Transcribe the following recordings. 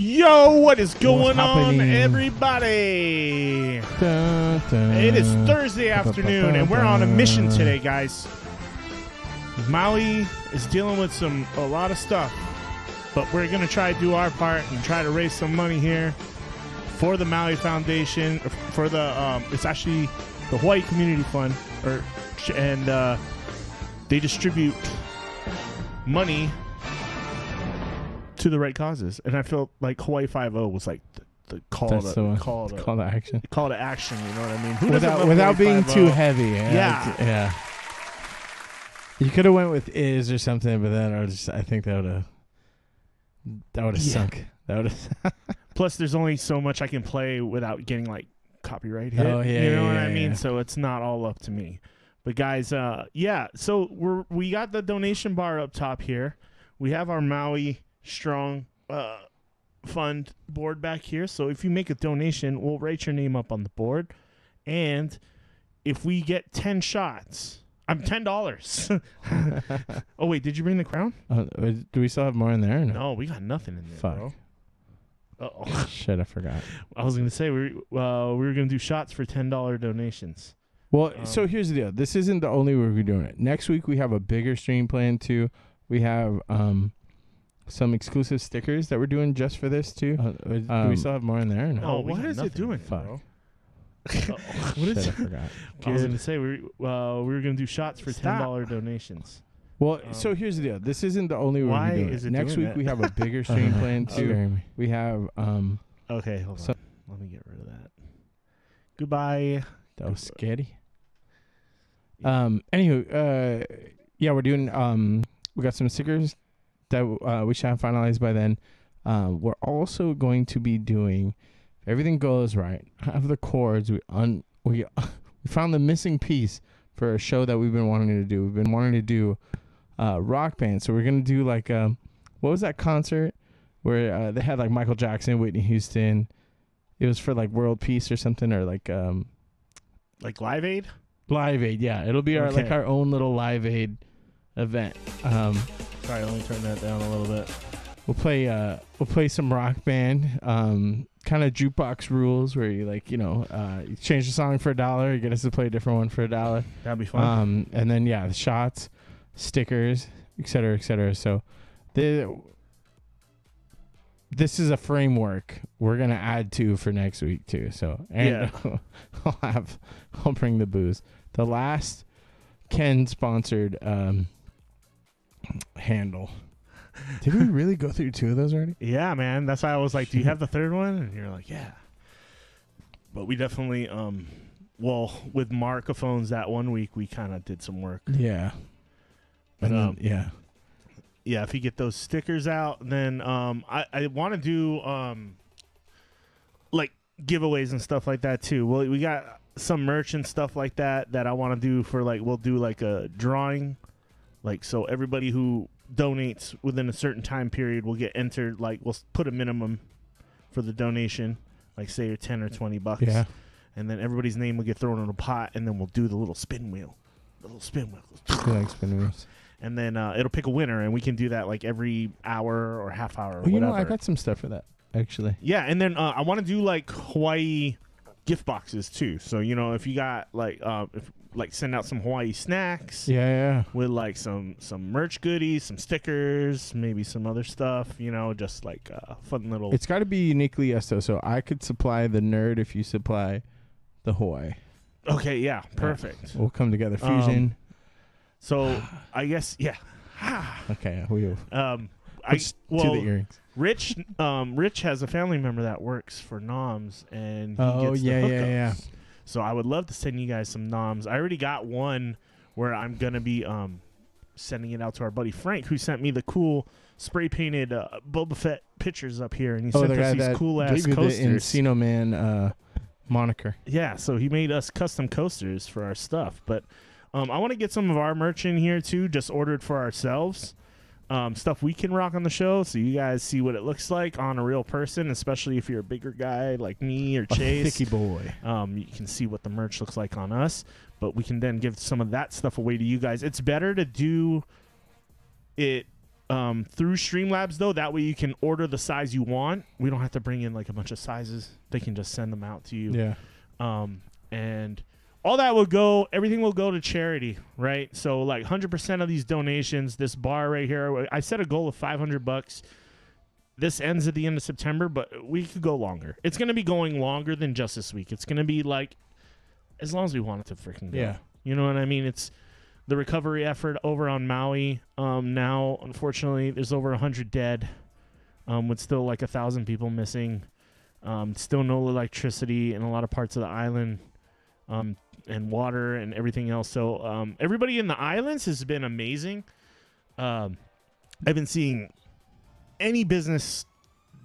Yo, what is going on, everybody? Dun, dun. It is Thursday afternoon, and we're on a mission today, guys. Maui is dealing with a lot of stuff, but we're going to try to do our part and try to raise some money here for the Maui Foundation, for the, it's actually the Hawaii Community Fund, and they distribute money to the right causes, and I feel like Hawaii 5-0 was like the call to action. Call to action, you know what I mean? Who without being 5-0? too heavy. Yeah. Yeah. You could have went with is or something, but then I think that would have sunk. That would have. Plus, there's only so much I can play without getting like copyright hit. Oh yeah, you know what I mean? Yeah. So it's not all up to me. But guys, yeah. So we got the donation bar up top here. We have our Maui Strong fund board back here. So if you make a donation, we'll write your name up on the board. And if we get 10 shots, I'm $10. Oh, wait, did you bring the crown? Do we still have more in there? Or no? No, we got nothing in there, Fuck. bro. Uh-oh. Shit, I forgot. I was going to say we were going to do shots for $10 donations. Well, so here's the deal. This isn't the only way we're doing it. Next week, we have a bigger stream planned, too. We have some exclusive stickers that we're doing just for this, too. Do we still have more in there? Or no? Oh, what is it doing? Fuck. Bro? What is it? I forgot. I was going to say we were going to do shots for $10 donations. Well, so here's the deal. This isn't the only way why we're doing is it. it Next doing week, that? we have a bigger stream planned, too. We have... Okay, hold on. Let me get rid of that. Goodbye. That was scary. Anywho, yeah, we're doing, we got some stickers that we should have finalized by then. We're also going to be doing, if everything goes right, have the chords. We found the missing piece for a show that we've been wanting to do. We've been wanting to do rock band. So we're going to do like, what was that concert where they had like Michael Jackson, Whitney Houston. It was for like world peace or something, or like Live Aid? Live Aid, yeah. It'll be our own little Live Aid event. Sorry, let me turn that down a little bit. We'll play some rock band, kind of jukebox rules where you you change the song for $1, you get us to play a different one for $1. That'd be fun. And then the shots, stickers, etc., etc. So this is a framework we're gonna add to for next week too. So I'll bring the booze. The last Ken sponsored handle. Did we really go through 2 of those already? Yeah, man. That's why I was like, do you have the third one? And you're like, yeah. But we definitely, with Markophones that one week, we kind of did some work. Yeah. But, yeah. Yeah, if you get those stickers out, then I want to do, like, giveaways and stuff like that, too. Well, we got some merch and stuff like that I want to do for, like, we'll do, like, a drawing. Like, so everybody who donates within a certain time period will get entered. Like, we'll put a minimum for the donation, like say $10 or $20. Yeah. And then everybody's name will get thrown in a pot, and then we'll do the little spin wheel. The little spin wheel. I like spin wheels. And then it'll pick a winner, and we can do that like every hour or half hour or whatever. You know, I got some stuff for that, actually. Yeah, and then I want to do like Hawaii gift boxes too. So, you know, if you got like send out some Hawaii snacks. Yeah. With like some merch goodies, some stickers, maybe some other stuff, you know, just like fun little. It's got to be uniquely us though. So I could supply the nerd if you supply the Hawaii. Okay, yeah, perfect. Yeah. We'll come together. Fusion. So I guess Okay, we to the earrings. Rich has a family member that works for Noms, and he gets the hookups. Yeah. So I would love to send you guys some noms. I already got one where I'm going to be sending it out to our buddy Frank, who sent me the cool spray painted Boba Fett pictures up here. And he sent us these cool ass coasters. The Encino Man moniker. Yeah, so he made us custom coasters for our stuff. But I want to get some of our merch in here too, just ordered for ourselves. Stuff we can rock on the show, so you guys see what it looks like on a real person, especially if you're a bigger guy like me or Chase. A thicky boy. You can see what the merch looks like on us, but we can then give some of that stuff away to you guys. It's better to do it through Streamlabs, though. That way you can order the size you want. We don't have to bring in like a bunch of sizes. They can just send them out to you. Yeah. And all that will go, everything will go to charity, right? So like 100% of these donations, this bar right here, I set a goal of $500. This ends at the end of September, but we could go longer. It's going to be going longer than just this week. It's going to be like, as long as we want it to freaking go. Yeah. You know what I mean? It's the recovery effort over on Maui. Now, unfortunately, there's over 100 dead, with still like 1,000 people missing. Still no electricity in a lot of parts of the island, and water and everything else. So everybody in the islands has been amazing. I've been seeing any business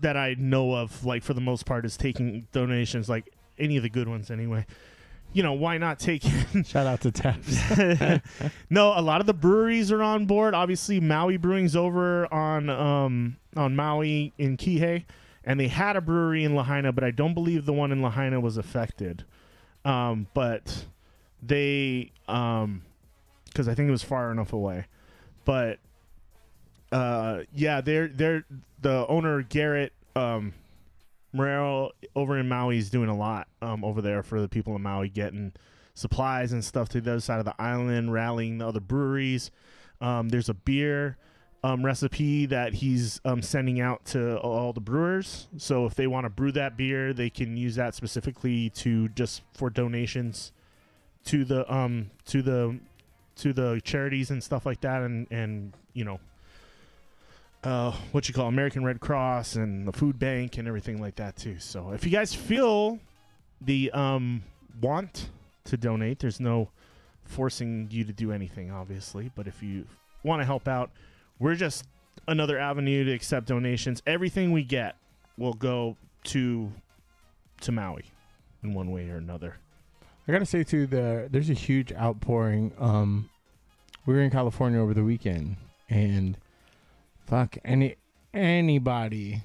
that I know of, like for the most part, is taking donations, like any of the good ones anyway. You know, why not take it? Shout out to Taps. No, a lot of the breweries are on board. Obviously, Maui Brewing's over on Maui in Kihei, and they had a brewery in Lahaina, but I don't believe the one in Lahaina was affected. But they, because I think it was far enough away. But yeah, they're the owner Garrett Morero over in Maui is doing a lot over there for the people in Maui, getting supplies and stuff to the other side of the island, rallying the other breweries. There's a beer recipe that he's sending out to all the brewers. So if they want to brew that beer, they can use that specifically to just for donations to the charities and stuff like that, and you know, what you call American Red Cross and the food bank and everything like that too. So if you guys feel the want to donate, there's no forcing you to do anything, obviously, but if you want to help out, we're just another avenue to accept donations. Everything we get will go to Maui in one way or another. I gotta say too, there's a huge outpouring. We were in California over the weekend, and fuck, anybody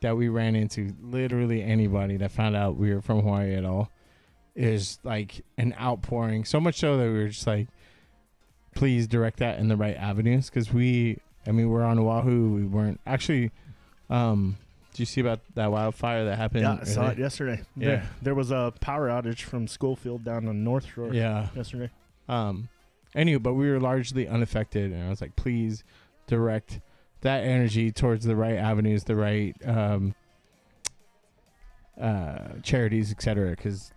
that we ran into, literally anybody that found out we were from Hawaii at all, is like an outpouring. So much so that we were just like, please direct that in the right avenues, because we're on Oahu. We weren't actually. Did you see about that wildfire that happened? Yeah, I saw it yesterday. Yeah, there was a power outage from Schofield down on North Shore. Yeah, yesterday. Anyway, but we were largely unaffected, and I was like, please direct that energy towards the right avenues, the right charities, etc. Because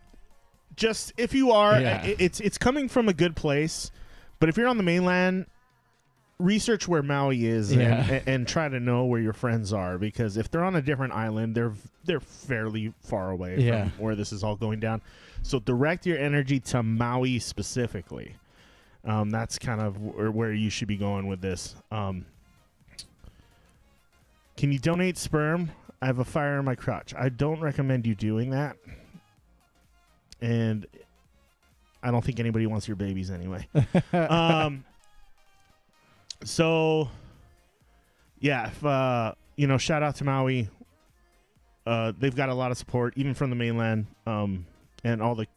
just if you are, yeah, it's coming from a good place. But if you're on the mainland, research where Maui is, yeah, and try to know where your friends are, because if they're on a different island, they're fairly far away yeah, from where this is all going down. So direct your energy to Maui specifically. That's kind of where you should be going with this. Can you donate sperm? I have a fire in my crotch. I don't recommend you doing that. And I don't think anybody wants your babies anyway. So, yeah, if, shout out to Maui. They've got a lot of support, even from the mainland, and all the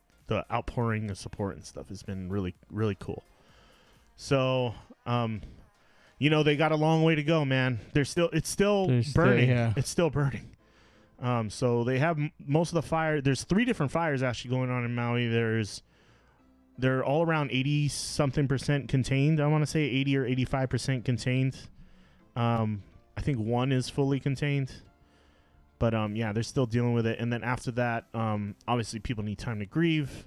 outpouring of support and stuff has been really, really cool. So, they got a long way to go, man. It's still burning. Yeah. It's still burning. So they have most of the fire. There's 3 different fires actually going on in Maui. They're all around 80-something% contained. I want to say 80 or 85% contained. I think 1 is fully contained. But, yeah, they're still dealing with it. And then after that, obviously people need time to grieve.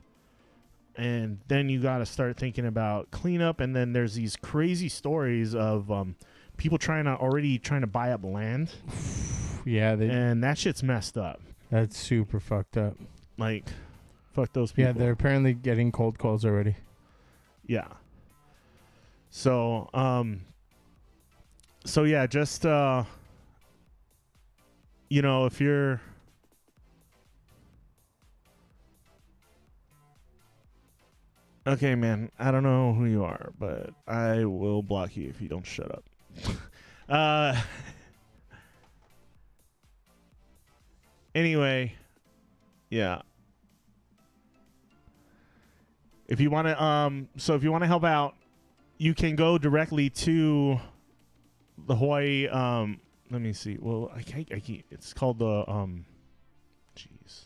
And then you got to start thinking about cleanup. And then there's these crazy stories of people trying to buy up land. Yeah. And that shit's messed up. That's super fucked up. Like, fuck those people. Yeah, they're apparently getting cold calls already. Yeah. So, yeah, just, if you're, okay, man, I don't know who you are, but I will block you if you don't shut up. Anyway, yeah. If you want to, help out, you can go directly to the Hawaii. Let me see. Well, I can't. It's called the Jeez.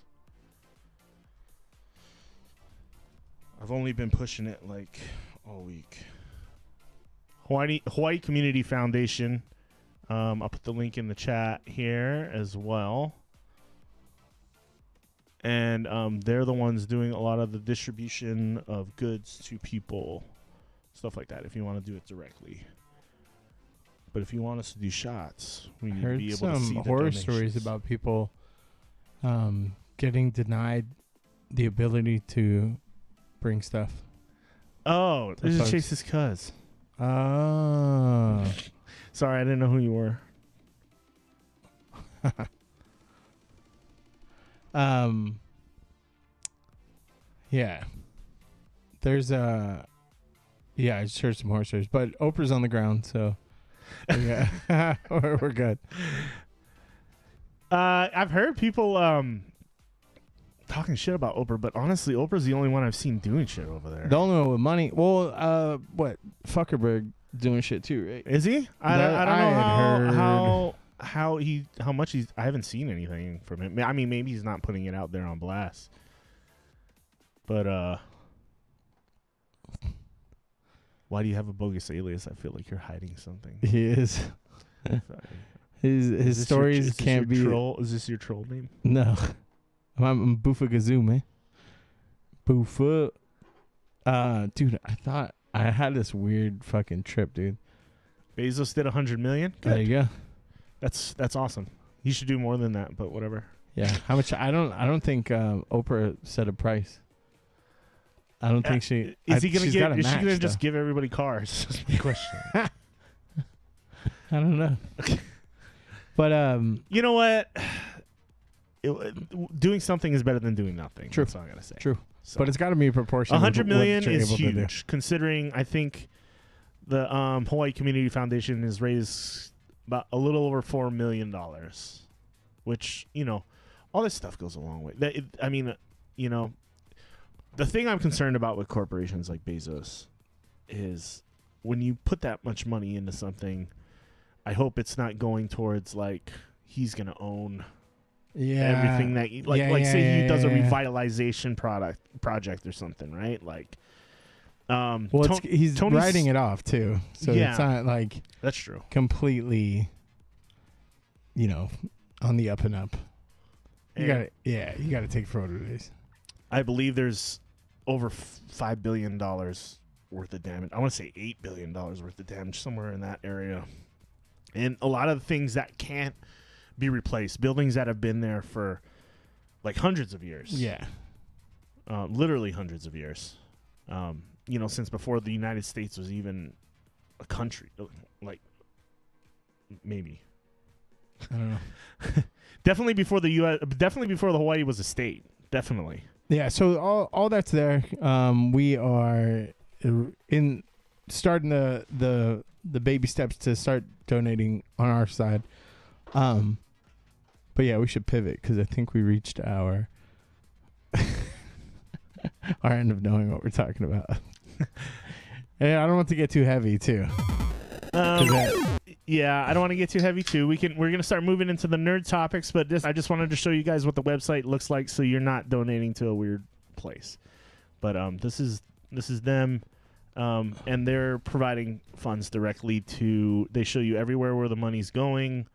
I've only been pushing it like all week. Hawaii Community Foundation. I'll put the link in the chat here as well. And they're the ones doing a lot of the distribution of goods to people, stuff like that, if you want to do it directly. But if you want us to do shots, we need to be able to see the some horror donations. stories about people getting denied the ability to bring stuff. Oh, this is Chase's cuz. Oh. Sorry, I didn't know who you were. Yeah. There's I just heard some horror stories, but Oprah's on the ground, so yeah, we're good. I've heard people talking shit about Oprah, but honestly, Oprah's the only one I've seen doing shit over there. The only one with money. Well, what Fuckerberg doing shit too, right? Is he? I don't know how much he's. I haven't seen anything from him. I mean, maybe he's not putting it out there on blast. But why do you have a bogus alias? I feel like you're hiding something. He is. His stories can't be. Is this your troll name? No, I'm Boofa Gazoo, man. Boofa. Dude, I thought I had this weird fucking trip, dude. Bezos did 100 million. Good. There you go. That's awesome. He should do more than that, but whatever. Yeah. How much? I don't think Oprah set a price. I don't think she. Is he gonna get? Is she gonna just give everybody cars? That's my question. I don't know. But you know what? Doing something is better than doing nothing. True. That's all I gotta say. True. So. But it's got to be proportional. 100 million is huge, considering I think the Hawaii Community Foundation has raised about a little over $4 million, which, you know, all this stuff goes a long way. I mean, you know, the thing I'm concerned about with corporations like Bezos is when you put that much money into something, I hope it's not going towards like he's going to own everything that say he does a revitalization project or something, right? Like well, he's writing it off too, so it's not like that's true completely, you know, on the up and up. You got to take photos. I believe there's over $5 billion worth of damage. I want to say $8 billion worth of damage, somewhere in that area, and a lot of things that can't be replaced, buildings that have been there for like hundreds of years. Yeah. Literally hundreds of years. You know, since before the United States was even a country. Like, maybe. I don't know. Definitely before the U.S. Definitely before the Hawaii was a state. Definitely. Yeah, so all that's there. We are in starting the baby steps to start donating on our side. But yeah, we should pivot because I think we reached our our end of knowing what we're talking about. And I don't want to get too heavy too. Yeah, I don't want to get too heavy too. We're gonna start moving into the nerd topics, but I just wanted to show you guys what the website looks like, so you're not donating to a weird place. But this is them, and they're providing funds directly to. They show you everywhere where the money's going.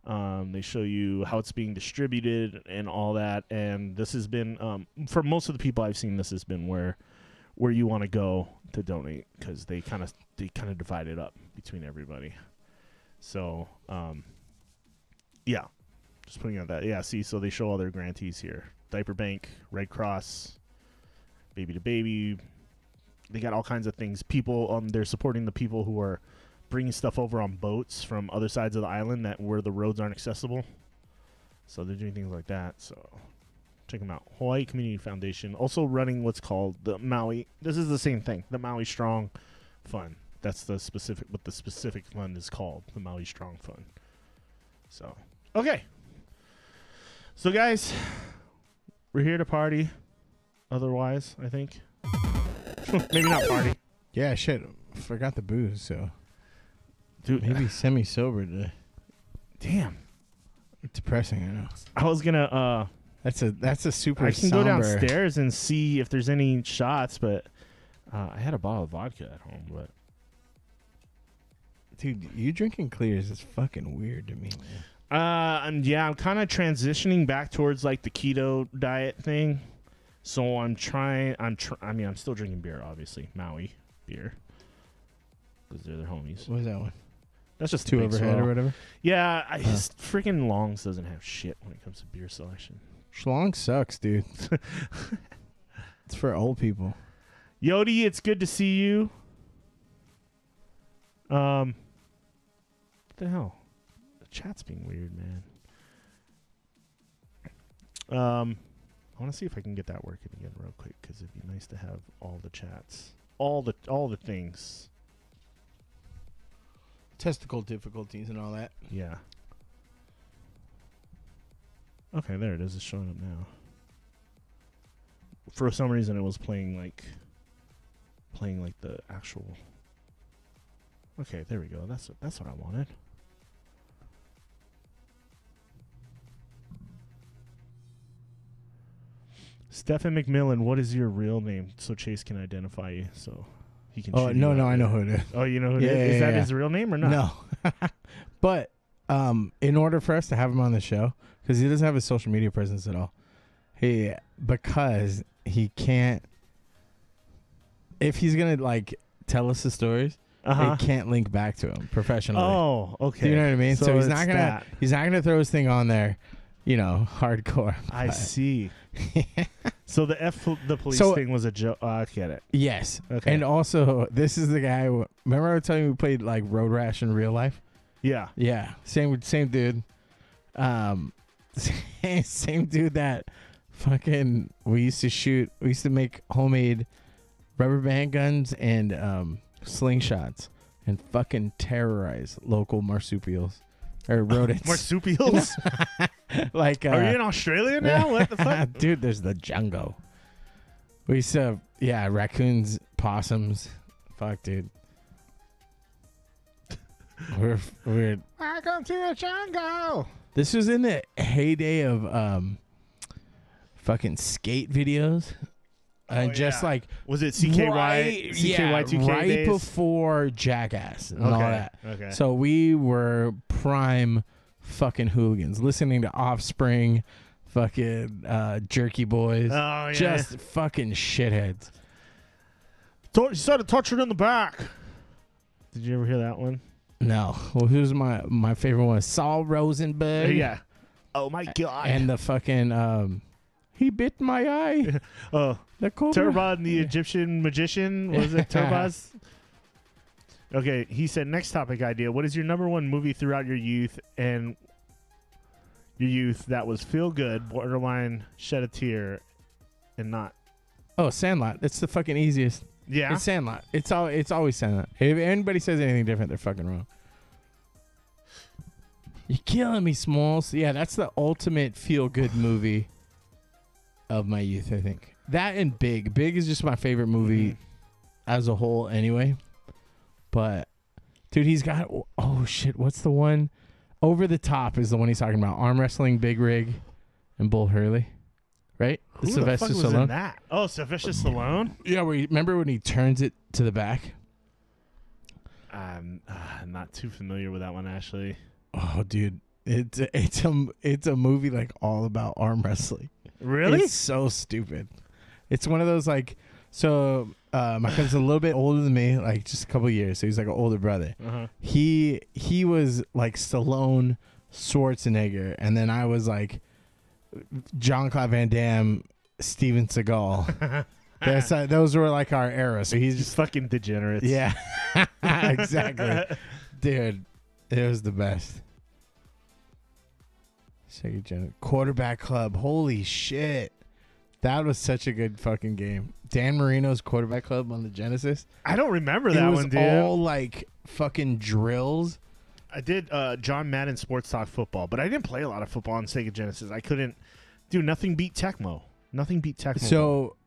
They show you how it's being distributed and all that. And this has been for most of the people I've seen, this has been where you want to go to donate, because they kind of divide it up between everybody. So yeah, just putting out that. Yeah, see, so they show all their grantees here: Diaper Bank, Red Cross, Baby to Baby. They got all kinds of things. People, they're supporting the people who are bringing stuff over on boats from other sides of the island where the roads aren't accessible. So they're doing things like that. So check them out. Hawaii Community Foundation also running what's called the Maui. This is the same thing. The Maui Strong Fund. That's what the specific fund is called. The Maui Strong Fund. So, okay. So guys, we're here to party. Otherwise, I think. Maybe not party. Yeah, shit. Forgot the booze, so. Dude, maybe semi-sober today. Damn. Depressing, I know. I was gonna That's a super I can somber. go downstairs and see if there's any shots, but I had a bottle of vodka at home, but dude, you drinking clears is fucking weird to me, man. I'm kind of transitioning back towards like the keto diet thing. So I'm still drinking beer, obviously. Maui beer. Because they're their homies. What is that one? That's just Two overhead or whatever? Yeah, freaking Longs doesn't have shit when it comes to beer selection. Schlong sucks, dude. It's for old people. Yodi, it's good to see you. What the hell? The chat's being weird, man. I want to see if I can get that working again real quick, because it'd be nice to have all the chats, all the things. Testicle difficulties and all that. Yeah. Okay, there it is. It's showing up now. For some reason, it was playing like the actual. Okay, there we go. That's what I wanted. Stephen McMillan, what is your real name? So Chase can identify you. So he can. Oh no, I know who it is. Oh, you know who it is? Is that his real name or not? No. But in order for us to have him on the show, because he doesn't have a social media presence at all, because he can't. If he's gonna like tell us the stories, it can't link back to him professionally. Oh, okay. Do you know what I mean? So he's it's not gonna throw his thing on there, hardcore. I see. So the police thing was a joke. I get it. Yes. Okay. And also, this is the guy. Remember I was telling you we played like Road Rash in real life? Yeah. Yeah. Same dude. Same dude that fucking we used to make homemade rubber band guns and slingshots and fucking terrorize local marsupials or rodents. Marsupials? Like are you in Australia now? What the fuck? Dude, there's the jungle. We used to raccoons, possums. Fuck, dude. We're Welcome to the jungle. This was in the heyday of fucking skate videos. And just like was it CKY? CKY 2K right days? before Jackass and all that. Okay. So we were prime fucking hooligans, listening to Offspring, fucking Jerky Boys. Oh yeah. Just fucking shitheads. You said to touch it in the back. Did you ever hear that one? No. Well, who's my favorite one? Saul Rosenberg. Yeah. Oh my god. And the fucking he bit my eye. Oh. The cobra. Turbad, the Egyptian magician. Was it Turbaz? Okay, he said, next topic idea. What is your number one movie throughout your youth that was feel good, borderline shed a tear, and not? Oh, Sandlot. It's the fucking easiest. Yeah. It's Sandlot. It's always Sandlot. If anybody says anything different, they're fucking wrong. You're killing me, Smalls. Yeah, that's the ultimate feel good movie of my youth, I think. That and Big. Big is just my favorite movie as a whole anyway. But, dude, he's got... Oh, shit. What's the one? Over the Top is the one he's talking about. Arm Wrestling, Big Rig, and Bull Hurley. Right? Who the fuck was in that? Oh, Sylvester Stallone? Yeah, remember when he turns it to the back? I'm not too familiar with that one, actually. Oh, dude. It's a movie like all about arm wrestling. Really? It's so stupid. It's one of those like, so my cousin's a little bit older than me, like just a couple of years. So he's like an older brother. Uh-huh. He was like Stallone, Schwarzenegger, and then I was like Jean-Claude Van Damme, Steven Seagal. Those were like our era. So he's just fucking degenerates. Yeah, exactly, dude. It was the best. Quarterback Club. Holy shit. That was such a good fucking game. Dan Marino's Quarterback Club on the Genesis. I don't remember that one, dude. It was all like fucking drills. I did John Madden Sports Talk Football, but I didn't play a lot of football on Sega Genesis. I couldn't do nothing beat Tecmo. Nothing beat Tecmo. So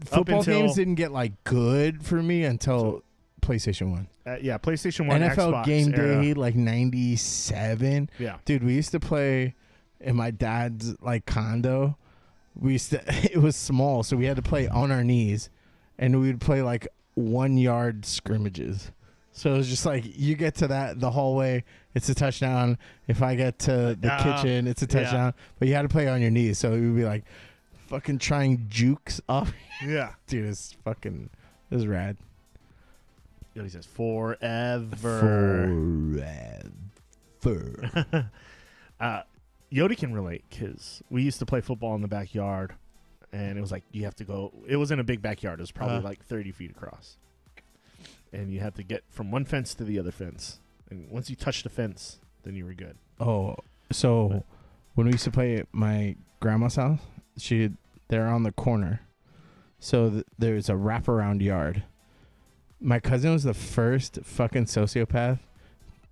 football games didn't get like good for me until PlayStation 1. Yeah, PlayStation 1, NFL Xbox Game era. Day, like 97. Yeah. Dude, we used to play in my dad's like condo. It was small, so we had to play on our knees, and we would play like 1 yard scrimmages. So it was just like, you get to the hallway, it's a touchdown. If I get to the kitchen, it's a touchdown. Yeah. But you had to play on your knees, so it would be like fucking trying jukes off. Yeah. Dude, it's rad. He says forever. Yodi can relate because we used to play football in the backyard, and it was like you have to go. It wasn't a big backyard. It was probably like 30 feet across, and you had to get from one fence to the other fence. And once you touched the fence, then you were good. Oh, so when we used to play at my grandma's house, they're on the corner, so there's a wraparound yard. My cousin was the first fucking sociopath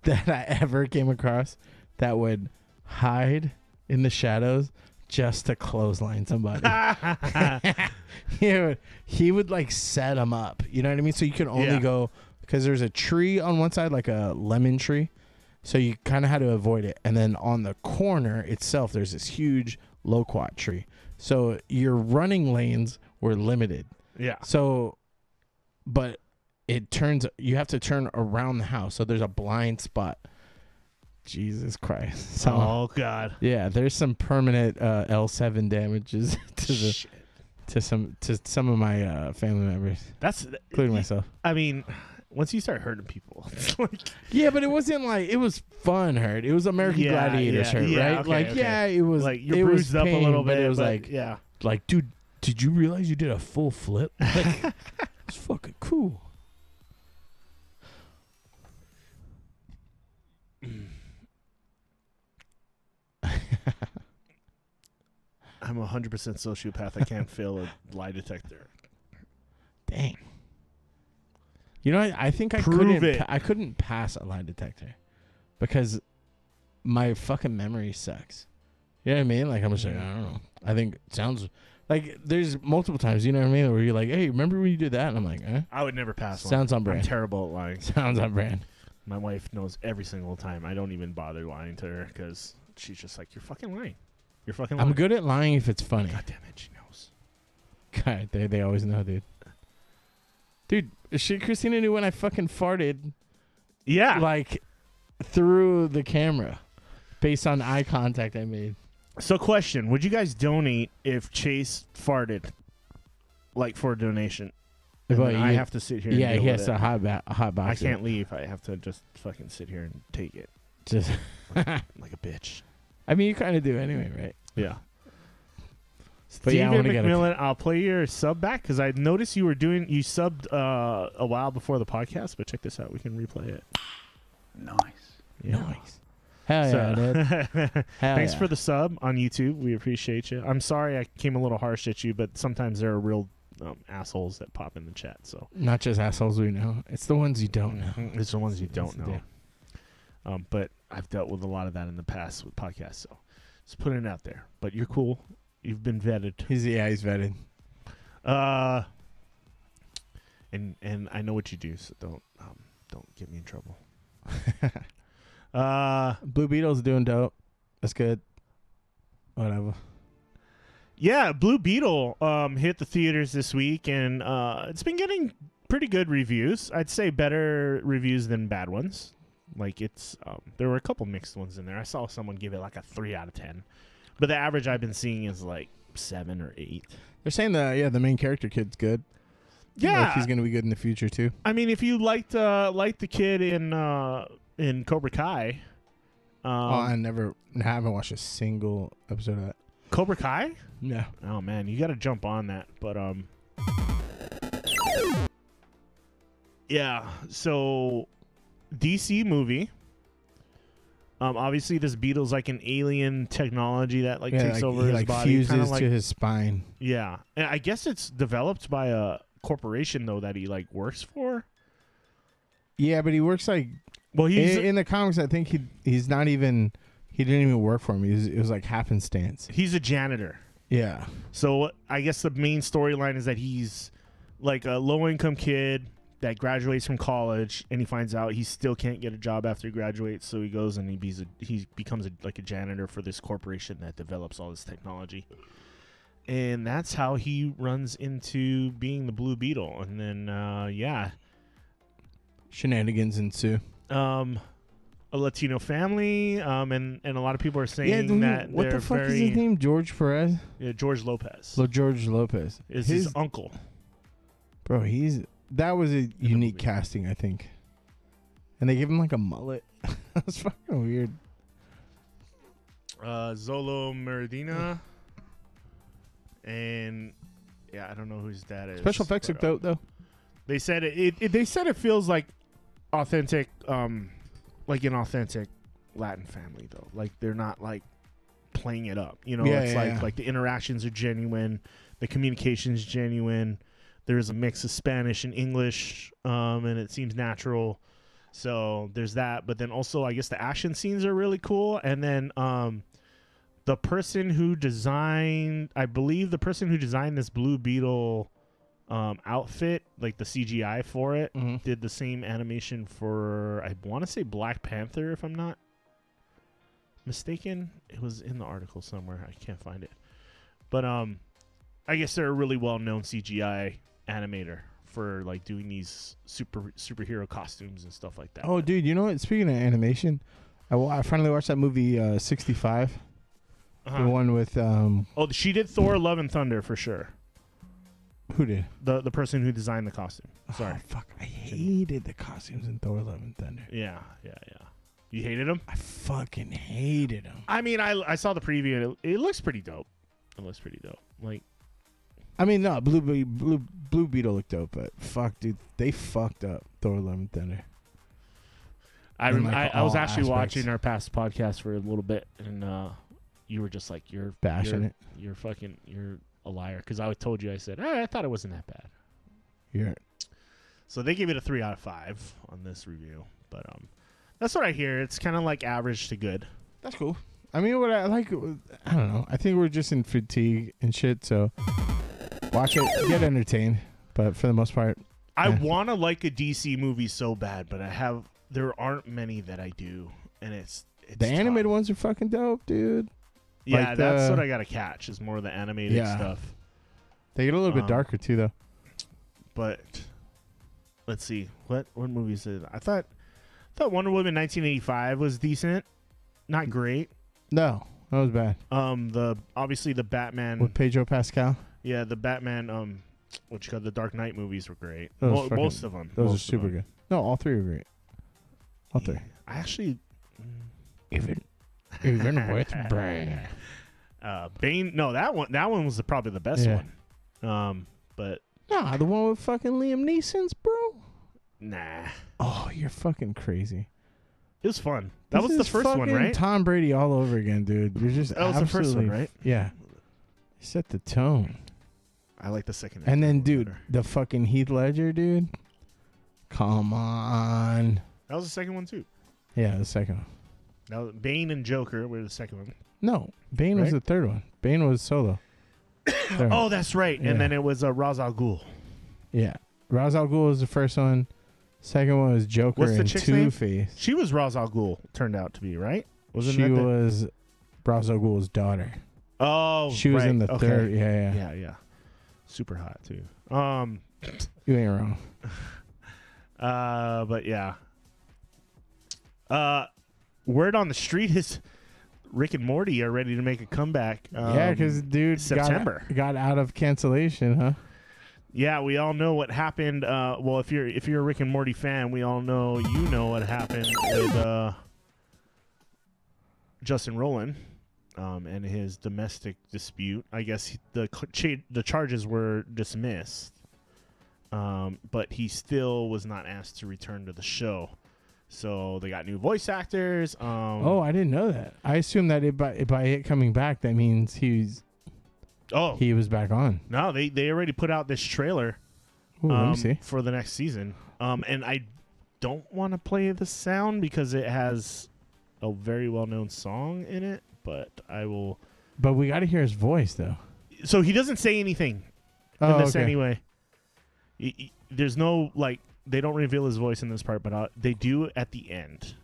that I ever came across that would hide in the shadows just to clothesline somebody. he would like set them up. You know what I mean? So you could only go, because there's a tree on one side, like a lemon tree. So you kind of had to avoid it. And then on the corner itself, there's this huge loquat tree. So your running lanes were limited. Yeah. So, but you have to turn around the house. So there's a blind spot. Jesus Christ. So, oh, God. Yeah, there's some permanent L7 damages to some of my family members. Including myself. I mean, once you start hurting people, it's like... Yeah, but it wasn't like... It was fun hurt. It was American Gladiators hurt, right? Okay, like, it was... Like, you're bruised up a little bit, but it was like... Yeah. Like, dude, did you realize you did a full flip? Like, it's fucking cool. I'm 100% sociopath. I can't fail a lie detector. Dang. You know, I think I couldn't pass a lie detector because my fucking memory sucks. You know what I mean? Like, I'm just like, I don't know. I think it sounds like there's multiple times, you know what I mean, where you're like, hey, remember when you did that? And I'm like, I would never pass one. Sounds on brand. I'm terrible at lying. Sounds on brand. My wife knows every single time. I don't even bother lying to her because she's just like, you're fucking lying. You're fucking lying. I'm good at lying if it's funny. God damn it, she knows. God, they always know, dude. Dude, Christina knew when I fucking farted. Yeah. Like, through the camera based on eye contact I made. So, question. Would you guys donate if Chase farted, like, for a donation? I have to sit here and deal he has with it. a hot box. I can't leave. I have to just fucking sit here and take it. Just like a bitch. I mean, you kind of do anyway, right? Yeah. But Steven McMillan, I'll play your sub back because I noticed you subbed a while before the podcast, but check this out. We can replay it. Nice. Yeah. Nice. Hell yeah, dude. Thanks for the sub on YouTube. We appreciate you. I'm sorry I came a little harsh at you, but sometimes there are real assholes that pop in the chat. So not just assholes we know. It's the ones you don't know. It's the ones you don't know. But I've dealt with a lot of that in the past with podcasts, so just putting it out there. But you're cool. You've been vetted. He's vetted. And I know what you do, so don't get me in trouble. Blue Beetle's doing dope. That's good. Whatever. Yeah, Blue Beetle hit the theaters this week, and it's been getting pretty good reviews. I'd say better reviews than bad ones. Like, it's there were a couple mixed ones in there. I saw someone give it like a 3 out of 10. But the average I've been seeing is like 7 or 8. They're saying the main character kid's good. Yeah, like he's gonna be good in the future too. I mean, if you liked the kid in Cobra Kai, I haven't watched a single episode of that. Cobra Kai? No. Oh man, you got to jump on that. But yeah. So DC movie. Obviously, this Beetle's like an alien technology that takes over his body, fuses to his spine. Yeah, and I guess it's developed by a corporation though that he works for. Yeah, but he works he's in the comics. I think he didn't even work for him. It was like happenstance. He's a janitor. Yeah. So I guess the main storyline is that he's like a low income kid, that graduates from college, and he finds out he still can't get a job after he graduates, so he goes and he becomes like a janitor for this corporation that develops all this technology. And that's how he runs into being the Blue Beetle. And then, shenanigans ensue. A Latino family, and a lot of people are saying that what the fuck is his name? George Perez? Yeah, George Lopez. George Lopez Is his uncle. Bro, that was a unique casting, I think. And they gave him like a mullet. That's fucking weird. Zolo Meridina. And I don't know who his dad is. Special effects look dope though. They said it feels like authentic, like an authentic Latin family though. Like they're not like playing it up. You know, like the interactions are genuine, the communication's genuine. There's a mix of Spanish and English, and it seems natural. So there's that. But then also, I guess the action scenes are really cool. And then the person who designed, I believe the person who designed this Blue Beetle outfit, like the CGI for it, did the same animation for, I want to say Black Panther, if I'm not mistaken. It was in the article somewhere. I can't find it. But I guess they're a really well-known CGI animator for like doing these superhero costumes and stuff like that. Oh, dude, you know what? Speaking of animation, I finally watched that movie 65. The one with she did Thor: Love and Thunder for sure. Who did? The person who designed the costume. Sorry. Oh, fuck. I hated the costumes in Thor: Love and Thunder. Yeah. You hated them? I fucking hated them. I mean, I saw the preview and it looks pretty dope. Like, I mean, no, Blue Beetle looked dope, but fuck, dude, they fucked up Thor: Love and Thunder. I was actually watching our past podcast for a little bit, and you were just like, you're bashing it. You're a liar, because I told you, I said, I thought it wasn't that bad. Yeah. So they gave it a 3 out of 5 on this review, but that's what I hear. It's kind of like average to good. That's cool. I mean, what I like, I don't know. I think we're just in fatigue and shit, so watch it, get entertained. But for the most part, I want to like a DC movie so bad, but there aren't many that I do, and it's the animated ones are fucking dope, dude. Yeah, like that's what I gotta catch is more of the animated stuff. They get a little bit darker too, though. But let's see, what movies is it? I thought Wonder Woman 1985 was decent, not great. No, that was bad. Obviously the Batman with Pedro Pascal. Yeah, the Batman the Dark Knight movies were great. Most of them. Those are super good. No, all three are great. All three. I actually even with Brain. Bane. No, that one was probably the best one. But nah, the one with fucking Liam Neeson's, bro. Nah. Oh, you're fucking crazy. It was fun. That was the first one, right? Tom Brady all over again, dude. You're just that was the first one, right? Yeah. Set the tone. I like the second. And then, dude, the fucking Heath Ledger, dude. Come on. That was the second one too. Yeah, the second one. Now Bane and Joker were the second one. No, Bane was the third one. Bane was solo. Oh, that's right. Yeah. And then it was Ra's al Ghul. Yeah, Ra's al Ghul was the first one. Second one was Joker and Two-Face. She was Ra's al Ghul, turned out to be, right? She was Ra's al Ghul's daughter. Oh, she was in the third. Yeah. Super hot too. You ain't wrong. But yeah. Word on the street is Rick and Morty are ready to make a comeback. Yeah, because dude September got out of cancellation, huh? Yeah, we all know what happened. Well, if you're a Rick and Morty fan, we all know what happened with Justin Roland and his domestic dispute. I guess the charges were dismissed, but he still was not asked to return to the show. So they got new voice actors. I didn't know that. I assumed that by it coming back, that means he was back on. No, they already put out this trailer let me see. For the next season. And I don't want to play the sound because it has a very well-known song in it, but I will. But we got to hear his voice, though. So he doesn't say anything in this anyway. There's no, like, they don't reveal his voice in this part, but they do at the end.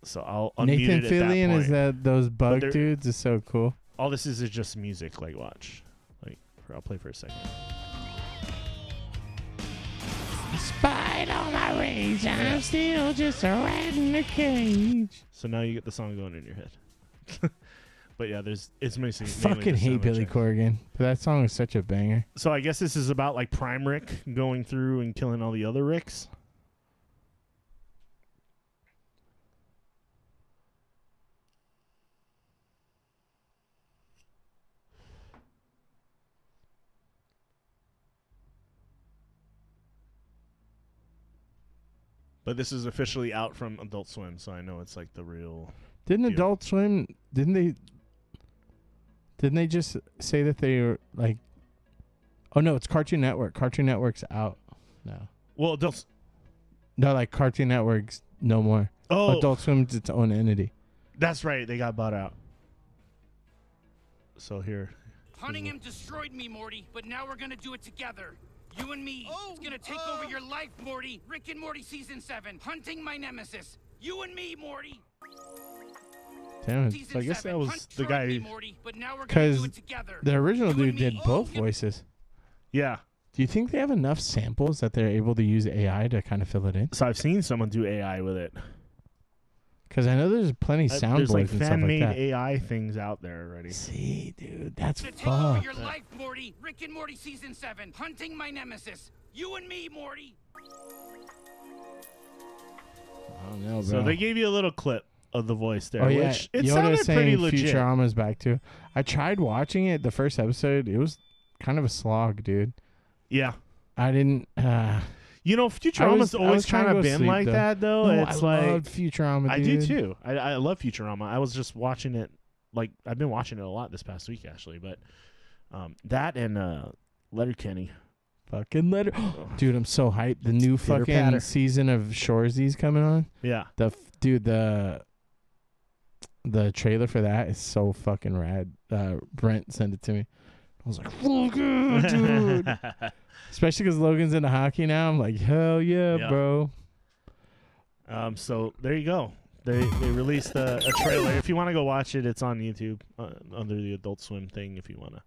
So I'll unmute Nathan it at that Fillion point. is that those bug dudes is so cool. All this is just music. Like, watch. Like, I'll play for a second. Despite all my rage, I'm still just a rat in a cage. So now you get the song going in your head. But yeah, it's mainly. I Fucking hate Billy Corgan, but that song is such a banger. So I guess this is about like Prime Rick going through and killing all the other Ricks. But this is officially out from Adult Swim, so I know it's like the real. Didn't deal. Adult Swim? Didn't they just say that they were like? Oh no, it's Cartoon Network. Cartoon Network's out now. Well, Adult. No, like Cartoon Network's no more. Oh, Adult Swim's its own entity. That's right. They got bought out. So here. Hunting him destroyed me, Morty, but now we're gonna do it together. You and me. It's gonna take over your life, Morty. Rick and Morty Season 7. Hunting my nemesis. You and me, Morty. Damn it. So I guess that was the guy. Because the original dude did both voices. Yeah. Do you think they have enough samples that they're able to use AI to kind of fill it in? So I've seen someone do AI with it. Because I know there's plenty soundboards there's like and stuff like fan-made that. AI things out there already. See, dude, that's Take over fucked. your life, Morty. Rick and Morty Season 7. Hunting my nemesis. You and me, Morty. I don't know, bro. So they gave you a little clip of the voice there, Oh yeah, which it Yoda's sounded pretty saying legit. Futurama's back too. I tried watching it, the first episode. It was kind of a slog, dude. Yeah. I didn't. You know, Futurama's always kind of been like that, though. No, it's I like love Futurama, dude. I do too. I love Futurama. I was just watching it. Like I've been watching it a lot this past week, actually. But that and Letterkenny. Fucking letter, dude. I'm so hyped. The new fucking patter. season of Shoresy's coming on. Yeah. The trailer for that is so fucking rad. Brent sent it to me. I was like, fuck yeah, dude. Especially because Logan's into hockey now. I'm like, hell yeah, bro. So there you go. They released a trailer. If you want to go watch it, it's on YouTube under the Adult Swim thing. If you want to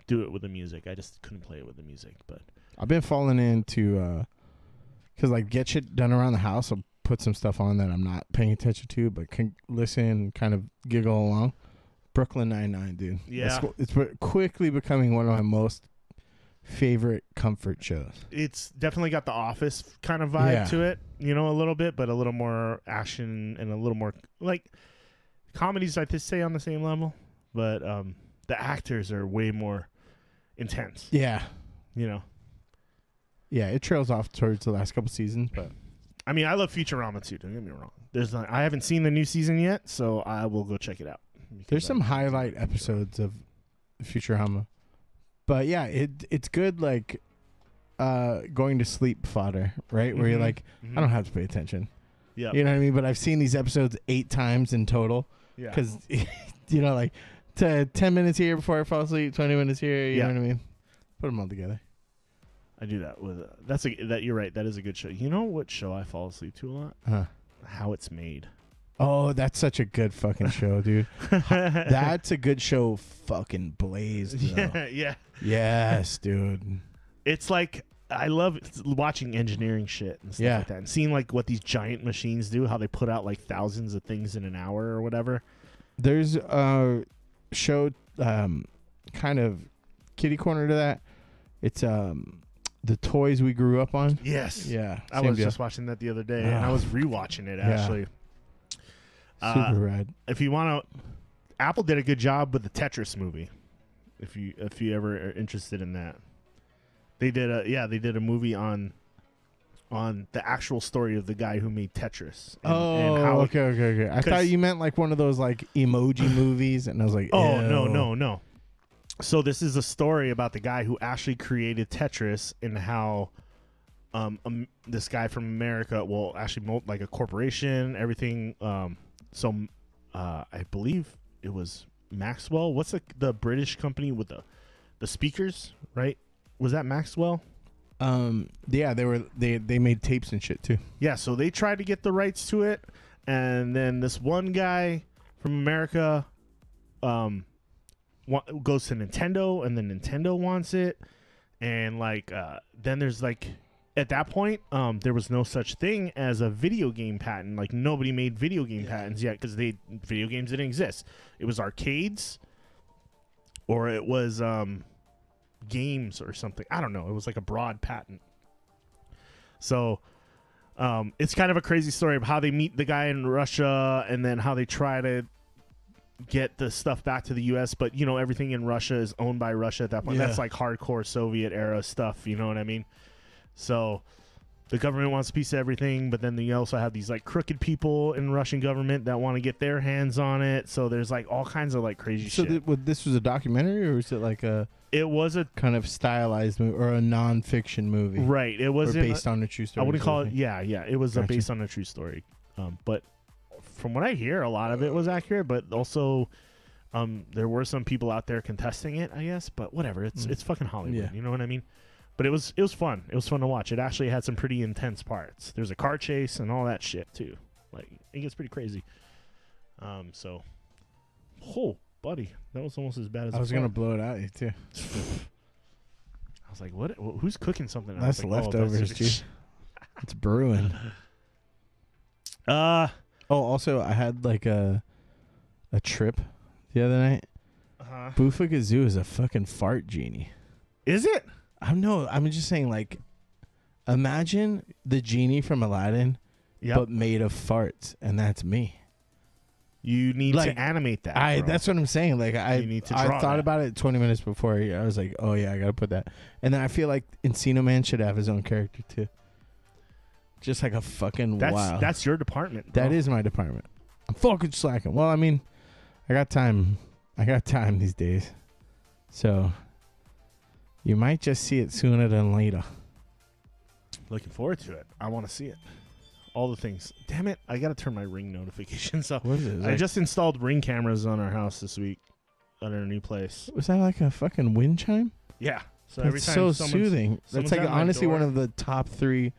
do it with the music, I just couldn't play it with the music. But I've been falling into because like get shit done around the house. I'll put some stuff on that I'm not paying attention to, but can listen and kind of giggle along. Brooklyn Nine-Nine, dude. Yeah, it's quickly becoming one of my most favorite comfort shows. It's definitely got the Office kind of vibe to it, you know, a little bit, but a little more action and a little more like comedies. I say on the same level, but the actors are way more intense. Yeah, you know. Yeah, it trails off towards the last couple seasons, but I mean, I love Futurama too. Don't get me wrong. I haven't seen the new season yet, so I will go check it out. There's some highlight episodes of Futurama. But yeah, it's good like going to sleep fodder, right? Where you're like, I don't have to pay attention. Yeah. You know what I mean? But I've seen these episodes 8 times in total. Yeah. Because, you know, like 10 minutes here before I fall asleep, 20 minutes here. You know what I mean? Put them all together. I do that with you're right. That is a good show. You know what show I fall asleep to a lot? Huh. How It's Made. Oh, that's such a good fucking show, dude. That's a good show. Fucking blazed. Yeah, yeah. Yes, dude. It's like I love watching engineering shit and stuff like that, and seeing like what these giant machines do, how they put out like thousands of things in an hour or whatever. There's a show, kind of kitty corner to that. It's the toys we grew up on. Yes. Yeah. I was just watching that the other day, and I was rewatching it actually. Super rad. If you want to, Apple did a good job with the Tetris movie. If you ever are interested in that, they did a movie on the actual story of the guy who made Tetris. And how okay. I thought you meant like one of those like emoji movies, and I was like, oh ew. no. So this is a story about the guy who actually created Tetris and how this guy from America, well, actually like a corporation, everything. I believe it was Maxwell. What's the British company with the speakers, right? Was that Maxwell? Yeah, they made tapes and shit too. Yeah, so they tried to get the rights to it, and then this one guy from America goes to Nintendo, and then Nintendo wants it, and like then there's like at that point there was no such thing as a video game patent. Like nobody made video game patents yet because video games didn't exist. It was arcades, or it was games or something. I don't know. It was like a broad patent. So it's kind of a crazy story of how they meet the guy in Russia and then how they try to get the stuff back to the U.S. But, you know, everything in Russia is owned by Russia at that point. Yeah. That's like hardcore Soviet era stuff. You know what I mean? So the government wants a piece of everything, but then you also have these like crooked people in Russian government that want to get their hands on it. So there's like all kinds of like crazy shit. So this was a documentary, or was it like a? It was a kind of stylized movie or a non-fiction movie, right? It was based on a true story. I wouldn't call it. Yeah. It was Gotcha. based on a true story. But from what I hear, a lot of it was accurate. But also, there were some people out there contesting it, I guess. But whatever. It's fucking Hollywood. Yeah. You know what I mean? But it was fun. It was fun to watch. It actually had some pretty intense parts. There's a car chase and all that shit too. Like it gets pretty crazy. So, buddy, that was almost as bad as I was gonna blow it out you too. I was like, what? Who's cooking something? That's like, leftovers, dude. It's brewing. Also, I had like a trip the other night. Bufaka Zoo is a fucking fart genie. Is it? I'm just saying, like, imagine the genie from Aladdin, but made of farts, and that's me. You need like, to animate that. That's what I'm saying. Like, I thought about it 20 minutes before. I was like, oh yeah, I gotta put that. And then I feel like Encino Man should have his own character too. Just like a fucking wild. That's your department, bro. That is my department. I'm fucking slacking. Well, I mean, I got time. These days, so you might just see it sooner than later. Looking forward to it. I want to see it. All the things. Damn it! I gotta turn my Ring notifications off. What is it? I just installed Ring cameras on our house this week at our new place. Was that like a fucking wind chime? Yeah. So That's every time so soothing. That's like honestly one of the top 3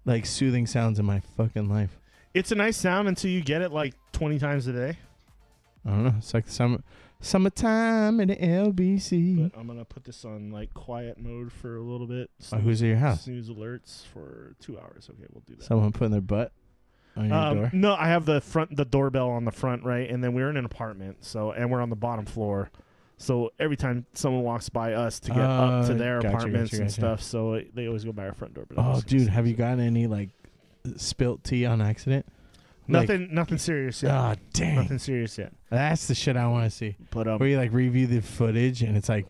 like soothing sounds in my fucking life. It's a nice sound until you get it like 20 times a day. I don't know. It's like summertime in the LBC. But I'm gonna put this on like quiet mode for a little bit. Who's at your house? Snooze alerts for 2 hours. Okay, we'll do that. Someone putting their butt on your door? No, I have the doorbell on the front, right? And then we're in an apartment, and we're on the bottom floor. So every time someone walks by us to get up to their apartments and stuff, so they always go by our front door. Oh, dude, have you gotten any like spilt tea on accident? Nothing serious yet. Oh, dang. Nothing serious yet. That's the shit I want to see. But where you like review the footage and it's like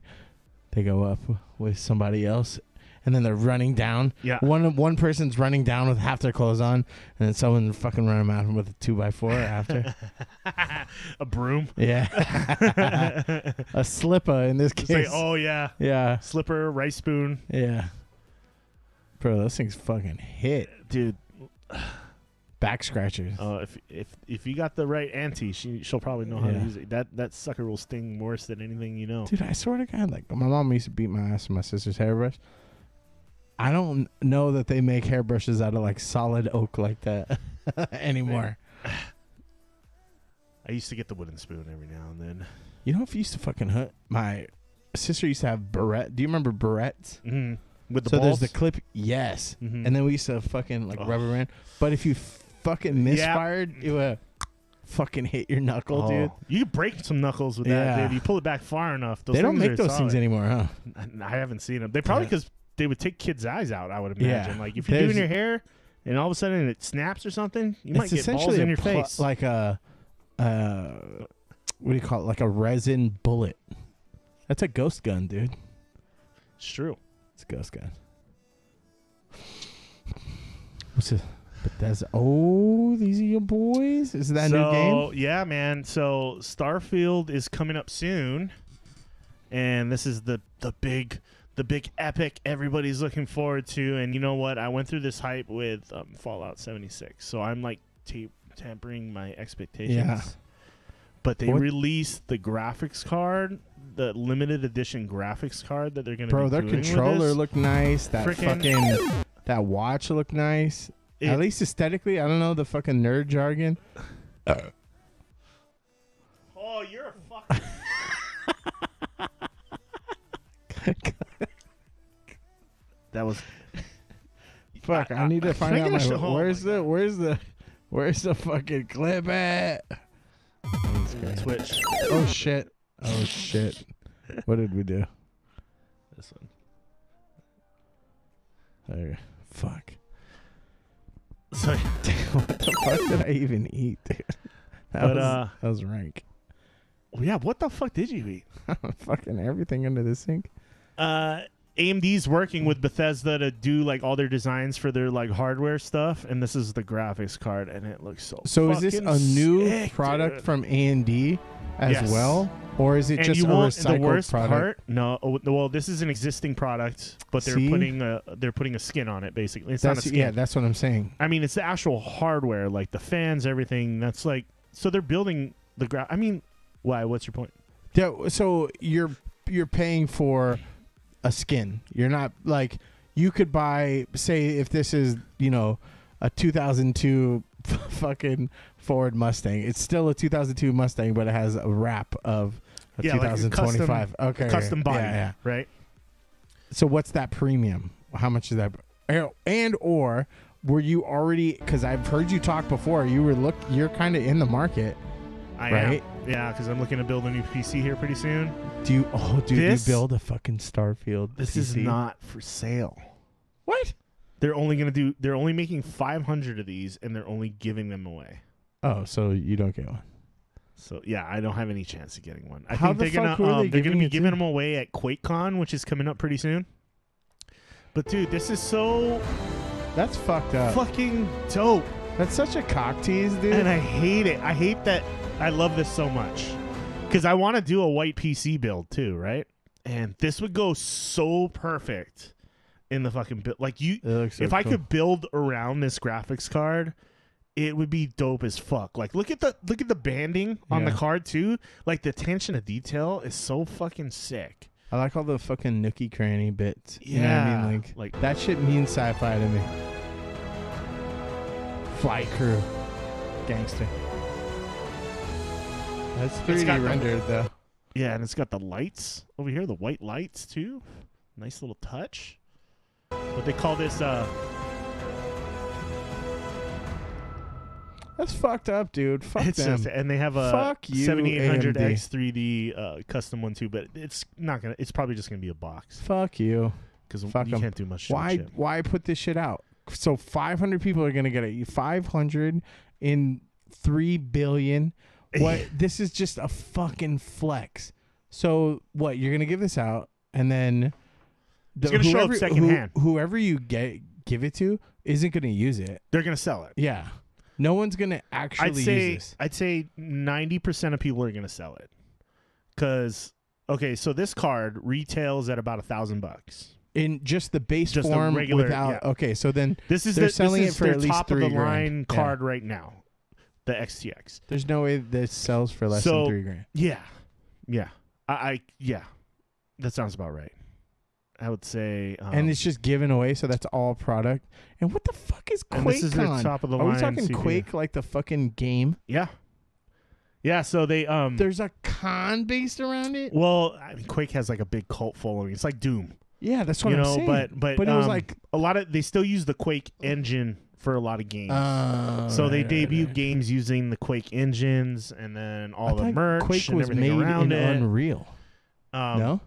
they go up with somebody else and then they're running down. Yeah. One person's running down with half their clothes on and then someone fucking running them out with a 2x4 after. A broom. Yeah. A slipper in this case. Like, oh yeah. Yeah. Slipper, rice spoon. Yeah. Bro, those things fucking hit, dude. Back scratchers. If you got the right auntie, she'll probably know how to use it. That sucker will sting worse than anything you know. Dude, I swear to God, like my mom used to beat my ass with my sister's hairbrush. I don't know that they make hairbrushes out of like solid oak like that anymore. I used to get the wooden spoon every now and then. You know, if you used to fucking hurt, my sister used to have barrette. Do you remember barrettes? Mm-hmm. With the balls? There's the clip, yes. Mm-hmm. And then we used to fucking like rubber band. But if you fucking misfired, it would fucking hit your knuckle, dude. You could break some knuckles with that, dude. You pull it back far enough. They don't make those things anymore, huh? I haven't seen them. They probably because they would take kids' eyes out, I would imagine. Like if you're doing your hair and all of a sudden it snaps or something, you might get balls in your face. Like a what do you call it? Like a resin bullet. That's a ghost gun, dude. It's true. It's a ghost gun. What's it? These are your boys? Is that a new game? Yeah, man. So Starfield is coming up soon. And this is the big epic everybody's looking forward to. And you know what? I went through this hype with Fallout 76. So I'm like tampering my expectations. Yeah. But they released the graphics card the limited edition graphics card that they're gonna. Bro, be their doing controller with this. looked nice. That fucking that watch looked nice. At least aesthetically, I don't know the fucking nerd jargon. Oh, you're a fucking. That was. Fuck! I need to find out where's the fucking clip at? Twitch. Oh shit! Oh shit! What did we do? This one. There. Fuck. So, what the fuck did I even eat, dude? That was rank. Yeah, what the fuck did you eat? Fucking everything under the sink. AMD's working with Bethesda to do like all their designs for their like hardware stuff, and this is the graphics card, and it looks so. So is this a new sick, product dude. from AMD as well, or is it and just a recycled the worst product? part? No, well, this is an existing product, but they're putting a skin on it. Basically, it's not a skin. Yeah, that's what I'm saying. I mean, it's the actual hardware, like the fans, everything. That's like, so they're building the I mean, why? What's your point? Yeah, so you're paying for a skin. You're not like, you could buy, say if this is, you know, a 2002 fucking Ford Mustang. It's still a 2002 Mustang, but it has a wrap of a 2025. Like custom body, right? So what's that premium? How much is that? And or were you already? Because I've heard you talk before. You're kind of in the market. Right? Yeah, because I'm looking to build a new PC here pretty soon. Do you? Oh, dude, you build a fucking Starfield. This PC? is not for sale. What? They're only making 500 of these, and they're only giving them away. Oh, so you don't get one. So yeah, I don't have any chance of getting one. I How think they're gonna be giving them away at QuakeCon, which is coming up pretty soon. But dude, this is so. That's fucked up. Fucking dope. That's such a cock tease, dude. And I hate it. I hate that. I love this so much because I want to do a white PC build too, right? And this would go so perfect in the fucking build. Like if I could build around this graphics card, it would be dope as fuck. Like look at the banding on the card too. Like the attention to detail is so fucking sick. I like all the fucking nookie cranny bits. Yeah, you know what I mean? Like that shit means sci-fi to me. Flight crew, gangster. That's 3D rendered though. Yeah, and it's got the lights over here, the white lights too. Nice little touch. What they call this? That's fucked up, dude. Fuck them. And they have a Fuck you, 7800X 3D custom one too, but it's not gonna. It's probably just gonna be a box. Fuck you. Because you can't do much. Why put this shit out? So 500 people are gonna get it. 500 in 3 billion. What? This is just a fucking flex. So what? You're gonna give this out, and then it's gonna show up secondhand. Whoever you give it to isn't gonna use it. They're gonna sell it. Yeah. No one's gonna actually use this. I'd say 90% of people are gonna sell it. Cause so this card retails at about $1,000 in just the base just form, a regular, without. Yeah. Okay, so then this is they're selling it for their at least top of the $3,000 line card right now, the XTX. There's no way this sells for less than $3,000. Yeah. Yeah. That sounds about right. I would say, and it's just given away, so that's all product. And what the fuck is QuakeCon? This is their top of the line. Are we talking CPU. Quake like the fucking game? Yeah. So they there's a con based around it. Well, I mean, Quake has like a big cult following. It's like Doom. Yeah, that's what I'm saying. But it was like a lot of they still use the Quake engine for a lot of games. So they debut games using the Quake engines, and then all the merch Quake and was everything made around in it. Unreal. No.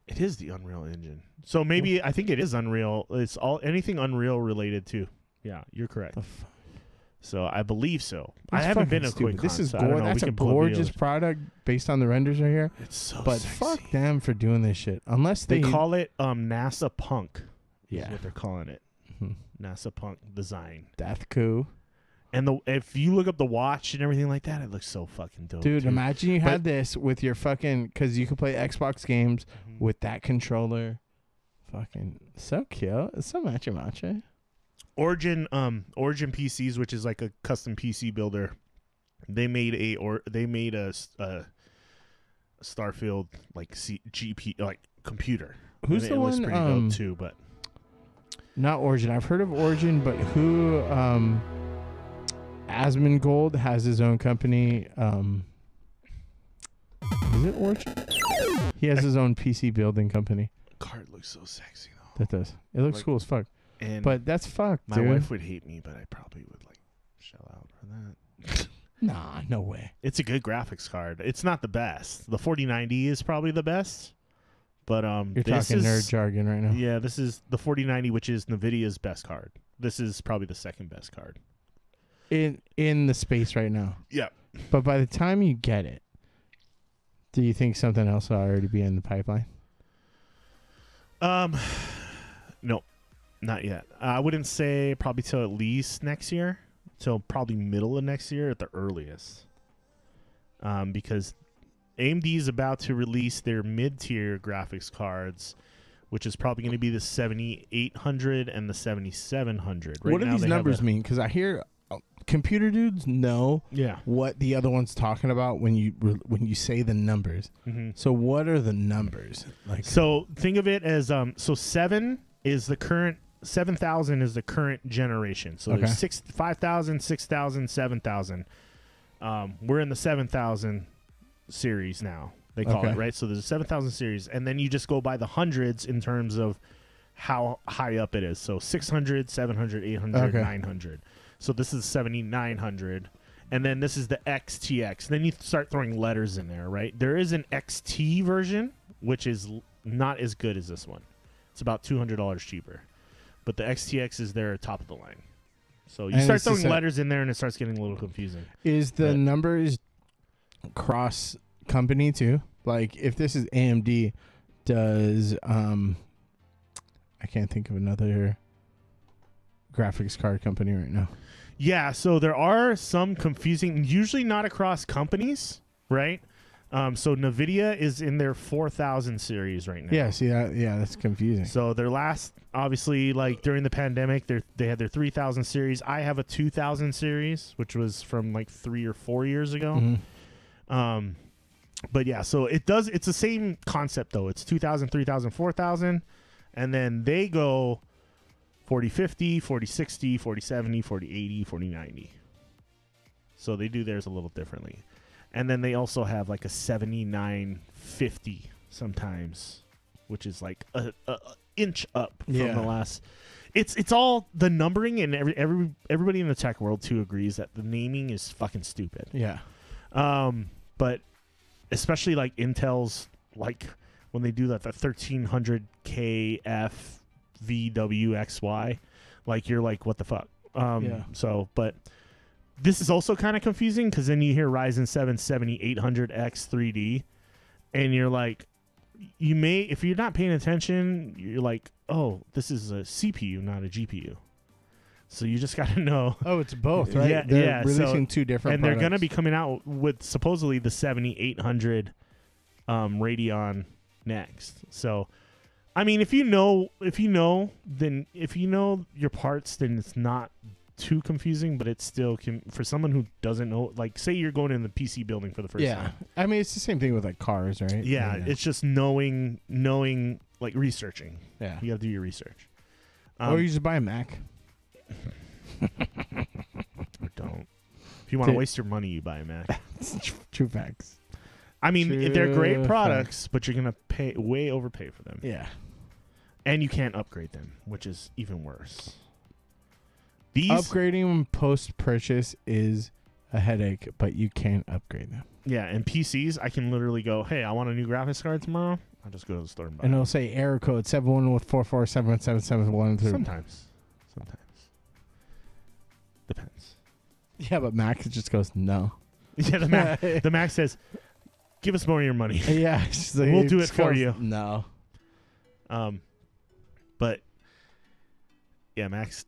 It is the Unreal Engine. So maybe I think it is Unreal. It's anything Unreal related too. Yeah, you're correct. So I believe so. That's I haven't been to stupid. QuakeCon. This is so that's a gorgeous product based on the renders right here. It's so but sexy. Fuck them for doing this shit. Unless they call it NASA Punk. Yeah, is what they're calling it. NASA Punk design. Death Coup. And if you look up the watch and everything like that, it looks so fucking dope. Dude, imagine you had this with your fucking, because you could play Xbox games with that controller. Fucking so cute. It's so matcha. Origin PCs, which is like a custom PC builder, they made a Starfield like GP like computer. Who's and the it was one, pretty dope too, but Not Origin. I've heard of Origin, but who? Asmongold has his own company. Is it Origin? He has his own PC building company. card looks so sexy though. That does. It looks Like- cool as fuck. And But that's fucked, my dude. wife would hate me, but I probably would like shell out for that. Nah, no way. It's a good graphics card. It's not the best. The 4090 is probably the best. But You're this talking is, nerd jargon right now. Yeah, this is the 4090, which is Nvidia's best card. This is probably the second best card. In the space right now. Yeah. But by the time you get it, do you think something else will already be in the pipeline? No, not yet. I wouldn't say probably till at least next year, till probably middle of next year at the earliest. Because AMD is about to release their mid-tier graphics cards, which is probably going to be the 7800 and the 7700. Right What do now these they have numbers mean? Because I hear computer dudes know Yeah. what the other one's talking about when you say the numbers. Mm-hmm. So what are the numbers? Like, So think of it as so 7 is the current 7000 is the current generation. So Okay. there's 5000, 6000, 7000. We're in the 7000 series now. They call Okay. it, right? So there's a 7000 series, and then you just go by the hundreds in terms of how high up it is. So 600, 700, 800, Okay. 900. So this is 7900. And then this is the XTX. Then you start throwing letters in there, right? There is an XT version, which is not as good as this one. It's about $200 cheaper. But the XTX is their top of the line. So you And start it's just throwing a- letters in there, and it starts getting a little confusing. is the Yeah. numbers cross company too? Like if this is AMD, does I can't think of another graphics card company right now. Yeah, so there are some confusing, usually not across companies, right? So NVIDIA is in their 4000 series right now. Yeah, see that? Yeah, that's confusing. So their last, obviously, like during the pandemic, they had their 3000 series. I have a 2000 series, which was from like 3 or 4 years ago. Mhm. But yeah, so it's the same concept though. It's 2000, 3000, 4000, and then they go 4050, 4060, 4070, 4080, 4090. So they do theirs a little differently. And then they also have like a 7950 sometimes, which is like a inch up from Yeah. the last. It's all the numbering, and everybody in the tech world too agrees that the naming is fucking stupid. Yeah. But especially like Intel's, like when they do that, the 1300KF VWXY, like you're like, what the fuck? Yeah. So, but this is also kind of confusing because then you hear Ryzen 7 7800X 3D, and you're like, you may, if you're not paying attention, you're like, oh, this is a CPU, not a GPU. So you just got to know. Oh, it's both, right? Yeah, They're yeah, releasing two different And they're going to products. be coming out with supposedly the 7800 Radeon next. So, I mean, if you know your parts, then it's not too confusing, but it's still for someone who doesn't know, like say you're going in the PC building for the first time. I mean, it's the same thing with like cars, right? Yeah, it's just knowing, like researching. yeah. You got to do your research. Or you just buy a Mac. Or don't. If you want to waste your money, you buy a Mac. True facts. I mean, they're great True products, but you're gonna overpay for them, Yeah. and you can't upgrade them, which is even worse. These, Upgrading them post-purchase is a headache, but you can't upgrade them. yeah, and PCs, I can literally go, hey, I want a new graphics card tomorrow. I'll just go to the store and buy And it. it'll say error code 711447771. Sometimes. Depends. Yeah, but Mac just goes no. Yeah, the Mac says, give us more of your money. Yeah, it's just like, We'll do it just for goes, you. No. But yeah, Macs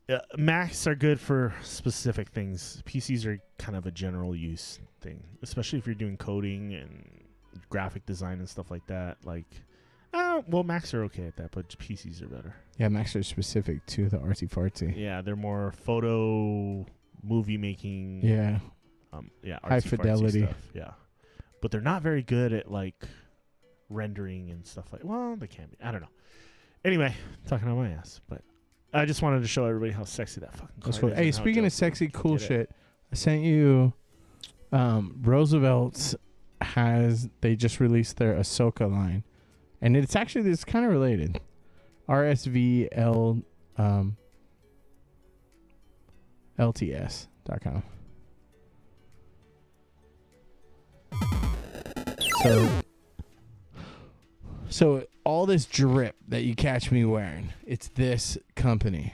are good for specific things. PCs are kind of a general use thing, especially if you're doing coding and graphic design and stuff like that. Like, well, Macs are okay at that, but PCs are better. Yeah, Macs are specific to the artsy fartsy. Yeah, they're more photo, movie making. Yeah. Yeah, High artsy-fartsy fidelity. stuff. Yeah, but they're not very good at like rendering and stuff like. Well, they can be. I don't know. Anyway, talking on my ass, but I just wanted to show everybody how sexy that fucking car That's cool. is. Hey, and how speaking of dope sexy, it cool is. shit, I sent you Roosevelt's they just released their Ahsoka line, and it's kind of related. RSVL LTS.com. So all this drip that you catch me wearing, it's this company.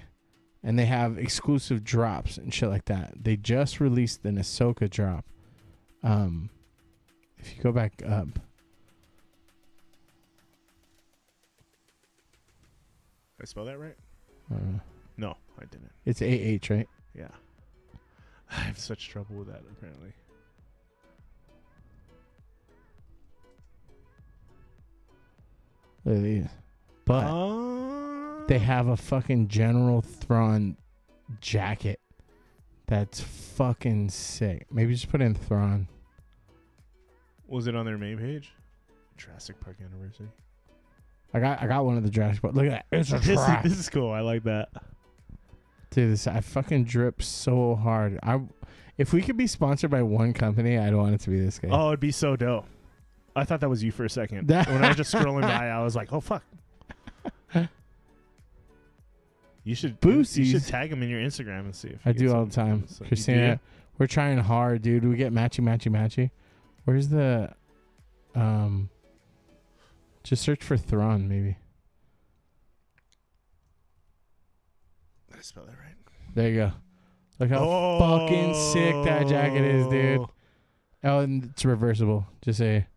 And they have exclusive drops and shit like that. They just released an Ahsoka drop. If you go back up. Did I spell that right? Uh, No, I didn't. It's AH, right? Yeah. I have such trouble with that, apparently. Look at these. But they have a fucking General Thrawn jacket that's fucking sick. Maybe just put in Thrawn. Was it on their main page? Jurassic Park Anniversary. I got one of the Jurassic Park. Look at that. It's a This trap. is cool. I like that. Dude, I fucking drip so hard. If we could be sponsored by one company, I'd want it to be this guy. Oh, it'd be so dope. I thought that was you for a second. When I was just scrolling by, I was like, oh, fuck. You should tag him in your Instagram and see if I do all the time. So Christina, we're trying hard, dude. We get matchy. Where's the just search for Thrawn, maybe. Did I spell that right? There you go. Look how fucking sick that jacket is, dude. Oh, and it's reversible. Just say,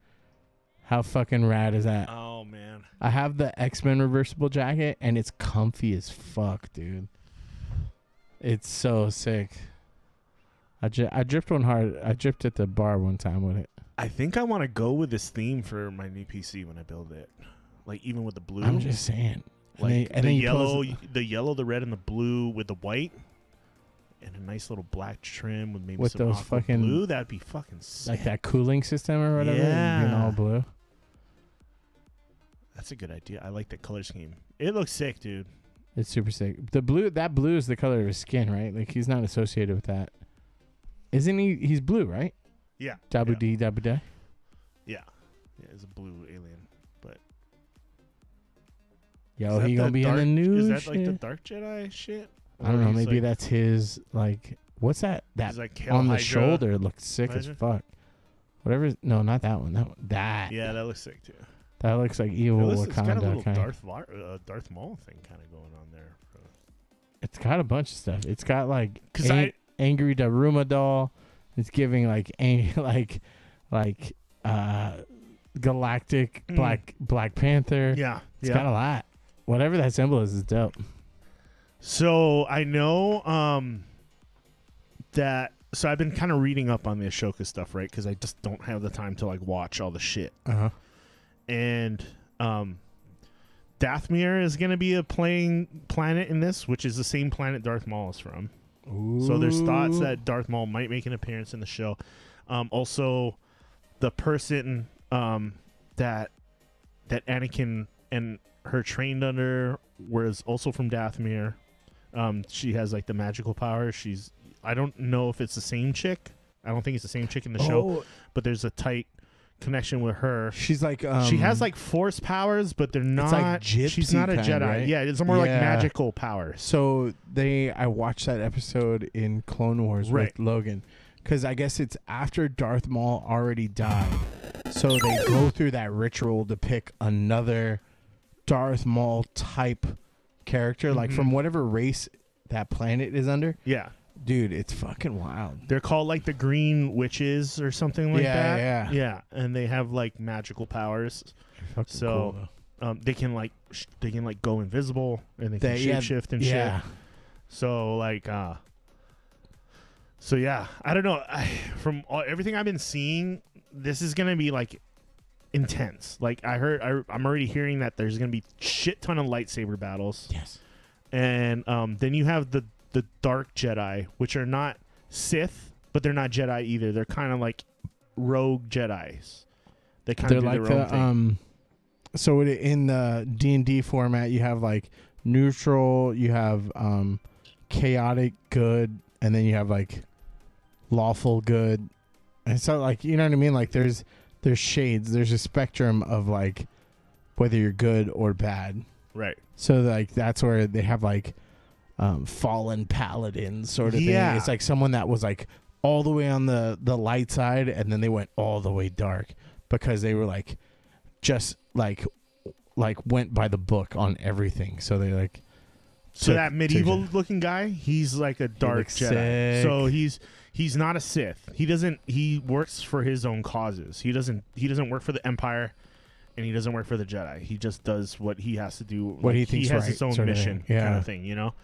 how fucking rad is that? Oh, man. I have the X-Men reversible jacket, and it's comfy as fuck, dude. It's so sick. I dripped one hard. I dripped at the bar one time with it. I think I want to go with this theme for my new PC when I build it. Like, even with the blue. I'm just saying. Like, and then the yellow, the red, and the blue with the white. And a nice little black trim with maybe with some those aqua fucking blue. That'd be fucking sick. Like that cooling system or whatever. Yeah. Being all blue. That's a good idea. I like that color scheme. It looks sick, dude. It's super sick. That blue is the color of his skin, right? Like he's not associated with that. Isn't he? He's blue, right? Yeah. Dabu D, Dabu Da. Yeah. Yeah, it's a blue alien. But Yo, he gonna be in the new Is that shit? like the Dark Jedi shit? I don't Or know. he's Maybe like, that's his, like, what's that? That he's like Hail on the Hydra shoulder looks sick as Legend? fuck. Whatever. No, not that one. That. Yeah, that looks sick too. That looks like evil It's got a Wakanda little kind. Darth Maul thing kind of going on there. It's got a bunch of stuff. It's got like 'Cause angry Daruma doll. It's giving like galactic Black Panther. Yeah. It's got a lot. Whatever that symbol is dope. So I know that. So I've been kind of reading up on the Ashoka stuff, right? Because I just don't have the time to like watch all the shit. And Dathomir is going to be a playing planet in this, which is the same planet Darth Maul is from. Ooh. So there's thoughts that Darth Maul might make an appearance in the show. Also, the person that Anakin and her trained under was also from Dathomir. She has like the magical power. I don't know if it's the same chick. I don't think it's the same chick in the show, but there's a tight connection with her. She's like she has like force powers, but they're not. like She's not a gypsy Jedi. kind, right? Yeah, it's more like magical powers. So I watched that episode in Clone Wars with Logan, because I guess it's after Darth Maul already died. So they go through that ritual to pick another Darth Maul type character, like from whatever race that planet is under. Yeah. Dude, it's fucking wild. They're called like the Green Witches or something like that. Yeah, and they have like magical powers. So cool, they can like go invisible and they can shapeshift and shit. So like so yeah, I don't know. From everything I've been seeing, this is gonna be like intense. Like I'm already hearing that there's gonna be shit ton of lightsaber battles. Yes. And then you have the Dark Jedi, which are not Sith, but they're not Jedi either. They're kind of like rogue Jedis. They kind of do like their own thing. so in the D&D format, you have like neutral, you have chaotic good, and then you have like lawful good. And so like, you know what I mean? Like there's shades, there's a spectrum of like whether you're good or bad. Right. So like that's where they have like fallen paladins sort of thing. It's like someone that was like all the way on the light side, and then they went all the way dark because they were like just like went by the book on everything. So they like so that medieval looking guy, he's like a dark Jedi. Sick. So he's not a Sith. He works for his own causes. He doesn't work for the Empire, and he doesn't work for the Jedi. He just does what he has to do. What he thinks he has right, his own sort of mission, thing. Yeah. kind of thing, you know.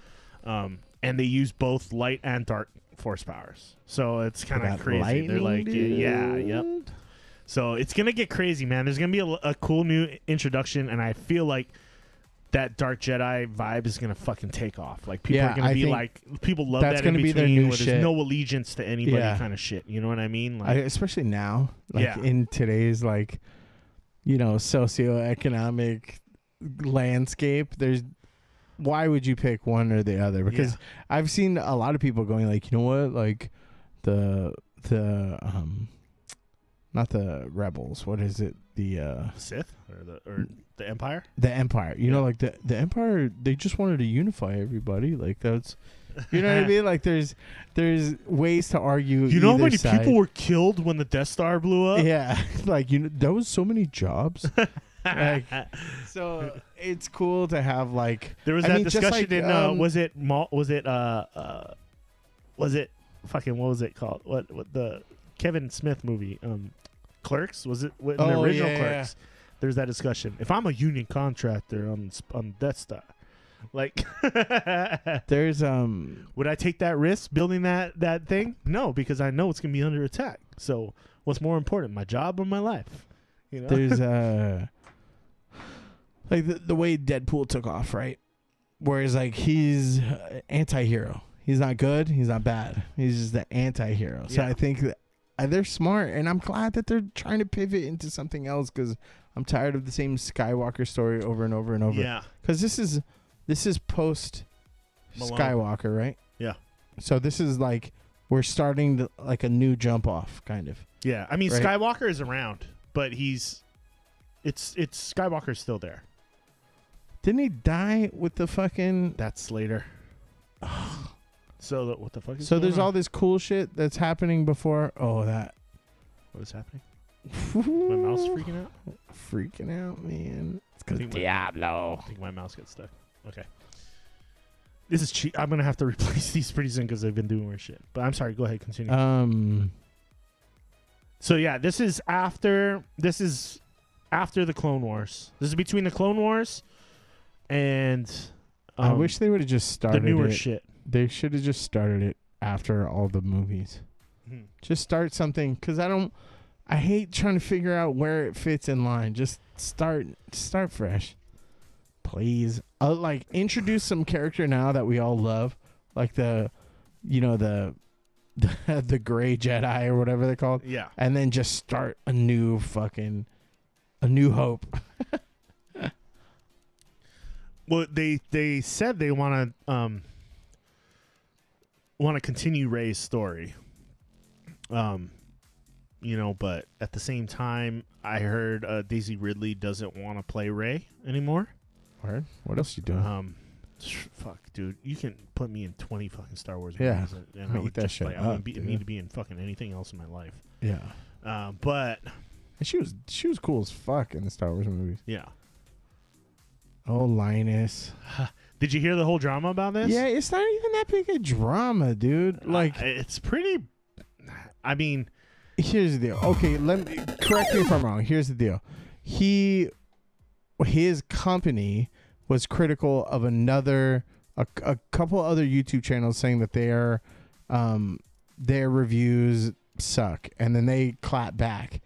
And they use both light and dark force powers. So it's kind of crazy. They're like, yep. So it's gonna get crazy, man. There's gonna be a cool new introduction, and I feel like that Dark Jedi vibe is gonna fucking take off. Like people are gonna be like, people love that in between, their new where shit. there's no allegiance to anybody, kind of shit. You know what I mean? Like, especially now, like in today's like, you know, socioeconomic landscape. Why would you pick one or the other? Because I've seen a lot of people going like, you know what, like the not the rebels. What is it? The Sith or the Empire? The Empire. You know, like the Empire, they just wanted to unify everybody. Like that's, you know what I mean? Like there's ways to argue. You know how many side. people were killed when the Death Star blew up? Yeah, like that was so many jobs. Like, so it's cool to have like there was that discussion in was it fucking what was it called? What the Kevin Smith movie? Clerks, was it in the original Clerks? There's that discussion. If I'm a union contractor on Death Star, like there's would I take that risk building that thing? No, because I know it's gonna be under attack. So what's more important, my job or my life? You know, there's like the way Deadpool took off, right? Whereas like he's anti-hero. He's not good. He's not bad. He's just the anti-hero. So I think that they're smart, and I'm glad that they're trying to pivot into something else because I'm tired of the same Skywalker story over and over and over. Yeah. Because this is post Skywalker, right? Yeah. So this is like we're starting to, like a new jump off, kind of. Yeah. I mean, right? Skywalker is around, but it's Skywalker's still there. Didn't he die with the fucking? That's later. So what the fuck is so there's on? all this cool shit that's happening before. Oh, that. What is happening? My mouse is freaking out. Freaking out, man. It's because Diablo. I think my mouse got stuck. Okay. This is cheap. I'm gonna have to replace these pretty soon because they've been doing weird shit. But I'm sorry. Go ahead. Continue. So yeah, this is after the Clone Wars. This is between the Clone Wars and I wish they would have just started the newer it. shit. They should have just started it after all the movies. Mm-hmm. Just start something because I hate trying to figure out where it fits in line. Just start fresh, please. Like introduce some character now that we all love, like the gray Jedi or whatever they're called. Yeah, and then just start a new hope. Well, they said they want to continue Rey's story. But at the same time, I heard Daisy Ridley doesn't want to play Rey anymore. What else you doing? Fuck, dude, you can put me in 20 fucking Star Wars movies, and I would just like I wouldn't need to be in fucking anything else in my life. Yeah. But she was cool as fuck in the Star Wars movies. Yeah. Oh, Linus. Did you hear the whole drama about this? Yeah, it's not even that big a drama, dude. Like it's pretty. I mean, here's the deal. Okay, correct me if I'm wrong. Here's the deal. His company was critical of a couple other YouTube channels saying that their reviews suck, and then they clap back,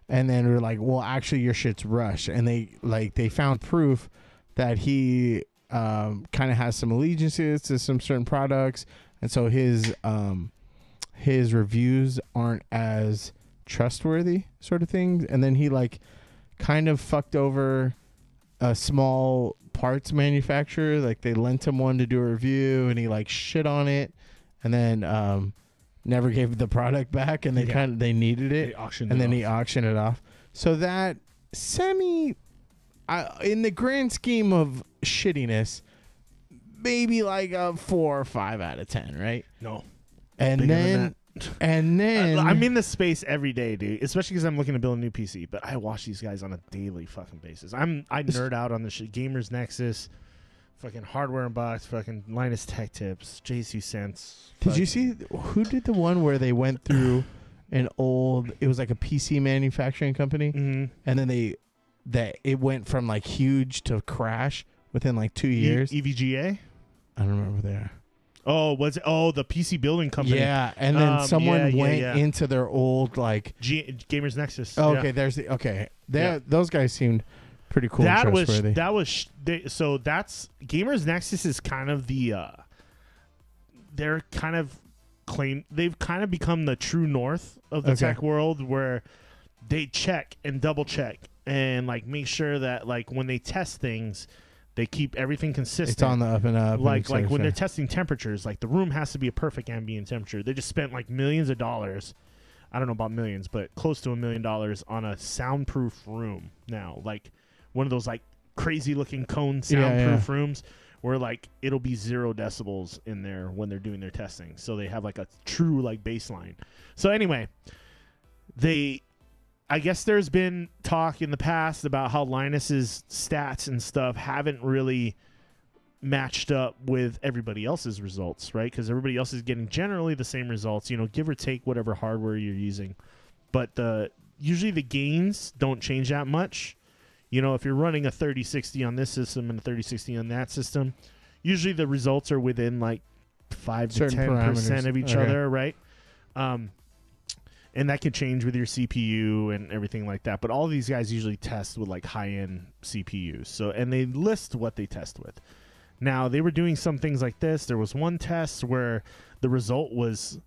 and then we're like, well, actually, your shit's rush, and they found proof that he kind of has some allegiances to some certain products, and so his reviews aren't as trustworthy, sort of thing. And then he like kind of fucked over a small parts manufacturer. Like they lent him one to do a review, and he like shit on it, and then never gave the product back, and they needed it, he auctioned it off. So that in the grand scheme of shittiness, maybe like a 4 or 5 out of 10, right? No. And then I'm in this space every day, dude. Especially because I'm looking to build a new PC. But I watch these guys on a daily fucking basis. I nerd out on the shit. Gamers Nexus, fucking Hardware Unboxed, fucking Linus Tech Tips, JC Sense. Did you see who did the one where they went through an old? It was like a PC manufacturing company, and then it went from like huge to crash within like 2 years. EVGA. I don't remember there. Oh, the PC building company? Yeah, and then someone went into their old like Gamers Nexus. Oh, okay, those guys seemed pretty cool. That's Gamers Nexus is kind of they've kind of become the true north of the tech world, where they check and double check and like make sure that like when they test things, they keep everything consistent. It's on the up and up. Like when they're testing temperatures, like the room has to be a perfect ambient temperature. They just spent like millions of dollars. I don't know about millions, but close to $1 million on a soundproof room now. Like one of those like crazy looking cone soundproof rooms where like it'll be 0 decibels in there when they're doing their testing. So they have like a true like baseline. So anyway, I guess there's been talk in the past about how Linus's stats and stuff haven't really matched up with everybody else's results, right? Because everybody else is getting generally the same results, give or take whatever hardware you're using. But usually the gains don't change that much. If you're running a 3060 on this system and a 3060 on that system, usually the results are within like 5 to 10% of each other, right? And that could change with your CPU and everything like that. But all these guys usually test with like high-end CPUs. And they list what they test with. Now, they were doing some things like this. There was one test where the result was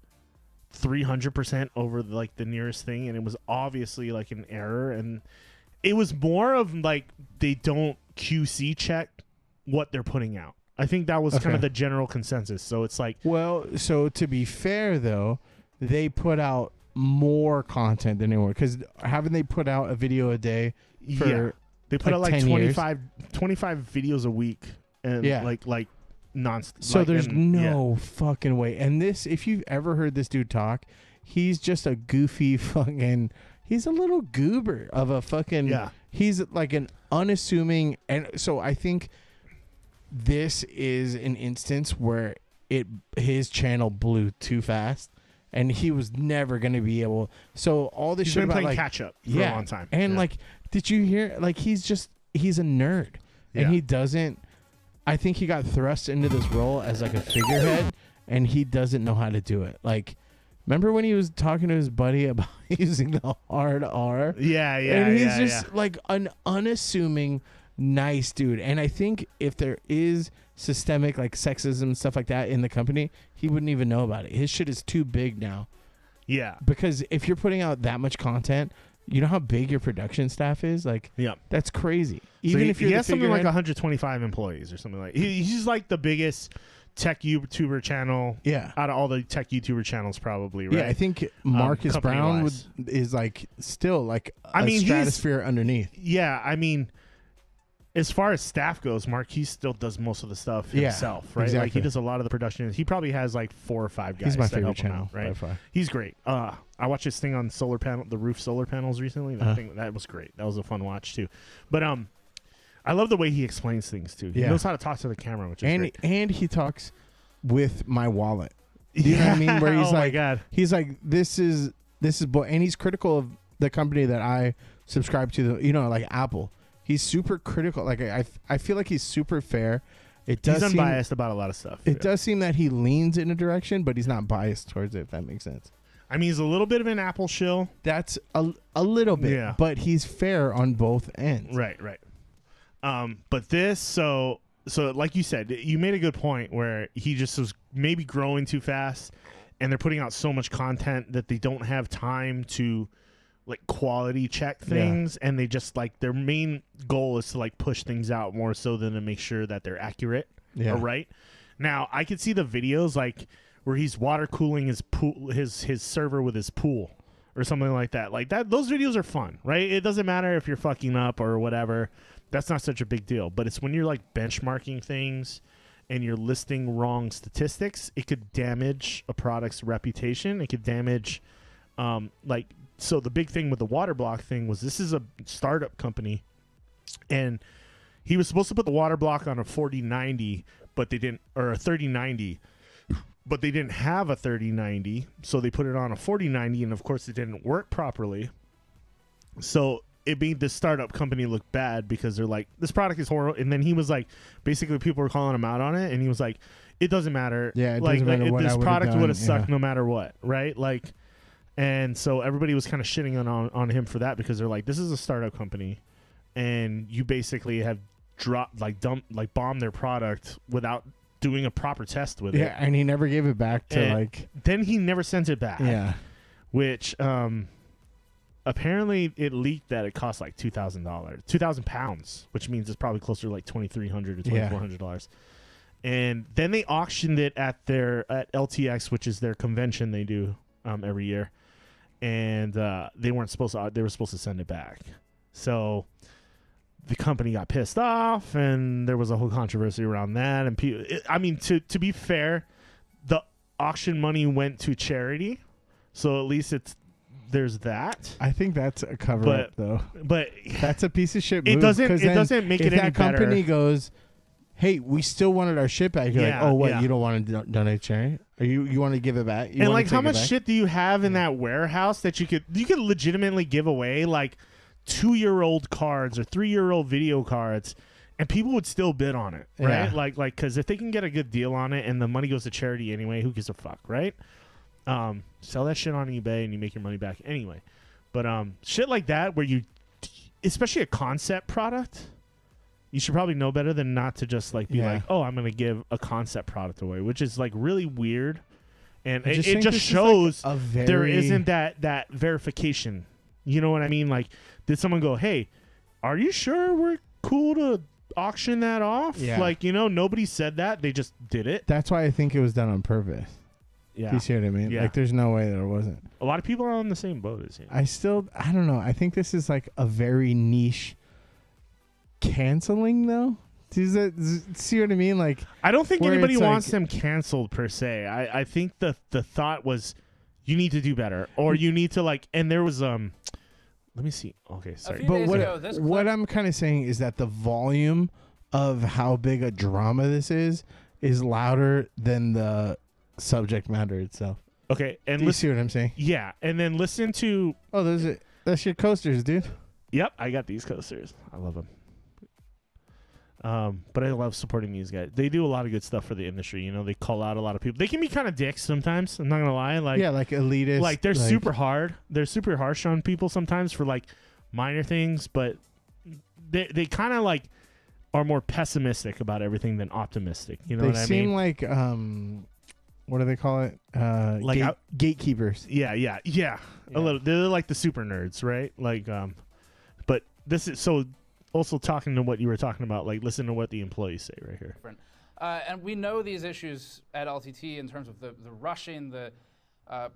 300% over like the nearest thing, and it was obviously like an error. And it was more of like they don't QC check what they're putting out. I think that was kind of the general consensus. So it's like... Well, so to be fair, though, they put out more content than anyone, because haven't they put out a video a day for they put out like 25 videos a week, and like non-stop. So there's no fucking way. And this, if you've ever heard this dude talk, he's just a goofy fucking, he's a little goober of a fucking he's like an unassuming. And so I think this is an instance where his channel blew too fast, and he was never going to be able. So all this he's shit been about playing like catch up for a long time. And like, did you hear? Like, he's a nerd, and he doesn't. I think he got thrust into this role as like a figurehead, and he doesn't know how to do it. Like, remember when he was talking to his buddy about using the hard R? Yeah. And he's just like an unassuming, nice dude. And I think if there is systemic like sexism, stuff like that in the company, he wouldn't even know about it. His shit is too big now. Yeah. Because if you're putting out that much content, you know how big your production staff is? Like, that's crazy. Even if he has something like 125 employees or something like. He's like the biggest tech YouTuber channel. Yeah. Out of all the tech YouTuber channels, probably. Right. Yeah, I think Marcus Brown is like still like a stratosphere underneath. Yeah, I mean, as far as staff goes, Marquis still does most of the stuff himself, right? Exactly. Like he does a lot of the production. He probably has like 4 or 5 guys. He's my that favorite help him channel, out, right? by far. He's great. I watched this thing on the roof solar panels recently. That was great. That was a fun watch too. But I love the way he explains things too. He knows how to talk to the camera, which is great. And he talks with my wallet. Do you know what I mean? Where he's my God. He's like, this is and he's critical of the company that I subscribe to, like Apple. He's super critical. Like I feel like he's super fair. He's unbiased about a lot of stuff. It does seem that he leans in a direction, but he's not biased towards it, if that makes sense. I mean, he's a little bit of an Apple shill. That's a little bit, but he's fair on both ends. Right. But this, so like you said, you made a good point where he just was maybe growing too fast, and they're putting out so much content that they don't have time to like quality check things, and they just like their main goal is to like push things out more so than to make sure that they're accurate or right. Now I could see the videos like where he's water cooling his pool, his server with his pool or something like that. Like that, those videos are fun, right? It doesn't matter if you're fucking up or whatever. That's not such a big deal. But it's when you're like benchmarking things and you're listing wrong statistics, it could damage a product's reputation. It could damage, like, so the big thing with the water block thing was this is a startup company, and he was supposed to put the water block on a 4090, but they didn't, or a 3090, but they didn't have a 3090, so they put it on a 4090, and of course it didn't work properly. So it made this startup company look bad because they're like, this product is horrible. And then he was like, basically people were calling him out on it, and he was like, it doesn't matter. Yeah, it like, doesn't matter what this I would've product done, would have sucked no matter what, right? Like, and so everybody was kind of shitting on him for that because they're like, this is a startup company, and you basically have bombed their product without doing a proper test with it. Yeah, and he never gave it back to like. Then he never sent it back. Yeah, which apparently it leaked that it cost like £2,000, which means it's probably closer to like $2,300 or $2,400. And then they auctioned it at LTX, which is their convention they do every year, and they weren't supposed to. They were supposed to send it back. So the company got pissed off, and there was a whole controversy around that. And people, I mean, to be fair, the auction money went to charity, so at least there's that. I think that's a cover up, though. But that's a piece of shit move. It doesn't make it any better. If that company goes, hey, we still wanted our shit back. You're like, oh, what? You don't want to donate charity? Or you want to give it back? And like, how much shit do you have in that warehouse that you could legitimately give away, like 2-year-old cards or 3-year-old video cards, and people would still bid on it, right? Yeah. Like, because if they can get a good deal on it and the money goes to charity anyway, who gives a fuck, right? Sell that shit on eBay and you make your money back anyway. But shit like that, where you, especially a concept product, you should probably know better than not to just like be like, oh, I'm gonna give a concept product away, which is like really weird, and it just shows like there isn't that verification. You know what I mean? Like, did someone go, hey, are you sure we're cool to auction that off? Yeah. Like, you know, nobody said that. They just did it. That's why I think it was done on purpose. Yeah. You see what I mean? Yeah. Like, there's no way that it wasn't. A lot of people are on the same boat as you. I don't know. I think this is like a very niche canceling, though. See what I mean? Like, I don't think anybody wants them canceled per se. I think the thought was, you need to do better, or you need to like. And there was let me see. Okay, sorry. But what I'm kind of saying is that the volume of how big a drama this is louder than the subject matter itself. Okay, and do you see what I'm saying? Yeah, and then listen to. Oh, that's your coasters, dude. Yep, I got these coasters. I love them. But I love supporting these guys. They do a lot of good stuff for the industry. You know, they call out a lot of people. They can be kind of dicks sometimes. I'm not gonna lie. Like, yeah, like elitist. Like they're super hard. They're super harsh on people sometimes for like minor things, but they kind of like are more pessimistic about everything than optimistic. You know what I mean? They seem like what do they call it? Like gatekeepers. Yeah. A little. They're like the super nerds, right? Like, but this is so. Also talking to what you were talking about, like listen to what the employees say right here. And we know these issues at LTT in terms of the rushing, the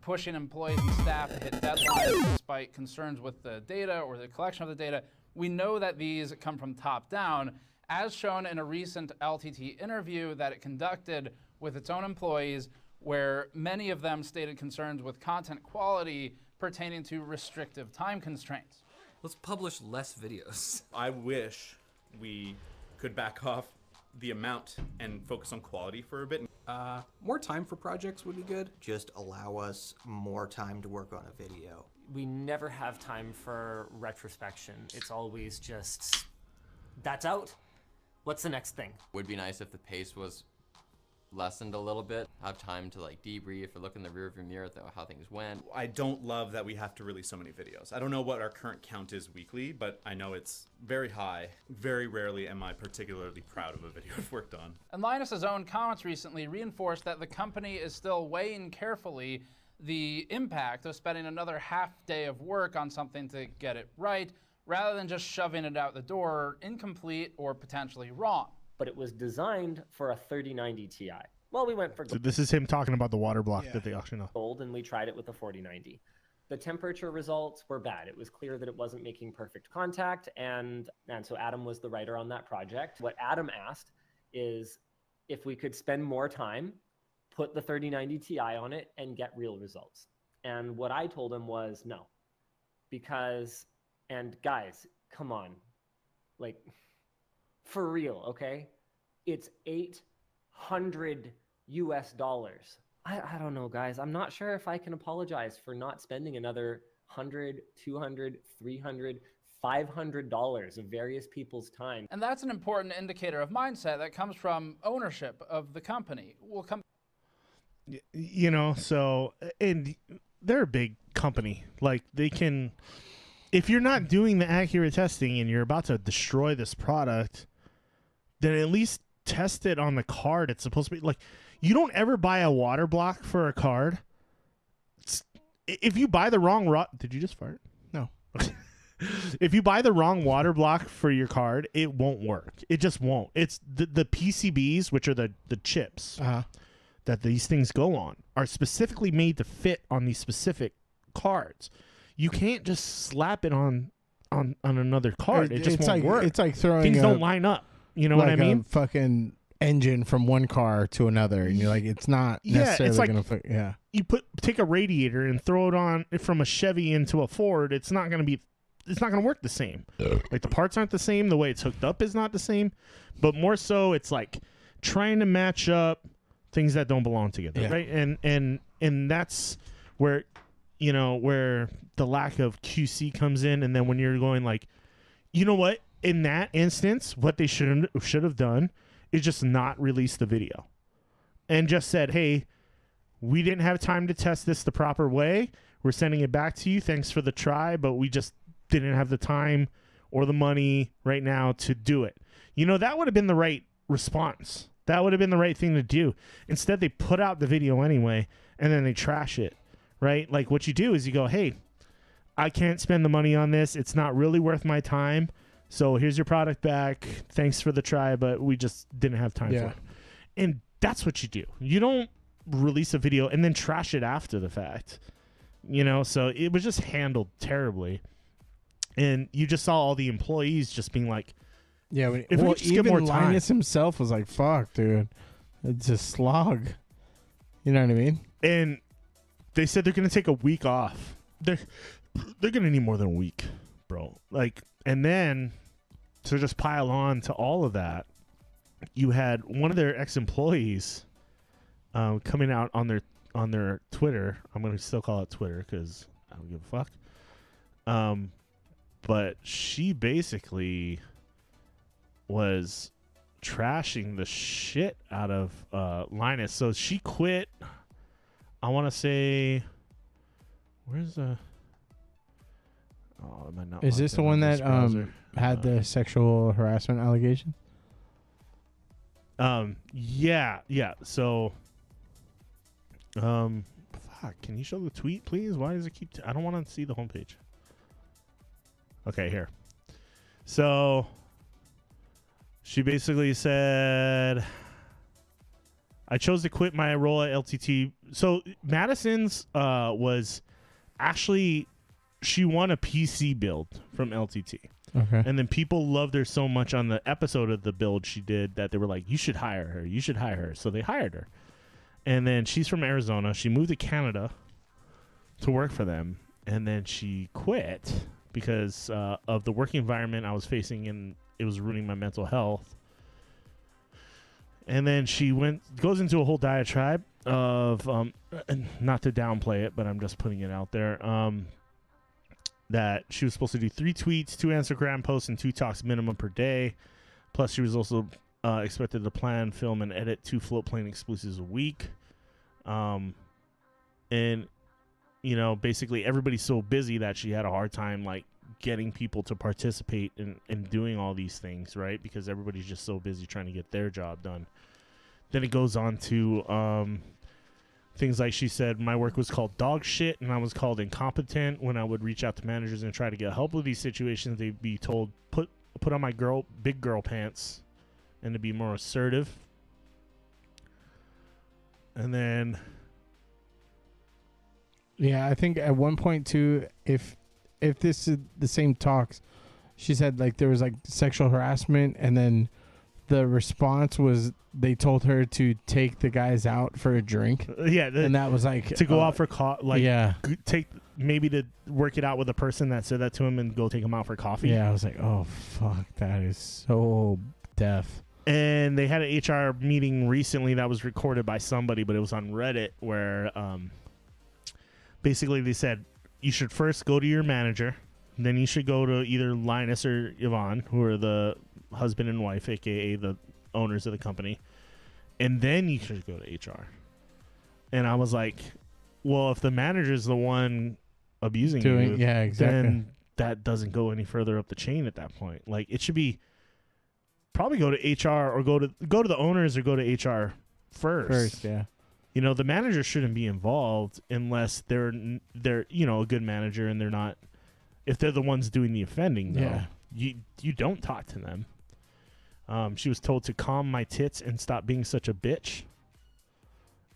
pushing employees and staff to hit deadlines despite concerns with the data or the collection of the data. We know that these come from top down, as shown in a recent LTT interview that it conducted with its own employees, where many of them stated concerns with content quality pertaining to restrictive time constraints. Let's publish less videos. I wish we could back off the amount and focus on quality for a bit. More time for projects would be good. Just allow us more time to work on a video. We never have time for retrospection. It's always just, that's out. What's the next thing? Would be nice if the pace was lessened a little bit, have time to like debrief or look in the rearview mirror at how things went. I don't love that we have to release so many videos. I don't know what our current count is weekly, but I know it's very high. Very rarely am I particularly proud of a video I've worked on. And Linus's own comments recently reinforced that the company is still weighing carefully the impact of spending another half day of work on something to get it right, rather than just shoving it out the door incomplete or potentially wrong. But it was designed for a 3090 Ti. Well, we went for So this is him talking about the water block that they auctioned off. gold, and we tried it with the 4090. The temperature results were bad. It was clear that it wasn't making perfect contact, and so Adam was the writer on that project. What Adam asked is if we could spend more time, put the 3090 Ti on it, and get real results. And what I told him was no. Because, and guys, come on. Like, for real, okay? It's $800 US. I don't know, guys. I'm not sure if I can apologize for not spending another $100, $200, $300, $500 of various people's time. And that's an important indicator of mindset that comes from ownership of the company. We'll come. You know, so, and they're a big company. Like, they can, if you're not doing the accurate testing and you're about to destroy this product, then at least test it on the card. It's supposed to be like, you don't ever buy a water block for a card. If you buy the wrong did you just fart? No. If you buy the wrong water block for your card, it won't work. It just won't. It's the PCBs, which are the chips that these things go on, are specifically made to fit on these specific cards. You can't just slap it on another card. It just won't work. It's like throwing things don't line up. You know like what I mean? A fucking engine from one car to another, and you're like, it's not necessarily it's like, gonna. You take a radiator and throw it on from a Chevy into a Ford. It's not gonna work the same. Like, the parts aren't the same. The way it's hooked up is not the same. But more so, it's like trying to match up things that don't belong together, right? And that's where, you know, where the lack of QC comes in. And then when you're going like, you know what, in that instance, what they should have done is just not release the video and just said, hey, we didn't have time to test this the proper way. We're sending it back to you. Thanks for the try, but we just didn't have the time or the money right now to do it. You know, that would have been the right response. That would have been the right thing to do. Instead, they put out the video anyway, and then they trash it, right? Like, what you do is you go, hey, I can't spend the money on this. It's not really worth my time. So here's your product back. Thanks for the try, but we just didn't have time for it. And that's what you do. You don't release a video and then trash it after the fact. You know, so it was just handled terribly. And you just saw all the employees just being like, yeah, if we just get more time. Linus himself was like, fuck, dude. It's a slog. You know what I mean? And they said they're going to take a week off. They're going to need more than a week, bro. Like, and then to just pile on to all of that, you had one of their ex-employees coming out on their Twitter. I'm going to still call it Twitter because I don't give a fuck. But she basically was trashing the shit out of Linus. So she quit. I want to say, where's the... Oh, am I not? Is this the one that had the sexual harassment allegation? Yeah. So, fuck. Can you show the tweet, please? Why does it keep? I don't want to see the homepage. Okay, here. So, she basically said, "I chose to quit my role at LTT." So Madison's was actually. She won a PC build from LTT. Okay. And then people loved her so much on the episode of the build she did that they were like, you should hire her. You should hire her. So they hired her. And then she's from Arizona. She moved to Canada to work for them. And then she quit because of the work environment I was facing, and it was ruining my mental health. And then she goes into a whole diatribe of, not to downplay it, but I'm just putting it out there, that she was supposed to do 3 tweets, 2 Instagram posts, and 2 talks minimum per day. Plus, she was also expected to plan, film, and edit 2 float plane exclusives a week. And, you know, basically everybody's so busy that she had a hard time, like, getting people to participate in doing all these things, right? Because everybody's just so busy trying to get their job done. Then it goes on to things like she said my work was called dog shit and I was called incompetent. When I would reach out to managers and try to get help with these situations, they'd be told put on my big girl pants and to be more assertive. And then yeah, I think at one point too, if this is the same talks, she said like there was like sexual harassment, and then the response was they told her to take the guys out for a drink. Yeah, and that was like to go out for yeah, maybe to work it out with the person that said that to him and go take him out for coffee. Yeah, I was like, oh fuck, that is so deaf. And they had an HR meeting recently that was recorded by somebody, but it was on Reddit where basically they said you should first go to your manager, then you should go to either Linus or Yvonne, who are the husband and wife, aka the owners of the company, and then you should go to HR. And I was like, well, if the manager's the one abusing you, yeah, exactly, then that doesn't go any further up the chain at that point. Like, it should be probably go to HR or go to the owners or go to HR first. Yeah. You know, the manager shouldn't be involved unless they're you know, a good manager, and they're not. If they're the ones doing the offending, though, you don't talk to them. She was told to calm my tits and stop being such a bitch.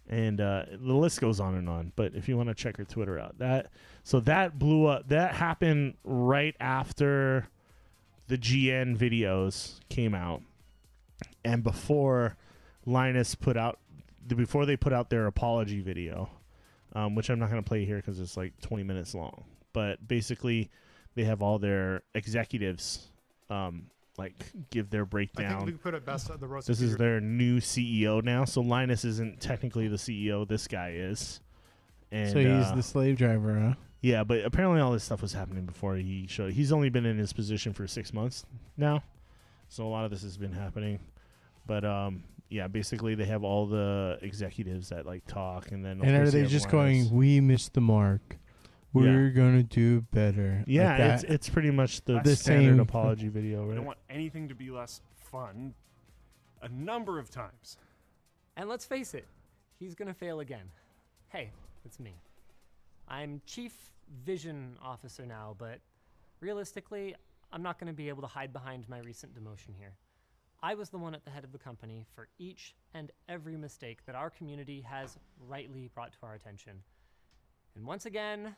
And the list goes on and on. But if you want to check her Twitter out, that blew up. That happened right after the GN videos came out, and before Linus before they put out their apology video, which I'm not going to play here because it's like 20 minutes long. But basically, they have all their executives like give their breakdown. I think we put it best at the roast. This is their new CEO now. So Linus isn't technically the CEO. This guy is. And, so he's the slave driver, huh? Yeah, but apparently all this stuff was happening before he showed. He's only been in his position for 6 months now, so a lot of this has been happening. But yeah, basically they have all the executives that like talk, and then are they just going, "We missed the mark. We're gonna do better"? Yeah, like it's pretty much the standard same apology video, right? I don't want anything to be less fun. A number of times. And let's face it, he's gonna fail again. Hey, it's me. I'm Chief Vision Officer now, but realistically, I'm not going to be able to hide behind my recent demotion here. I was the one at the head of the company for each and every mistake that our community has rightly brought to our attention. And once again,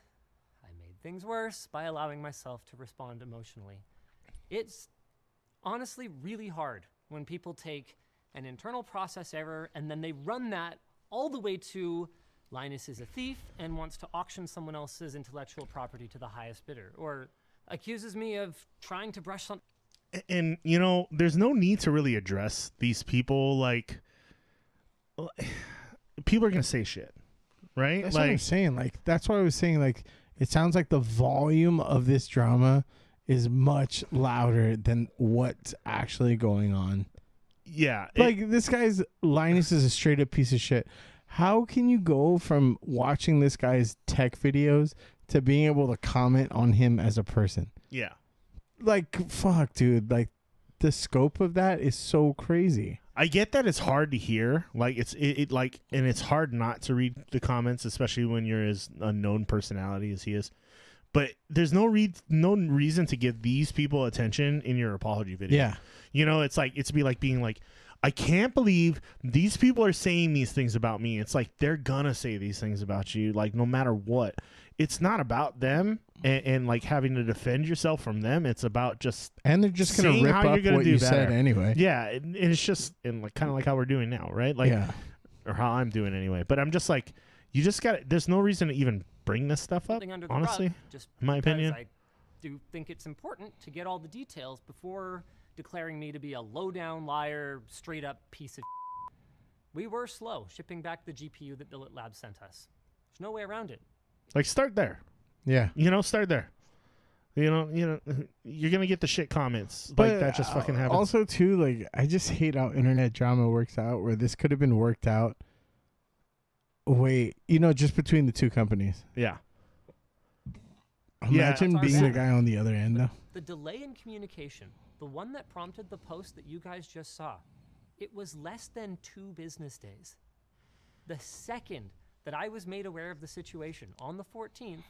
I made things worse by allowing myself to respond emotionally. It's honestly really hard when people take an internal process error and then they run that all the way to Linus is a thief and wants to auction someone else's intellectual property to the highest bidder, or accuses me of trying to brush something. And, you know, there's no need to really address these people. Like, people are going to say shit, right? That's like, what I'm saying. Like, that's what I was saying. Like, it sounds like the volume of this drama is much louder than what's actually going on. Yeah. Like, this guy's, Linus is a straight up piece of shit. How can you go from watching this guy's tech videos to being able to comment on him as a person? Yeah. Like, fuck, dude. Like, the scope of that is so crazy. I get that it's hard to hear. Like, and it's hard not to read the comments, especially when you're as unknown personality as he is. But there's no reason to give these people attention in your apology video. Yeah. You know, it's like being like, I can't believe these people are saying these things about me. It's like they're gonna say these things about you, like no matter what. It's not about them and like having to defend yourself from them. It's about just they're just gonna rip up what you said anyway. Yeah, and it's just like kind of like how we're doing now, right? Like, yeah. Or how I'm doing anyway. But I'm just like, you just got. There's no reason to even bring this stuff up. Honestly, just in my opinion, I do think it's important to get all the details before declaring me to be a low-down liar, straight-up piece of We were slow shipping back the GPU that Billet Labs sent us. There's no way around it. Like, start there. Yeah. You know, start there. You know, you're going to get the shit comments. But like, that just fucking happens. Also, too, like, I just hate how internet drama works out, where this could have been worked out. Wait, just between the two companies. Yeah. Imagine being the guy on the other end, though. The delay in communication, the one that prompted the post that you guys just saw, it was less than 2 business days. The second that I was made aware of the situation. On the 14th,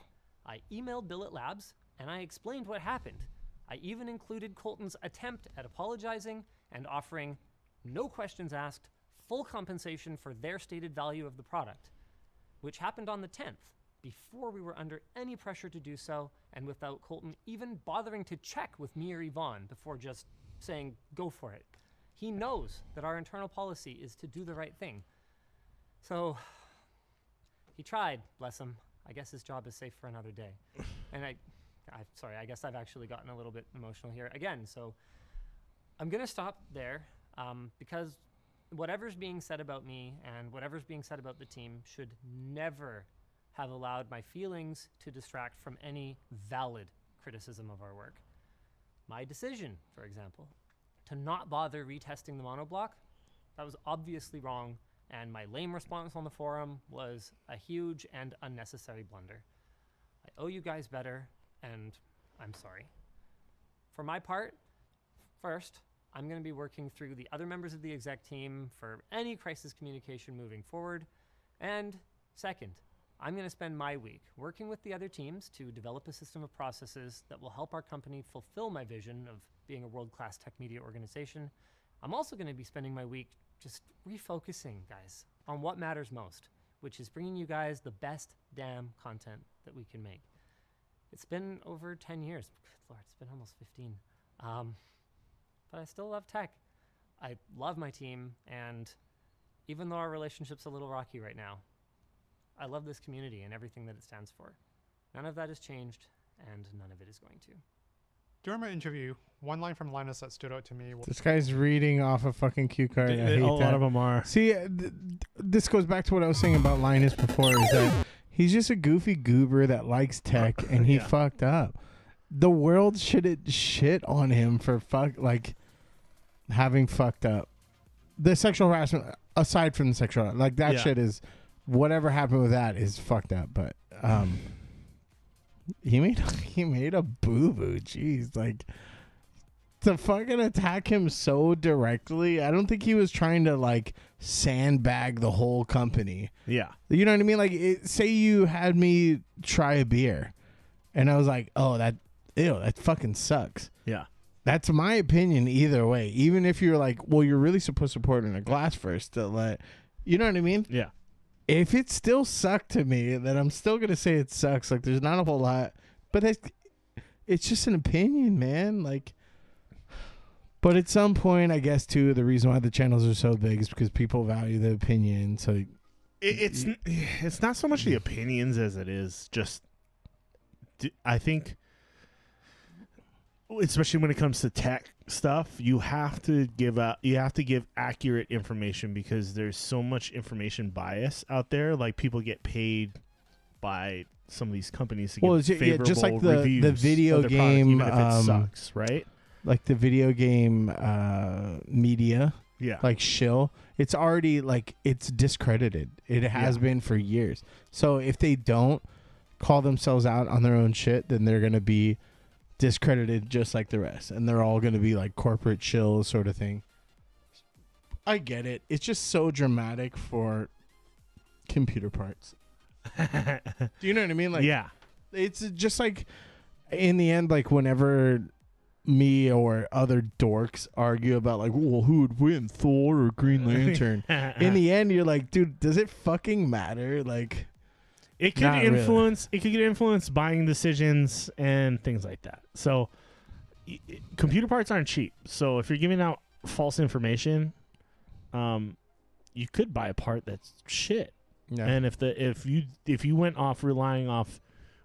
I emailed Billet Labs and I explained what happened. I even included Colton's attempt at apologizing and offering, no questions asked, full compensation for their stated value of the product, which happened on the 10th, before we were under any pressure to do so, and without Colton even bothering to check with me or Yvonne before just saying, go for it. He knows that our internal policy is to do the right thing. So he tried, bless him. I guess his job is safe for another day. And sorry, I guess I've actually gotten a little bit emotional here again. So I'm gonna stop there because whatever's being said about me and whatever's being said about the team should never have allowed my feelings to distract from any valid criticism of our work. My decision, for example, to not bother retesting the monoblock, that was obviously wrong, and my lame response on the forum was a huge and unnecessary blunder. I owe you guys better, and I'm sorry. For my part, first, I'm going to be working through the other members of the exec team for any crisis communication moving forward. And second, I'm going to spend my week working with the other teams to develop a system of processes that will help our company fulfill my vision of being a world-class tech media organization. I'm also going to be spending my week just refocusing, guys, on what matters most, which is bringing you guys the best damn content that we can make. It's been over 10 years. Good Lord, it's been almost 15. But I still love tech. I love my team, and even though our relationship's a little rocky right now, I love this community and everything that it stands for. None of that has changed, and none of it is going to. During my interview, one line from Linus that stood out to me was... This guy's reading off a fucking cue card. I hate a lot of them are. See, this goes back to what I was saying about Linus before, is that he's just a goofy goober that likes tech, and he fucked up. The world should shit on him for having fucked up. The sexual harassment, aside from the sexual, that shit is... Whatever happened with that is fucked up, but he made a boo-boo. Jeez, to fucking attack him so directly, I don't think he was trying to sandbag the whole company. Yeah. You know what I mean? Say you had me try a beer and I was like, oh, that fucking sucks. Yeah. That's my opinion either way. Even if you're like, well, you're really supposed to pour it in a glass first to let, you know what I mean? Yeah. If it still sucked to me, then I'm still going to say it sucks. There's not a whole lot. But it's just an opinion, man. But at some point, I guess, too, the reason why the channels are so big is because people value the opinion. So it's not so much the opinions as it is just, I think, especially when it comes to tech stuff, you have to give accurate information because there's so much information bias out there. People get paid by some of these companies to give favorable just like reviews the video of their game, product, even if it sucks, right? Like the video game media, shill. It's already it's discredited. It has been for years. So if they don't call themselves out on their own shit, then they're gonna be discredited just like the rest, and they're all going to be corporate chills sort of thing. I get it. It's just so dramatic for computer parts. Do you know what I mean? Yeah. It's just in the end, whenever me or other dorks argue about well, who would win, Thor or Green Lantern? In the end, you're like, dude, does it fucking matter? It could influence. Really. It could influence buying decisions and things like that. So, computer parts aren't cheap. So if you're giving out false information, you could buy a part that's shit. Yeah. And if you went off relying off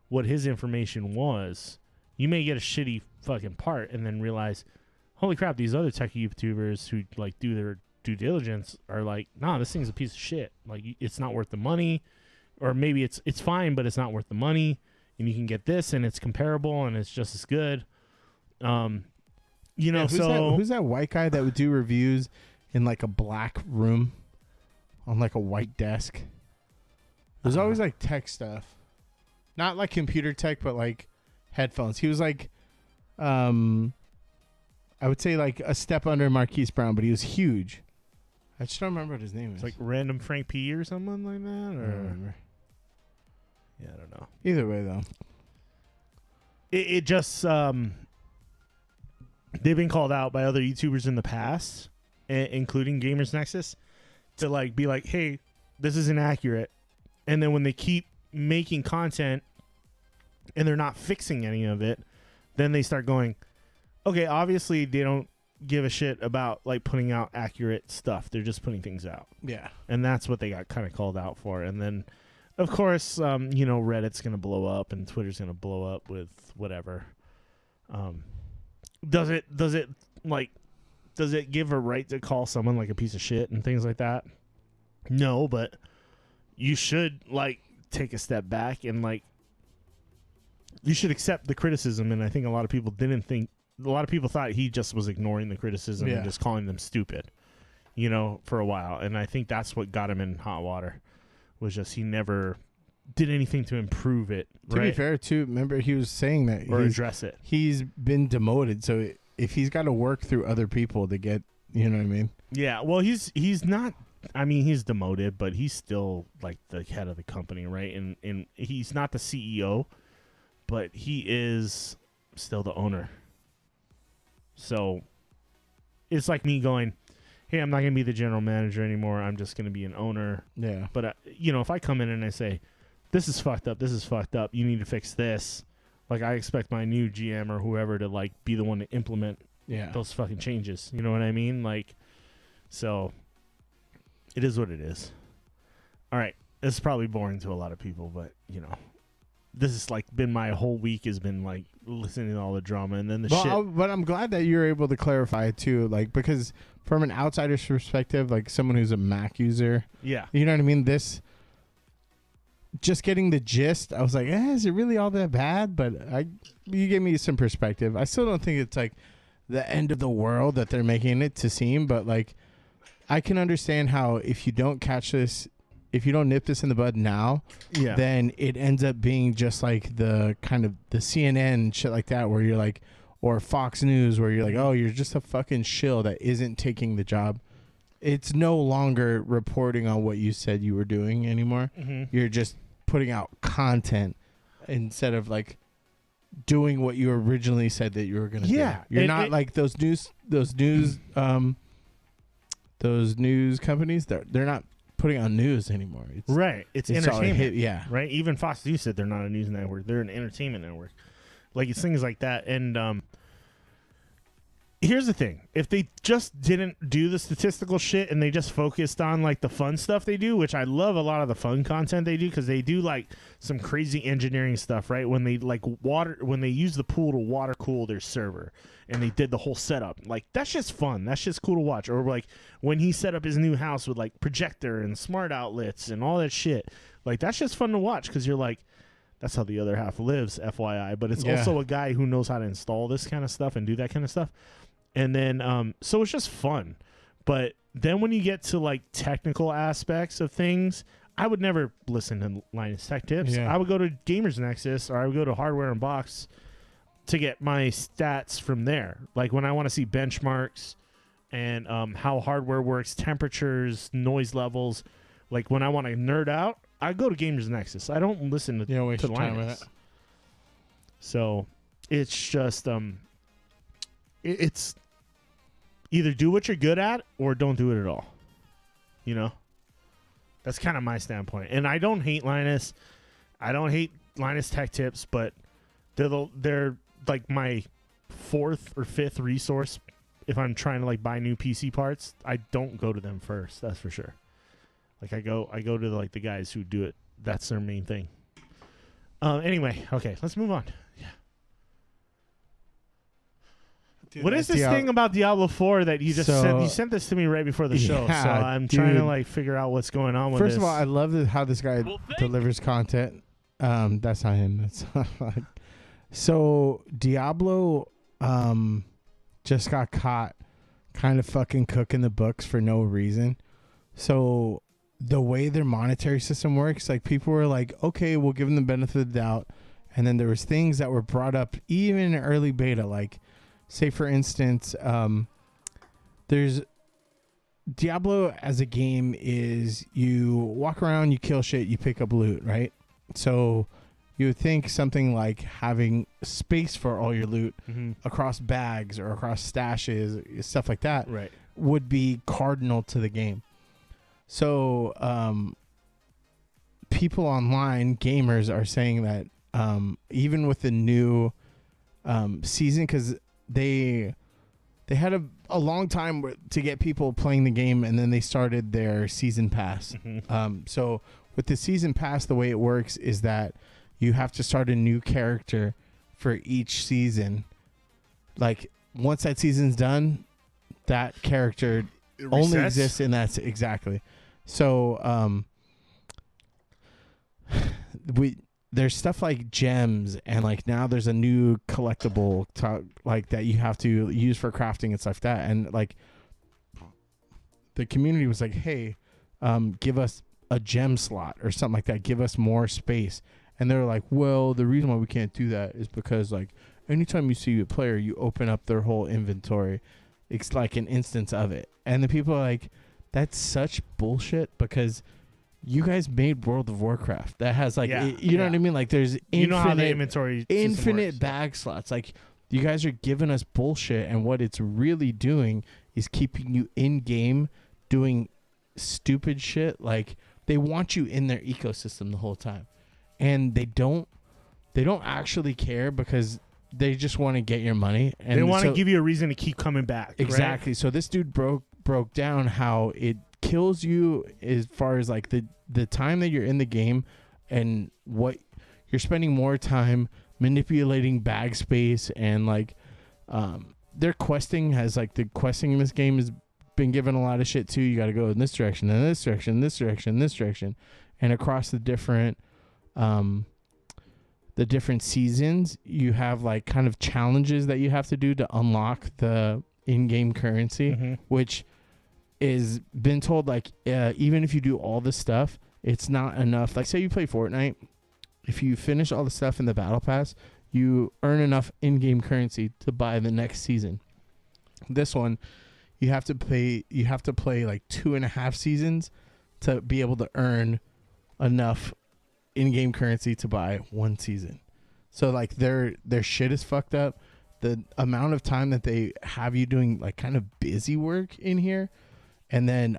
what his information was, you may get a shitty fucking part and then realize, holy crap, these other tech YouTubers who do their due diligence are nah, this thing's a piece of shit. It's not worth the money. Or maybe it's fine, but it's not worth the money, and you can get this, and it's comparable, and it's just as good. Who's that white guy that would do reviews in a black room on a white desk? There's always tech stuff, not computer tech, but headphones. He was I would say a step under Marquise Brown, but he was huge. I just don't remember what his name is. It's like Random Frank P or someone like that. I Or don't remember. Yeah, I don't know. Either way, though. It just they've been called out by other YouTubers in the past, including Gamers Nexus, to like be like, hey, this is inaccurate. And then when they keep making content and they're not fixing any of it, then they start going, okay, obviously they don't give a shit about like putting out accurate stuff. They're just putting things out. Yeah. And that's what they got kind of called out for. And then, of course, you know, Reddit's going to blow up and Twitter's going to blow up with whatever. Does it give a right to call someone like a piece of shit and things like that? No, but you should like take a step back and like you should accept the criticism. And I think a lot of people thought he just was ignoring the criticism and just calling them stupid, you know, for a while. And I think that's what got him in hot water, was just he never did anything to improve it. To be fair, too, remember he was saying that or address it. He's been demoted, so if he's got to work through other people to get, you know what I mean? Yeah, well, he's not. I mean, he's demoted, but he's still like the head of the company, right? And he's not the CEO, but he is still the owner. So it's like me going, hey, I'm not going to be the general manager anymore. I'm just going to be an owner. Yeah. But, you know, if I come in and I say, this is fucked up, you need to fix this, like I expect my new GM or whoever to, like, be the one to implement those fucking changes. You know what I mean? Like, so it is what it is. All right. This is probably boring to a lot of people, but, you know, this is like been my whole week has been like listening to all the drama and then the shit. But I'm glad that you're able to clarify it too, like, because from an outsider's perspective, like someone who's a Mac user, yeah, you know what I mean? This, just getting the gist, I was like, is it really all that bad? But you gave me some perspective. I still don't think it's like the end of the world that they're making it to seem, but like I can understand how if you don't catch this, if you don't nip this in the bud now, then it ends up being just like the kind of the CNN shit like that, where you're like, or Fox News, where you're like, oh, you're just a fucking shill that isn't taking the job. It's no longer reporting on what you said you were doing anymore. Mm-hmm. You're just putting out content instead of like doing what you originally said that you were going to do. You're not like those news companies. They're not putting on news anymore. It's entertainment. Yeah. Right. Even Fox News said they're not a news network. They're an entertainment network. Like it's things like that. And here's the thing. If they just didn't do the statistical shit and they just focused on like the fun stuff they do, which I love a lot of the fun content they do, because they do like some crazy engineering stuff, right? When they like when they use the pool to water cool their server and they did the whole setup, like that's just fun. That's just cool to watch. Or like when he set up his new house with like projector and smart outlets and all that shit, like that's just fun to watch, because you're like, that's how the other half lives, FYI. But it's also a guy who knows how to install this kind of stuff and do that kind of stuff. And then, so it's just fun. But then when you get to like technical aspects of things, I would never listen to Linus Tech Tips. Yeah. I would go to Gamers Nexus, or I would go to Hardware and Box to get my stats from there. Like when I want to see benchmarks and how hardware works, temperatures, noise levels. Like when I want to nerd out, I go to Gamers Nexus. I don't listen to waste your time with Linus. it. So it's just it's either do what you're good at or don't do it at all. You know? That's kind of my standpoint. And I don't hate Linus. I don't hate Linus Tech Tips, but they're like my fourth or fifth resource if I'm trying to like buy new PC parts. I don't go to them first, that's for sure. Like I go to like the guys who do it. That's their main thing. Anyway, okay, let's move on. Dude, what is this thing about Diablo 4 that you just sent? You sent this to me right before the show, so I'm trying to like figure out what's going on with this. First of all, I love how this guy delivers content. That's not him. That's so Diablo just got caught kind of fucking cooking the books for no reason. So the way their monetary system works, like people were like, okay, we'll give them the benefit of the doubt. And then there was things that were brought up even in early beta, like say for instance, there's Diablo as a game is you walk around, you kill shit, you pick up loot, right? So you would think something like having space for all your loot across bags or across stashes, stuff like that, Right. would be cardinal to the game. So people online, gamers, are saying that even with the new season, because they had a long time to get people playing the game, and then they started their season pass. So with the season pass, the way it works is that you have to start a new character for each season. Like, once that season's done, that character only exists in that. Exactly. So there's stuff like gems, and like now there's a new collectible like that you have to use for crafting and stuff like that. And like the community was like, hey, give us a gem slot or something like that. Give us more space. And they're like, well, the reason why we can't do that is because like anytime you see a player, you open up their whole inventory. It's like an instance of it. And the people are like, that's such bullshit, because you guys made World of Warcraft that has like, you know what I mean? Like there's how the inventory infinite bag slots. Like, you guys are giving us bullshit, and what it's really doing is keeping you in game doing stupid shit. Like, they want you in their ecosystem the whole time, and they don't actually care, because they just want to get your money, and they want to give you a reason to keep coming back. Exactly. Right? So this dude broke down how it kills you as far as like the time that you're in the game, and what you're spending more time manipulating bag space, and like their questing has, like, the questing in this game has been given a lot of shit too. You got to go in this direction, and this direction, this direction, this direction, and across the different seasons, you have like kind of challenges that you have to do to unlock the in-game currency, which is been told like even if you do all this stuff, it's not enough. Like, say you play Fortnite, if you finish all the stuff in the battle pass, you earn enough in-game currency to buy the next season. This one, you have to play like 2.5 seasons to be able to earn enough in-game currency to buy one season. So like their shit is fucked up. The amount of time that they have you doing like kind of busy work in here. And then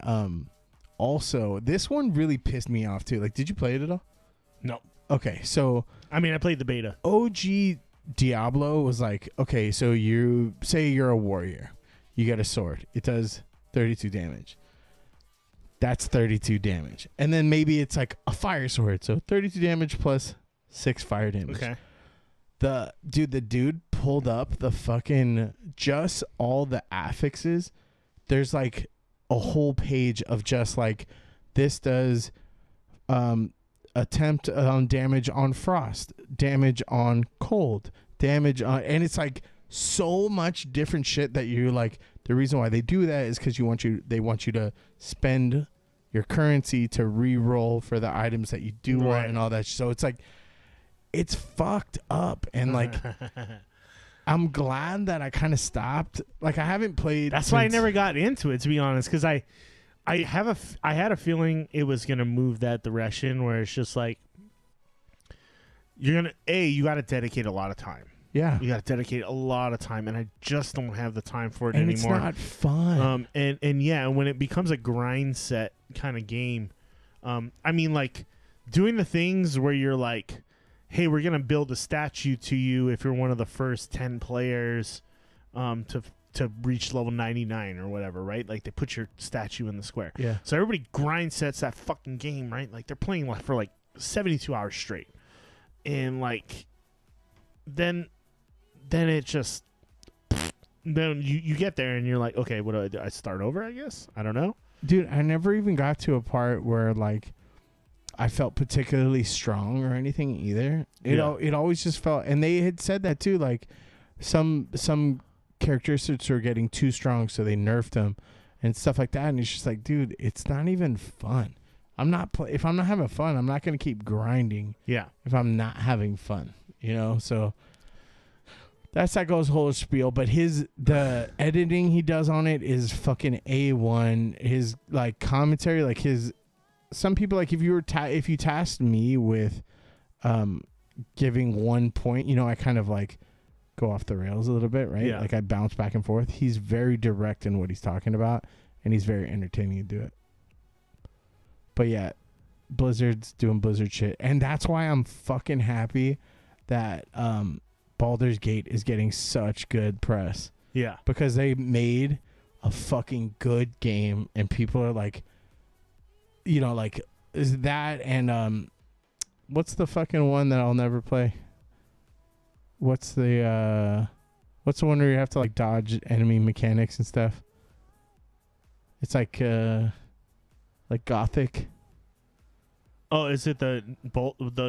also this one really pissed me off too. Like, did you play it at all? No. Okay, so I mean, I played the beta. OG Diablo was like, okay, so you say you're a warrior, you get a sword, it does 32 damage. That's 32 damage. And then maybe it's like a fire sword, so 32 damage plus 6 fire damage. Okay. The dude pulled up the fucking, just all the affixes. There's like a whole page of just like, this does attempt damage on frost, damage on cold, damage on, and it's like so much different shit that you're like, the reason why they do that is because they want you to spend your currency to re-roll for the items that you do want and all that. So it's like, it's fucked up. And like, I'm glad that I kind of stopped. Like, I haven't played. That's why I never got into it, to be honest, because I had a feeling it was gonna move that direction where it's just like, you got to dedicate a lot of time. Yeah, you got to dedicate a lot of time, and I just don't have the time for it and anymore. It's not fun. And yeah, when it becomes a grind set kind of game, I mean, like doing the things where you're like, hey, we're gonna build a statue to you if you're one of the first 10 players, to reach level 99 or whatever, right? Like, they put your statue in the square. Yeah. So everybody grind sets that fucking game, right? Like, they're playing like for like 72 hours straight, and like, then it just, then you get there and you're like, okay, what do I do? I start over, I guess? I don't know. Dude, I never even got to a part where like I felt particularly strong or anything either. It always just felt, and they had said that too, like some characteristics are getting too strong, so they nerfed them and stuff like that. And it's just like, dude, it's not even fun. If I'm not having fun, I'm not going to keep grinding. Yeah. If I'm not having fun, you know? So That's Echo's whole spiel, but the editing he does on it is fucking A1. His like commentary, like some people, like if you tasked me with giving 1 point, you know, I kind of like go off the rails a little bit, right? Yeah. Like I bounce back and forth. He's very direct in what he's talking about, and he's very entertaining to do it. But yeah, Blizzard's doing Blizzard shit, and that's why I'm fucking happy that Baldur's Gate is getting such good press. Yeah. Because they made a fucking good game, and people are like, you know, like, is that and what's the fucking one that I'll never play? What's the one where you have to like dodge enemy mechanics and stuff? It's like Gothic. Oh, is it the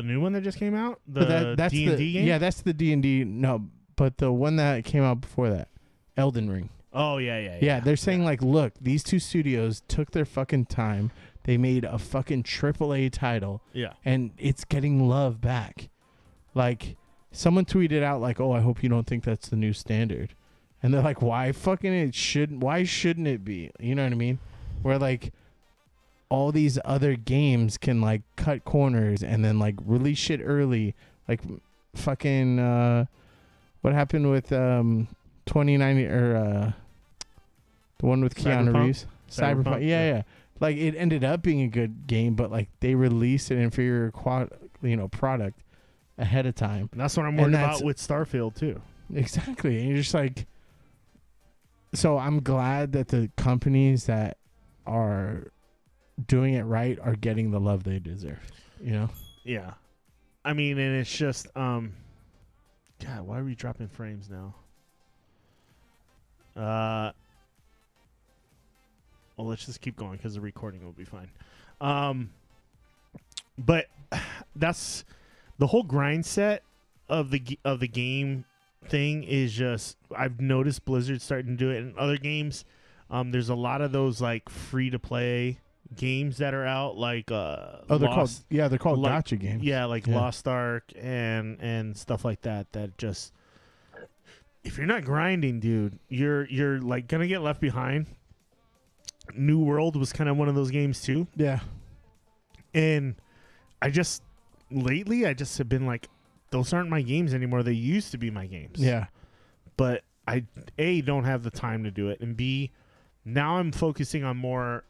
new one that just came out? The that's D&D game? Yeah, that's the D&D. No, but the one that came out before that, Elden Ring. Oh, yeah. Yeah, they're saying like, look, these two studios took their fucking time. They made a fucking AAA title. Yeah. And it's getting love back. Like, someone tweeted out like, oh, I hope you don't think that's the new standard. And they're like, why shouldn't it be? You know what I mean? Where like all these other games can like cut corners and then like release shit early. Like fucking what happened with 2090 or the one with Keanu Reeves? Cyberpunk. Yeah. Like it ended up being a good game, but like they released an inferior product ahead of time. And that's what I'm worried about with Starfield too. Exactly. And you're just like, so I'm glad that the companies that are doing it right are getting the love they deserve, you know? Yeah. I mean, and it's just God, why are we dropping frames now? Well, let's just keep going because the recording will be fine. But that's the whole grind set of the game thing is just, I've noticed Blizzard starting to do it in other games. There's a lot of those like free to play games that are out, like they're called gacha games. Yeah, like Lost Ark and stuff like that. That just, if you're not grinding, dude, you're like gonna get left behind. New World was kind of one of those games too. Yeah. And lately I just have been like, those aren't my games anymore. They used to be my games. Yeah. But I don't have the time to do it, and B, now I'm focusing on more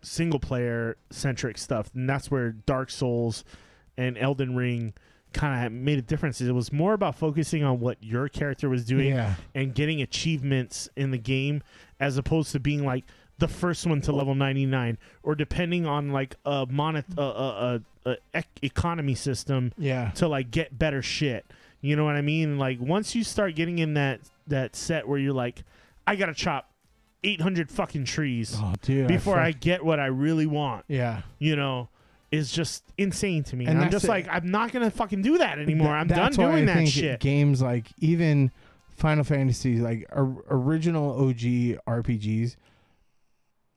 single player centric stuff, and that's where Dark Souls and Elden Ring kind of made a difference. It was more about focusing on what your character was doing and getting achievements in the game, as opposed to being like the first one to level 99, or depending on like a economy system to like get better shit. You know what I mean? Like once you start getting in that set where you're like, I gotta chop 800 fucking trees before I get what I really want. Yeah. You know, is just insane to me. And I'm just like, I'm not gonna fucking do that anymore. I'm done doing that shit. Games like even Final Fantasy, like original OG RPGs,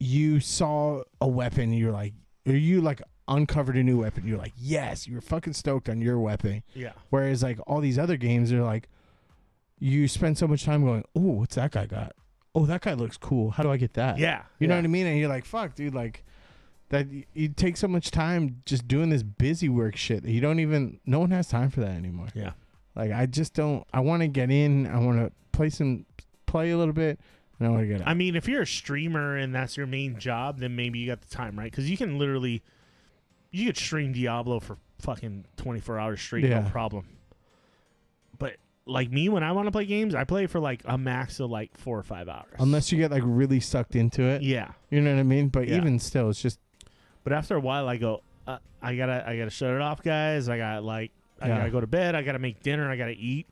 you saw a weapon, you're like, or you like uncovered a new weapon, you're like, yes, you're fucking stoked on your weapon. Yeah. Whereas like all these other games are like, you spend so much time going, oh, what's that guy got? Oh, that guy looks cool. How do I get that? Yeah. You know what I mean? And you're like, fuck, dude, like that you take so much time just doing this busy work shit that you don't even, no one has time for that anymore. Yeah. Like I just don't, I want to get in, I want to play a little bit, and I want to get out. I mean, if you're a streamer and that's your main job, then maybe you got the time, right? Because you can literally, you could stream Diablo for fucking 24 hours straight, no problem. But like me, when I want to play games, I play for like a max of like 4 or 5 hours. Unless you get like really sucked into it. Yeah. You know what I mean? But even still, it's just. But after a while, I go, I gotta shut it off, guys. I gotta go to bed. I gotta make dinner. I gotta eat.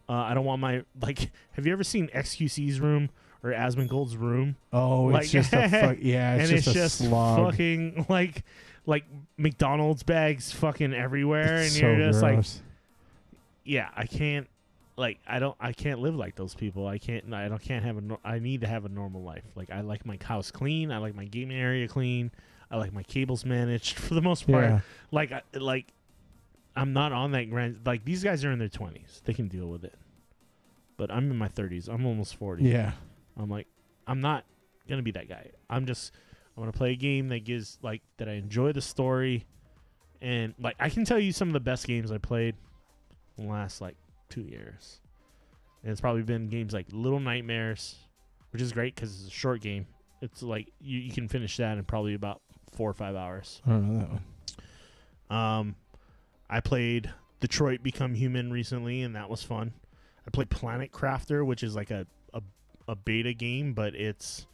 I don't want my, like, have you ever seen XQC's room or Asmongold's room? Oh, like, it's just it's just slog. Fucking like McDonald's bags fucking everywhere, It's and you're so just gross. like, yeah, I can't. Like I can't live like those people. I need to have a normal life. Like I like my house clean. I like my gaming area clean. I like my cables managed for the most part. Yeah. Like I'm not on that grand. Like these guys are in their 20s. They can deal with it. but I'm in my 30s. I'm almost 40. Yeah. I'm like, I'm not gonna be that guy. I want to play a game that gives that I enjoy the story, and I can tell you some of the best games I played in the last 2 years, and it's probably been games like Little Nightmares, which is great because it's a short game. It's you can finish that in probably about 4 or 5 hours. I don't know that one. I played Detroit Become Human recently, and that was fun. I played Planet Crafter, which is like a beta game, but it's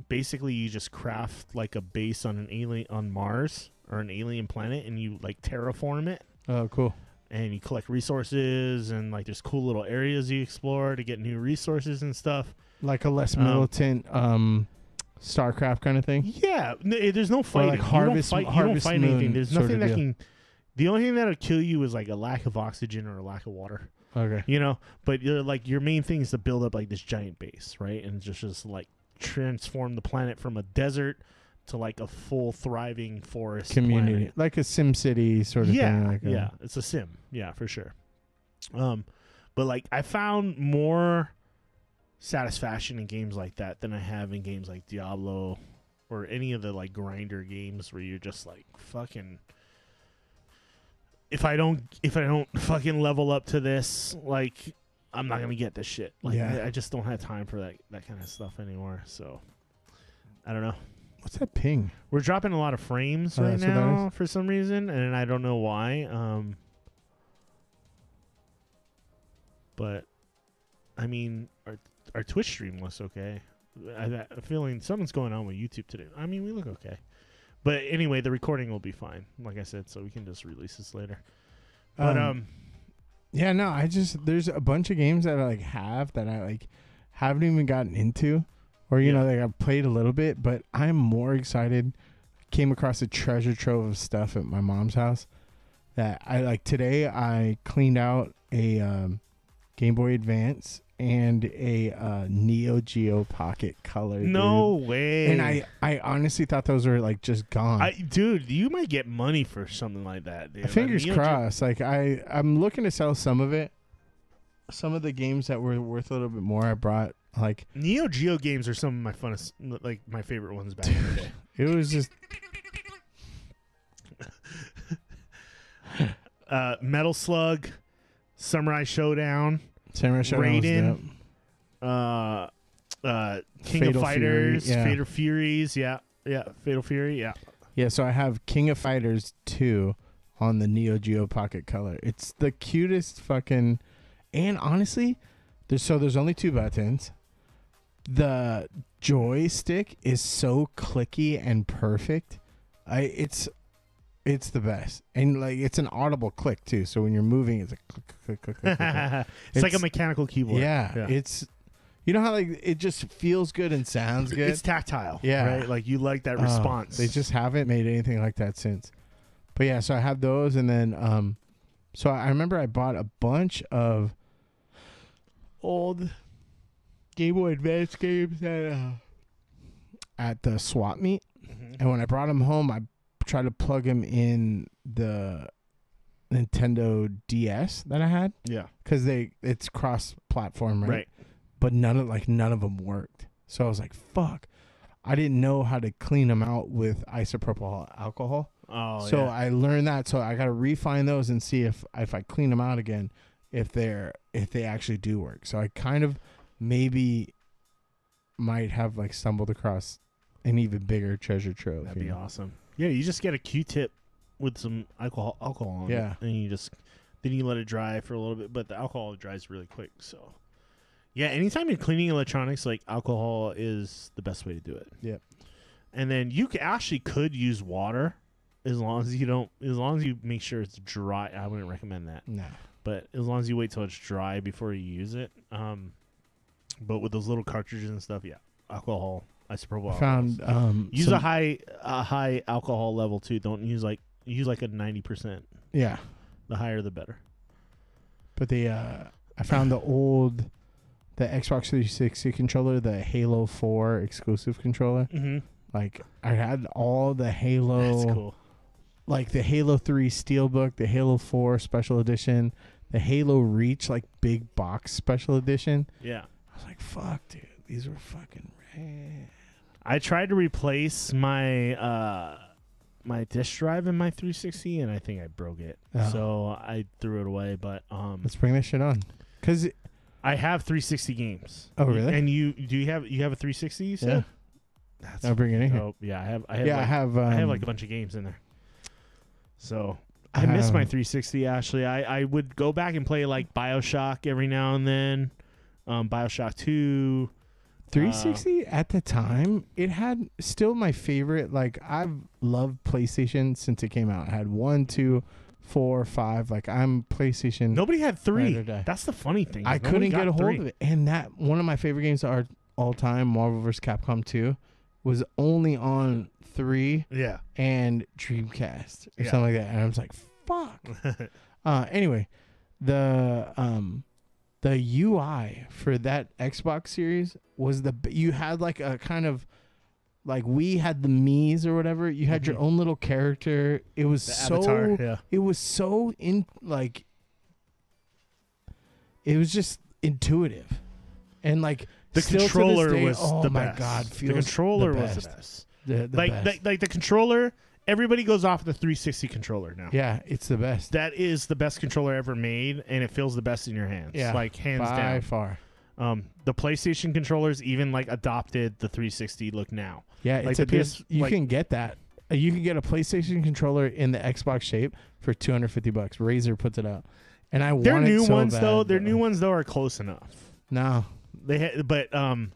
basically you just craft a base on Mars or an alien planet, and you terraform it. Oh, cool. And you collect resources, and there's cool little areas you explore to get new resources and stuff. Like a less militant StarCraft kind of thing? Yeah. There's no fighting. Harvest, you don't fight anything. There's nothing that deal. can... The only thing that'll kill you is a lack of oxygen or a lack of water. Okay. But your main thing is to build up this giant base, right? And just transform the planet from a desert to a full thriving forest community. planet. Like a Sim City sort of thing. Yeah. It's a sim. Yeah, for sure. But I found more satisfaction in games like that than I have in games like Diablo or any of the grinder games where you're just fucking... If I don't fucking level up to this, I'm not gonna get this shit. I just don't have time for that kind of stuff anymore. So I don't know. What's that ping? We're dropping a lot of frames right now for some reason, and I don't know why. But I mean, our Twitch stream looks okay. I have a feeling something's going on with YouTube today. I mean, we look okay. But anyway, the recording will be fine, like I said, so we can just release this later. But yeah, no, there's a bunch of games that I have that I haven't even gotten into, or I've played a little bit, but I'm more excited. Came across a treasure trove of stuff at my mom's house that I today I cleaned out a Game Boy Advance and a Neo Geo Pocket Color. No way. And I honestly thought those were just gone. Dude, you might get money for something like that. Dude. Fingers crossed. I'm looking to sell some of it. Some of the games that were worth a little bit more, I brought Neo Geo games are some of my funnest, my favorite ones back in the day. It was just Metal Slug, Samurai Showdown. Raiden, King of Fighters, Fatal Furies, Fatal Fury, yeah. So I have King of Fighters 2 on the Neo Geo Pocket Color. It's the cutest fucking, and honestly, there's only 2 buttons. The joystick is so clicky and perfect. It's the best, and it's an audible click too. So when you're moving, it's a click, click, click, click, click. It's like a mechanical keyboard. Yeah, it's how it just feels good and sounds good. It's tactile. Yeah, right. You like that response. They just haven't made anything like that since. But yeah, so I have those, and then so I remember I bought a bunch of old Game Boy Advance games at the swap meet, and when I brought them home, I try to plug them in the Nintendo DS that I had. Yeah, because it's cross-platform, right? But none of them worked. So I was like, "Fuck!" I didn't know how to clean them out with isopropyl alcohol. Oh, so I learned that. So I got to refine those and see if I clean them out again, if they actually do work. So I kind of maybe might have stumbled across an even bigger treasure trove. That'd be awesome. Yeah, you just get a Q-tip with some alcohol on it, and then you let it dry for a little bit, but the alcohol dries really quick. So, yeah, anytime you're cleaning electronics, alcohol is the best way to do it. Yep. And then you could use water as long as you make sure it's dry. I wouldn't recommend that. No. But as long as you wait till it's dry before you use it. But with those little cartridges and stuff, alcohol. Isopropyl found use a high alcohol level too. Don't use a 90%. Yeah, the higher the better. But I found the Xbox 360 controller, the Halo 4 exclusive controller. Mm-hmm. I had all the Halo. That's cool. The Halo 3 Steelbook, the Halo 4 Special Edition, the Halo Reach like big box special edition. Yeah. I was like, fuck, dude, these were fucking rad. I tried to replace my my disk drive in my 360, and I think I broke it. Oh. So I threw it away. But let's bring that shit on, cause I have 360 games. Oh, really? And you have a 360? You said? Yeah. I'll bring it in here. Oh yeah, I have. I have like a bunch of games in there. So I miss my 360. Actually, I would go back and play like BioShock every now and then. BioShock 2. 360 at the time, it had still my favorite. Like, I've loved PlayStation since it came out. I had 1, 2, 4, 5. Like, I'm PlayStation. Nobody had 3. Right. That's the funny thing. I couldn't get a hold of it. And that one of my favorite games of all time, Marvel vs. Capcom 2, was only on 3. Yeah. And Dreamcast or something like that. And I was like, fuck. Anyway, the UI for that Xbox series was you had like a kind of like we had the Mii's or whatever. You had your own little character. It was Avatar, it was so it was just intuitive. And like the still controller to this day, was oh the my best. God, The controller was the best. Like the controller, everybody goes off the 360 controller now. Yeah, it's the best. That is the best controller ever made, and it feels the best in your hands. Yeah, like hands by down. far. The PlayStation controllers even like adopted the 360 look now. Yeah, like it's you can get that. You can get a PlayStation controller in the Xbox shape for $250. Razer puts it out, and I their want new it so ones bad, though. Their new ones though are close enough. No, but yeah,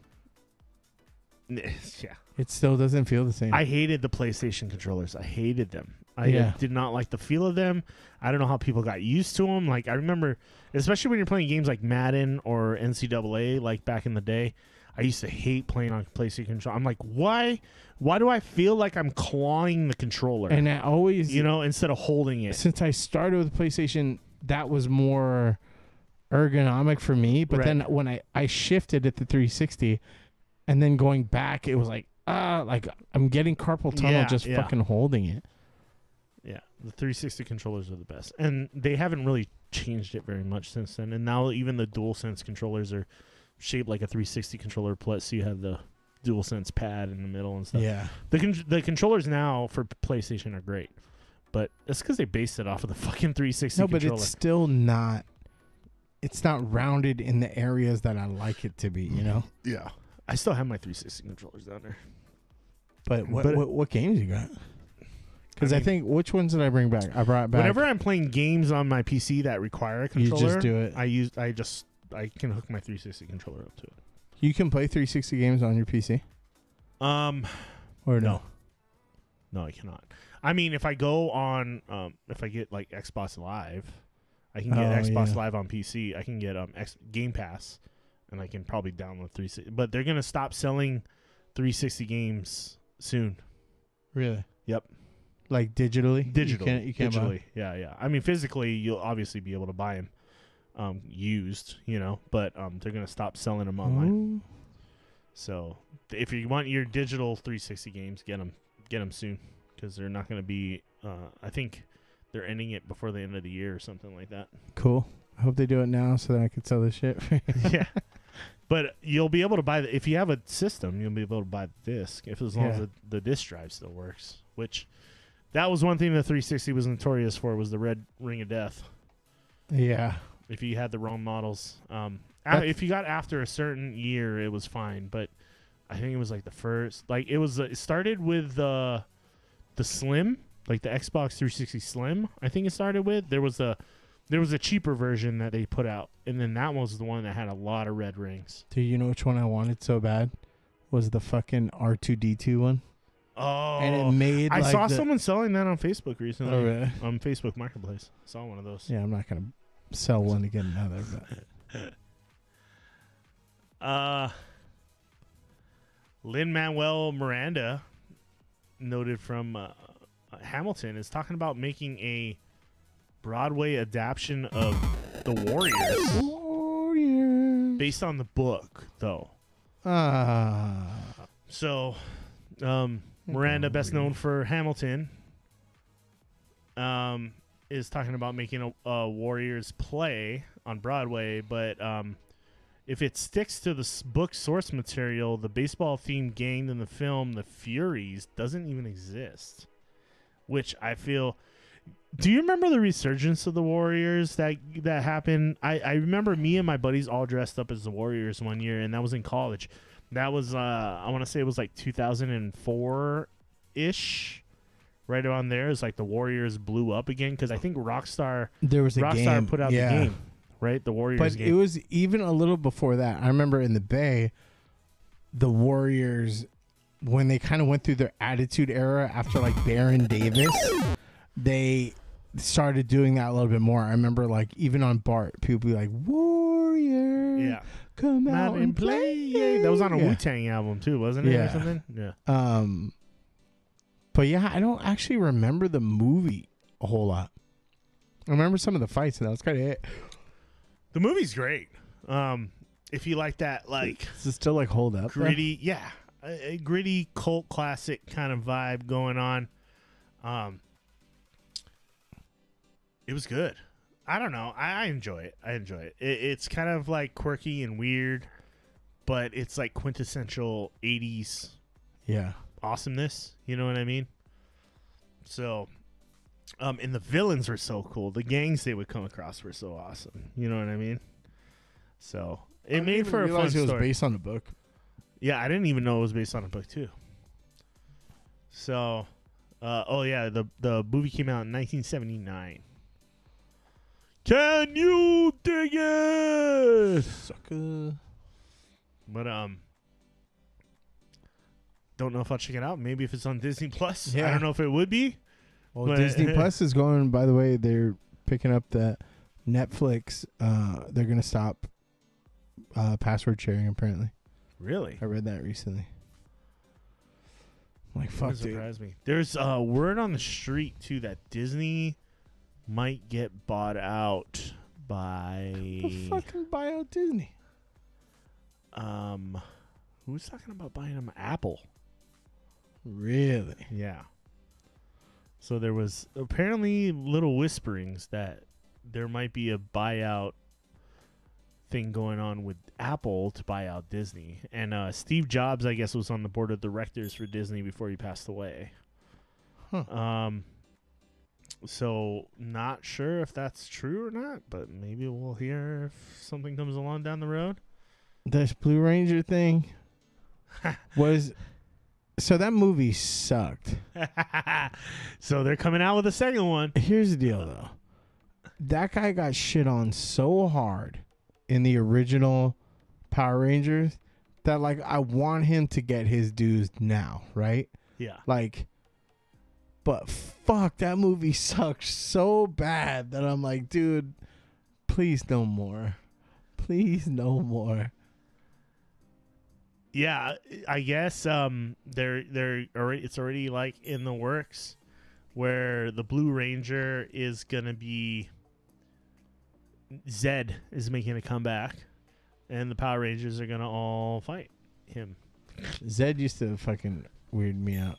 it still doesn't feel the same. I hated the PlayStation controllers. I hated them. I did not like the feel of them. I don't know how people got used to them. Like I remember, especially when you're playing games like Madden or NCAA, like back in the day, I used to hate playing on PlayStation controller. I'm like, why do I feel like I'm clawing the controller? And I always, instead of holding it. Since I started with PlayStation, that was more ergonomic for me. But then when I shifted at the 360, and then going back, it was like I'm getting carpal tunnel just fucking holding it. Yeah, the 360 controllers are the best. And they haven't really changed it very much since then. And now even the DualSense controllers are shaped like a 360 controller, plus so you have the DualSense pad in the middle and stuff. Yeah. The controllers now for PlayStation are great. But that's because they based it off of the fucking 360 controller. No, but it's still not... It's not rounded in the areas that I like it to be, you know? Yeah. I still have my 360 controllers down there. But what games you got? Because I think, which ones did I bring back? I brought back... Whenever I'm playing games on my PC that require a controller, you just do it. I can hook my 360 controller up to it. You can play 360 games on your PC? Or no? No, I cannot. I mean, if I go on, if I get like Xbox Live, I can get Xbox Live on PC. I can get Game Pass, and I can probably download 360. But they're gonna stop selling 360 games soon. Really? Yep. Like digitally? Digitally. You can't buy them? Yeah. I mean, physically, you'll obviously be able to buy them used, but they're going to stop selling them online. Ooh. So if you want your digital 360 games, get them soon, because they're not going to be, I think they're ending it before the end of the year or something like that. Cool. I hope they do it now so that I can sell this shit. Yeah. But you'll be able to buy if you have a system, you'll be able to buy the disc as long as the disc drive still works, which... That was one thing the 360 was notorious for, was the red ring of death. Yeah. If you had the wrong models. If you got after a certain year, it was fine. But I think it was like the first... Like, it started with the Slim, like the Xbox 360 Slim, I think it started with. There was a cheaper version that they put out. And then that was the one that had a lot of red rings. Dude, you know which one I wanted so bad? Was the fucking R2-D2 one. Oh, and it made. I saw someone selling that on Facebook recently. Oh, really? On Facebook Marketplace, I saw one of those. Yeah, I'm not gonna sell one to get another. But Lin-Manuel Miranda, noted from Hamilton, is talking about making a Broadway adaptation of The Warriors, based on the book, though. So. Miranda, best known for Hamilton. is talking about making a Warriors play on Broadway, but if it sticks to the book source material, the baseball-themed gang in the film, the Furies, doesn't even exist. Which I feel... Do you remember the resurgence of the Warriors that happened? I remember me and my buddies all dressed up as the Warriors one year, and that was in college. That was, I want to say it was like 2004-ish. Right around there is like the Warriors blew up again because I think Rockstar put out the game, right? The Warriors game. But it was even a little before that. I remember in the Bay, the Warriors, when they kind of went through their attitude era after like Baron Davis, they started doing that a little bit more. I remember like even on Bart, people be like, Warrior, come out and play. That was on a Wu-Tang album too, wasn't it? Or something? Yeah. But yeah, I don't actually remember the movie a whole lot. I remember some of the fights, and that was kind of it. The movie's great. If you like that, like... Does it still, like, hold up? Gritty, yeah. A gritty, cult classic kind of vibe going on. It was good. I don't know. I enjoy it. It's kind of, like, quirky and weird, but it's, like, quintessential 80s awesomeness. You know what I mean? So... and the villains were so cool. The gangs they would come across were so awesome. You know what I mean? So it made for a fun story. It was based on a book. Yeah, I didn't even know it was based on a book too. So, the movie came out in 1979. Can you dig it, sucker? But don't know if I'll check it out. Maybe if it's on Disney Plus. Yeah. I don't know if it would be. Well, Disney Plus is going, by the way, they're picking up the Netflix. They're going to stop password sharing, apparently. Really? I read that recently. I'm like, fuck, dude. Surprised me. There's word on the street, too, that Disney might get bought out by... Who fucking buy out Disney? Who's talking about buying them? Apple. Really? Yeah. So there was apparently little whisperings that there might be a buyout thing going on with Apple to buy out Disney. And Steve Jobs, I guess, was on the board of directors for Disney before he passed away. Huh. So not sure if that's true or not, but maybe we'll hear if something comes along down the road. This Blue Ranger thing was... So that movie sucked. So they're coming out with a second one. Here's the deal, though. That guy got shit on so hard in the original Power Rangers that, like, I want him to get his dues now, right? Yeah. Like, but fuck, that movie sucks so bad that I'm like, dude, please no more. Please no more. Yeah, I guess it's already like in the works where the Blue Ranger is gonna be Zed is making a comeback, and the Power Rangers are gonna all fight him. Zed used to fucking weird me out.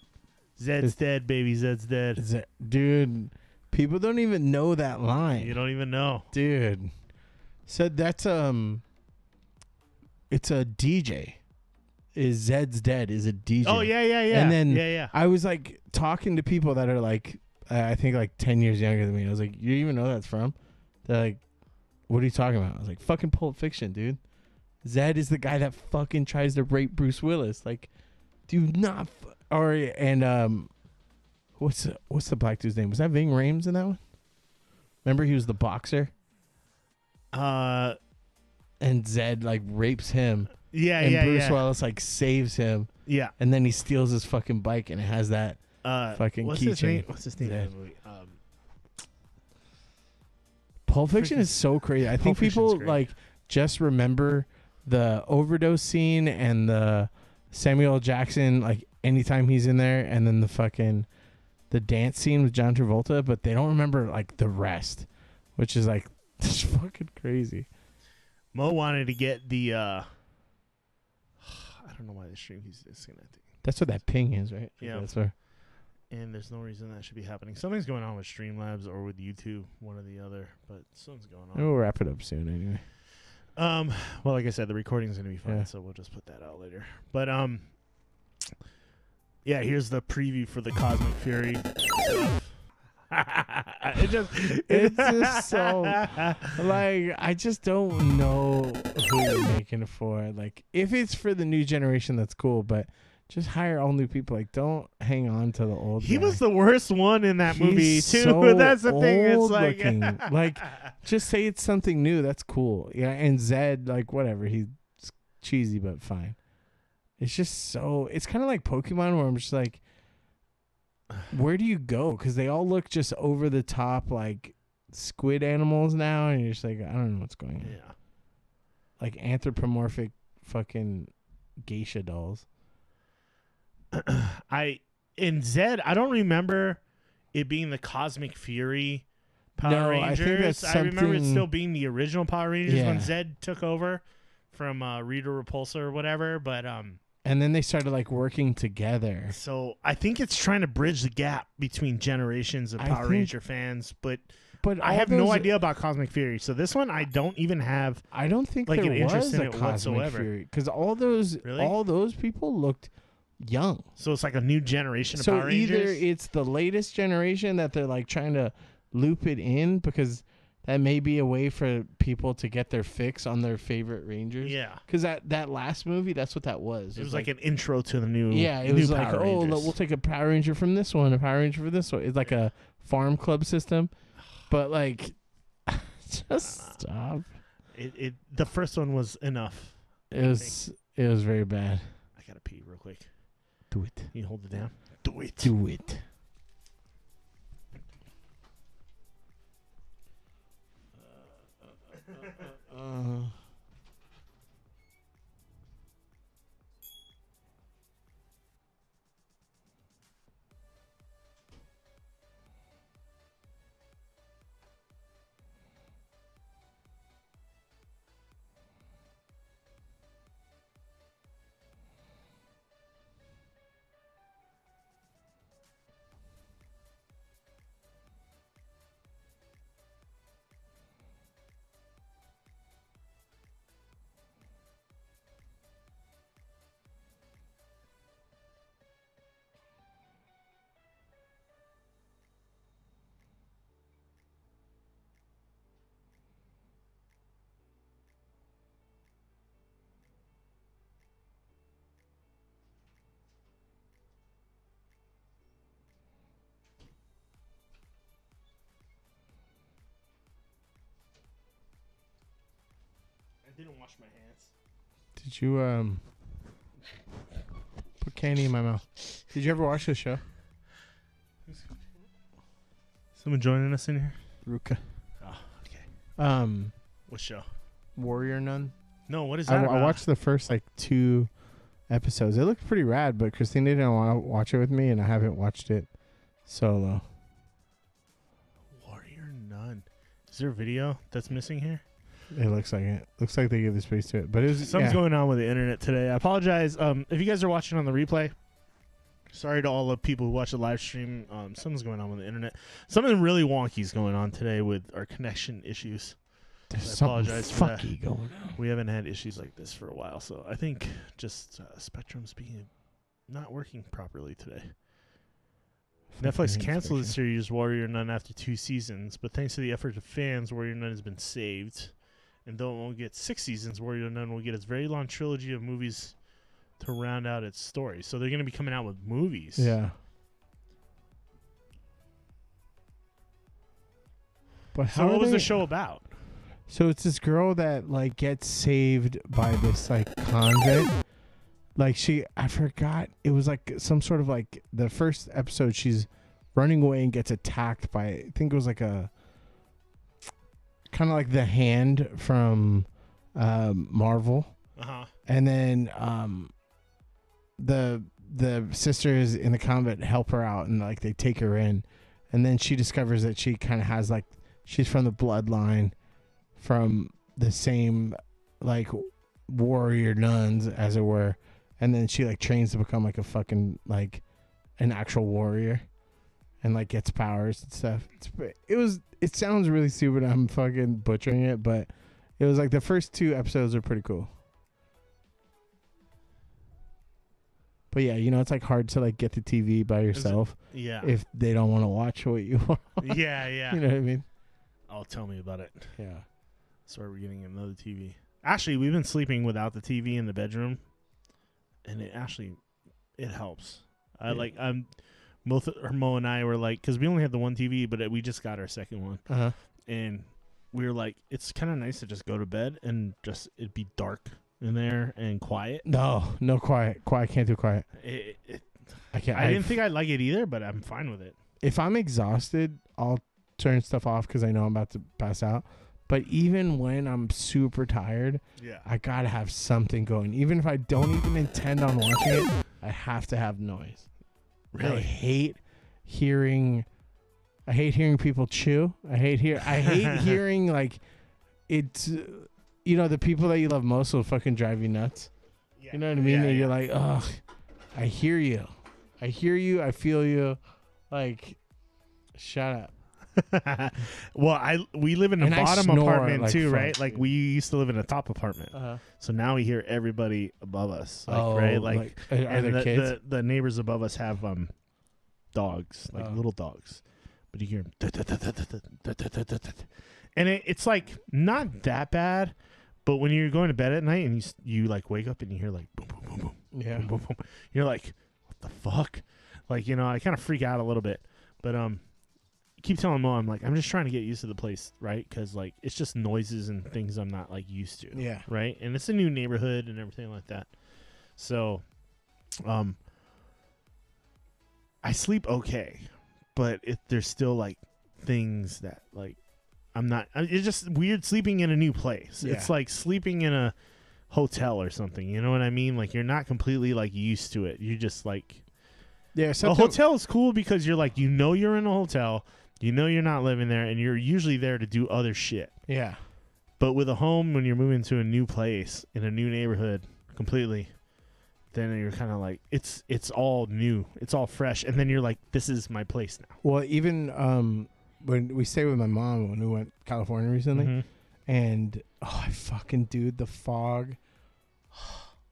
Zed's dead, baby. Zed's dead. Dude, people don't even know that line. You don't even know, dude. So that's it's a DJ. Is Zed's dead is a DJ. Oh, yeah. And then yeah. I was like talking to people that are like, I think like 10 years younger than me. I was like, you even know who that's from? They're like, what are you talking about? I was like, fucking Pulp Fiction, dude. Zed is the guy that fucking tries to rape Bruce Willis. Like, do not. What's the black dude's name? Was that Ving Rhames in that one? Remember he was the boxer? And Zed like rapes him. Yeah, Bruce Willis like saves him. Yeah. And then he steals his fucking bike and it has that fucking keychain. What's his name in the movie? Pulp Fiction is so crazy. I think people like just remember the overdose scene and the Samuel L. Jackson like anytime he's in there, and then the dance scene with John Travolta, but they don't remember like the rest, which is like just fucking crazy. Mo wanted to get the I don't know why the stream he's disconnecting. That's what that ping is, right? Yeah. That's where. and there's no reason that should be happening. Something's going on with Streamlabs or with YouTube, one or the other, but something's going on. We'll wrap it up soon anyway. Well, like I said, the recording's gonna be fine, so we'll just put that out later. But yeah, here's the preview for the Cosmic Fury stuff. It's just so like I just don't know who you're making it for. Like if it's for the new generation, that's cool, but just hire all new people. Like don't hang on to the old. He guy. was the worst one in that movie He's too. so That's the thing. It's like looking. Like just say it's something new. That's cool. Yeah, and Zed, like whatever. He's cheesy but fine. It's just so. It's kind of like Pokemon, where I'm just like, where do you go? Because they all look just over the top, like squid animals now, and you're just like, I don't know what's going on. Yeah, like anthropomorphic fucking geisha dolls. In Zed, I don't remember it being the Cosmic Fury Power Rangers. I think that's I remember it something- still being the original Power Rangers when Yeah. Zed took over from Rita Repulsa or whatever. But And then they started like working together. so I think it's trying to bridge the gap between generations of I Power think- Ranger fans. But I all have no those- idea about Cosmic Fury. So this one, I don't even have. I don't think like there an interest was in a it Cosmic whatsoever. Fury because all those people looked young. So it's like a new generation of So Power either Rangers. it's the latest generation that they're like trying to loop it in because that may be a way for people to get their fix on their favorite Rangers. Yeah. Because that last movie, that's what that was. It was like an intro to the new. Yeah, it new was like, Power oh, Rangers. we'll take a Power Ranger from this one, a Power Ranger for this one. It's like a farm club system. But like, just stop. The first one was enough. It was very bad. I gotta pee real quick. Do it. Can you hold it down? Do it. Do it. I didn't wash my hands. Did you put candy in my mouth? Did you ever watch this show? Someone joining us in here? Ruka. Oh, okay. What show? Warrior Nun. No, what is that about? I watched the first like 2 episodes. It looked pretty rad, but Christina didn't want to watch it with me, and I haven't watched it solo. Warrior Nun. Is there a video that's missing here? It looks like it. Looks like they give the space to it, but it was Something's going on with the internet today. I apologize. If you guys are watching on the replay, sorry to all the people who watch the live stream. Something's going on with the internet. Something really wonky is going on today with our connection issues. There's I something apologize for that. fucky going on. We haven't had issues like this for a while, so I think just Spectrum's being not working properly today. Netflix canceled the series Warrior Nun after 2 seasons, but thanks to the efforts of fans, Warrior Nun has been saved. And though it won't get 6 seasons, Warrior Nun will get its very long trilogy of movies to round out its story. So they're going to be coming out with movies. Yeah. But So what was the show about? So it's this girl that like gets saved by this like convent. Like I forgot, it was like some sort of like the first episode she's running away and gets attacked by, I think it was like a kind of like the Hand from Marvel. Uh-huh. And then the sisters in the convent help her out and like they take her in, and then she discovers that she kind of has like, she's from the bloodline from the same like warrior nuns, as it were, and then she like trains to become like a fucking like an actual warrior. and like gets powers and stuff. It sounds really stupid. I'm fucking butchering it, but it was like the first 2 episodes are pretty cool. But yeah, you know, it's like hard to like get the TV by yourself. Yeah. If they don't want to watch what you want. Yeah. You know what I mean? Oh, tell me about it. Yeah. Sorry, we're getting another TV. Actually, we've been sleeping without the TV in the bedroom, and it helps. Both Mo and I were like, because we only had the one TV, but we just got our second one, and we were like, it's kind of nice to just go to bed and just it'd be dark in there and quiet. No quiet. Can't do quiet. I can't. I didn't think I'd like it either, but I'm fine with it. If I'm exhausted, I'll turn stuff off because I know I'm about to pass out. But even when I'm super tired, I gotta have something going. Even if I don't even intend on watching it, I have to have noise. Really? I hate hearing people chew. I hate hearing like it's you know, the people that you love most will fucking drive you nuts. Yeah. You know what I mean? You're like, ugh, I hear you. I feel you. Like, shut up. Well, we live in a bottom apartment like too, fuck, right? dude. Like we used to live in a top apartment, so now we hear everybody above us, right? Like are there kids? The neighbors above us have dogs, like little dogs, but you hear them, and it's like not that bad, but when you're going to bed at night and you like wake up and you hear like boom boom boom boom, boom, boom, boom, you're like, what the fuck? Like, you know, I kind of freak out a little bit, but keep telling Mo, I'm like, I'm just trying to get used to the place, right? Because like it's just noises and things I'm not like used to, yeah, right? And it's a new neighborhood and everything like that. So, I sleep okay, but there's still like things that like it's just weird sleeping in a new place. Yeah. It's like sleeping in a hotel or something. You know what I mean? Like you're not completely like used to it. You just like. Yeah, a hotel is cool because you're like, you know, you're in a hotel, you know, you're not living there, and you're usually there to do other shit. Yeah. But with a home, when you're moving to a new place in a new neighborhood, completely, then you're kind of like, it's all new, it's all fresh, and then you're like, this is my place now. Well, even when we stayed with my mom when we went to California recently, and dude, the fog,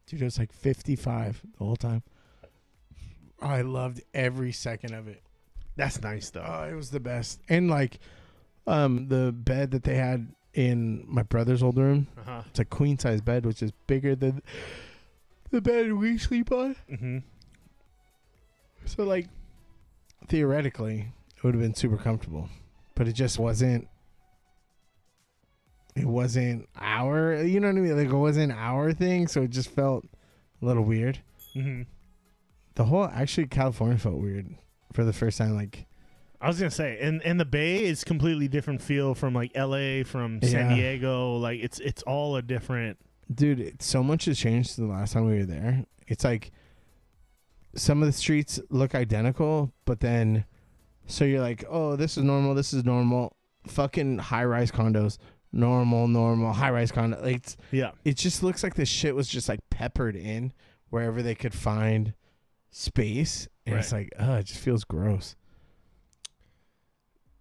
dude, it was like 55 the whole time. I loved every second of it. That's nice, though. Oh, it was the best. And like, the bed that they had in my brother's old room, it's a queen size bed, which is bigger than the bed we sleep on. Mm-hmm. So like, theoretically, it would have been super comfortable, but it just wasn't. It wasn't our, you know what I mean? Like it wasn't our thing, so it just felt a little weird. Mm-hmm. Actually, California felt weird for the first time. Like, I was gonna say, and the Bay is completely different feel from like LA, from San Diego. Like it's all a different. Dude, so much has changed since the last time we were there. It's like some of the streets look identical, but then so you're like, oh, this is normal. This is normal. Fucking high-rise condos, normal high-rise condo. Like, it just looks like this shit was just like peppered in wherever they could find space, and it's like, it just feels gross.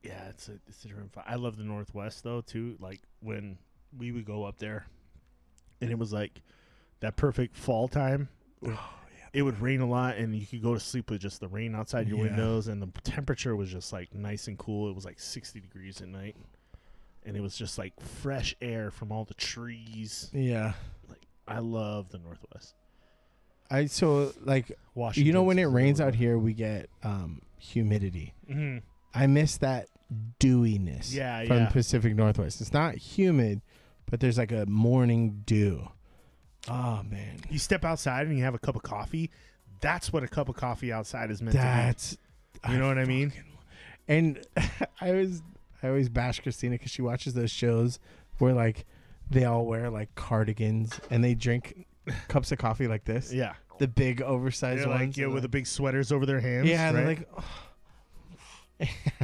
Yeah, it's a different. I love the Northwest though too. Like when we would go up there, and it was like that perfect fall time. It would rain a lot, and you could go to sleep with just the rain outside your windows, and the temperature was just like nice and cool. It was like 60 degrees at night, and it was just like fresh air from all the trees. Yeah, like I love the Northwest. You know, when it rains out here, we get humidity. Mm-hmm. I miss that dewiness from the Pacific Northwest. It's not humid, but there's like a morning dew. Oh, man. You step outside and you have a cup of coffee. That's what a cup of coffee outside is meant to be. You know what I mean? And I always bash Christina because she watches those shows where like they all wear like cardigans and they drink cups of coffee like this. Yeah. The big oversized ones. Like, with the big sweaters over their hands. Yeah, right? they're like, oh.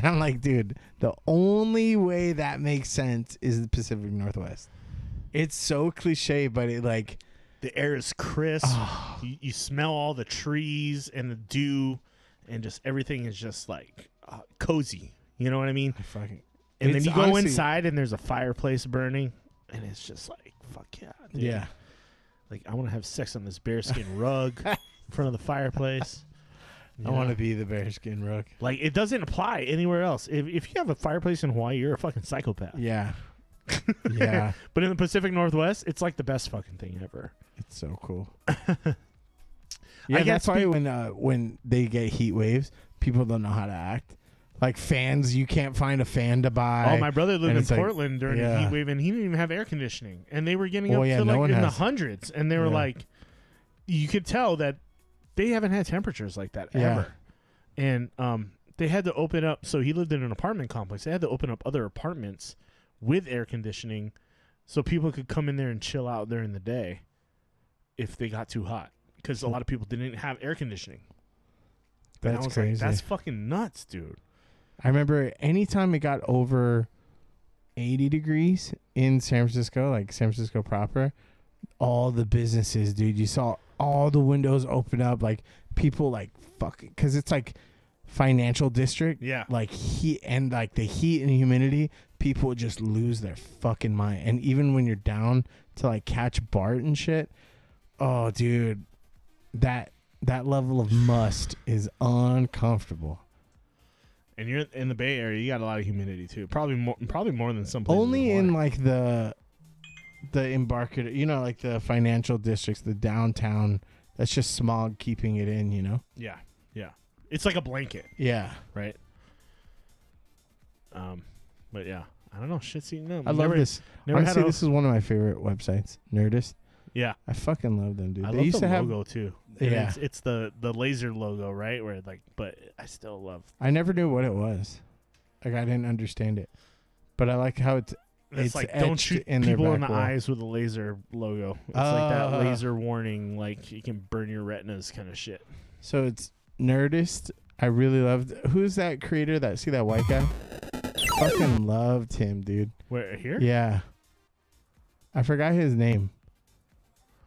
I'm like, dude, the only way that makes sense is the Pacific Northwest. It's so cliche, but it like the air is crisp. You smell all the trees and the dew, and just everything is just like, cozy. You know what I mean? Fucking. And then It's you go honestly- inside and there's a fireplace burning, and it's just like, fuck yeah, dude. Yeah. Like, I want to have sex on this bearskin rug in front of the fireplace. I want to be the bearskin rug. Like, it doesn't apply anywhere else. If you have a fireplace in Hawaii, you're a fucking psychopath. Yeah. Yeah. But in the Pacific Northwest, it's like the best fucking thing ever. It's so cool. Yeah, that's why when they get heat waves, people don't know how to act. Like fans, you can't find a fan to buy. Oh, my brother lived in it's like- Portland during the heat wave, and he didn't even have air conditioning. And they were getting Well, up yeah, to no like one in the has. hundreds. And they were Yeah. like, you could tell that they haven't had temperatures like that Yeah. ever. And they had to open up. So he lived in an apartment complex. They had to open up other apartments with air conditioning so people could come in there and chill out during the day if they got too hot. Because a lot of people didn't have air conditioning. And I That's was crazy. like, that's fucking nuts, dude. I remember anytime it got over 80 degrees in San Francisco, like San Francisco proper, all the businesses, dude, you saw all the windows open up, like people like fucking, because it's like financial district. Yeah. Like heat and like the heat and humidity, people would just lose their fucking mind. And even when you're down to like catch Bart and shit, oh, dude, that level of must is uncomfortable. And you're in the Bay Area, you got a lot of humidity too. Probably more than some places. Only in like the Embarcadero, you know, like the financial districts, the downtown. That's just smog keeping it in, you know. Yeah, yeah. It's like a blanket. Yeah. Right. But yeah, I don't know. Shit's eating up. I love this. Never Honestly, had this is one of my favorite websites, Nerdist. Yeah, I fucking love them, dude. I They love used the to have logo too. And Yeah, it's the laser logo, right? Where like, but I still love. I never knew what it was. Like I didn't understand it, but I like how It's like don't etched shoot in their people in back the wall. eyes with a laser logo. It's like that laser warning, like you can burn your retinas, kind of shit. So it's Nerdist. I really loved. Who's that creator? See that white guy? Fucking loved him, dude. Where here? Yeah. I forgot his name.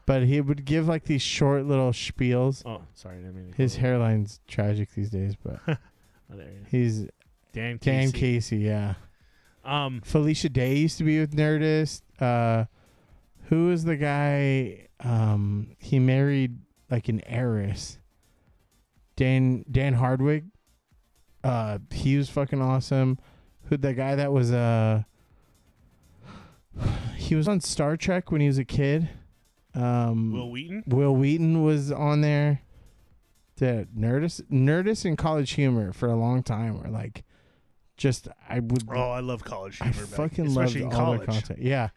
But he would give like these short little spiels. Oh, sorry, I didn't mean to His hairline's tragic these days, but Oh, there you go. he's Dan Casey, yeah. Felicia Day used to be with Nerdist. Who was the guy? He married like an heiress. Dan Hardwick. He was fucking awesome. Who the guy that was he was on Star Trek when he was a kid. Will Wheaton? Will Wheaton was on there. The Nerdist and College Humor for a long time were like I love College I Humor. fucking loved especially in all their college. content. Yeah.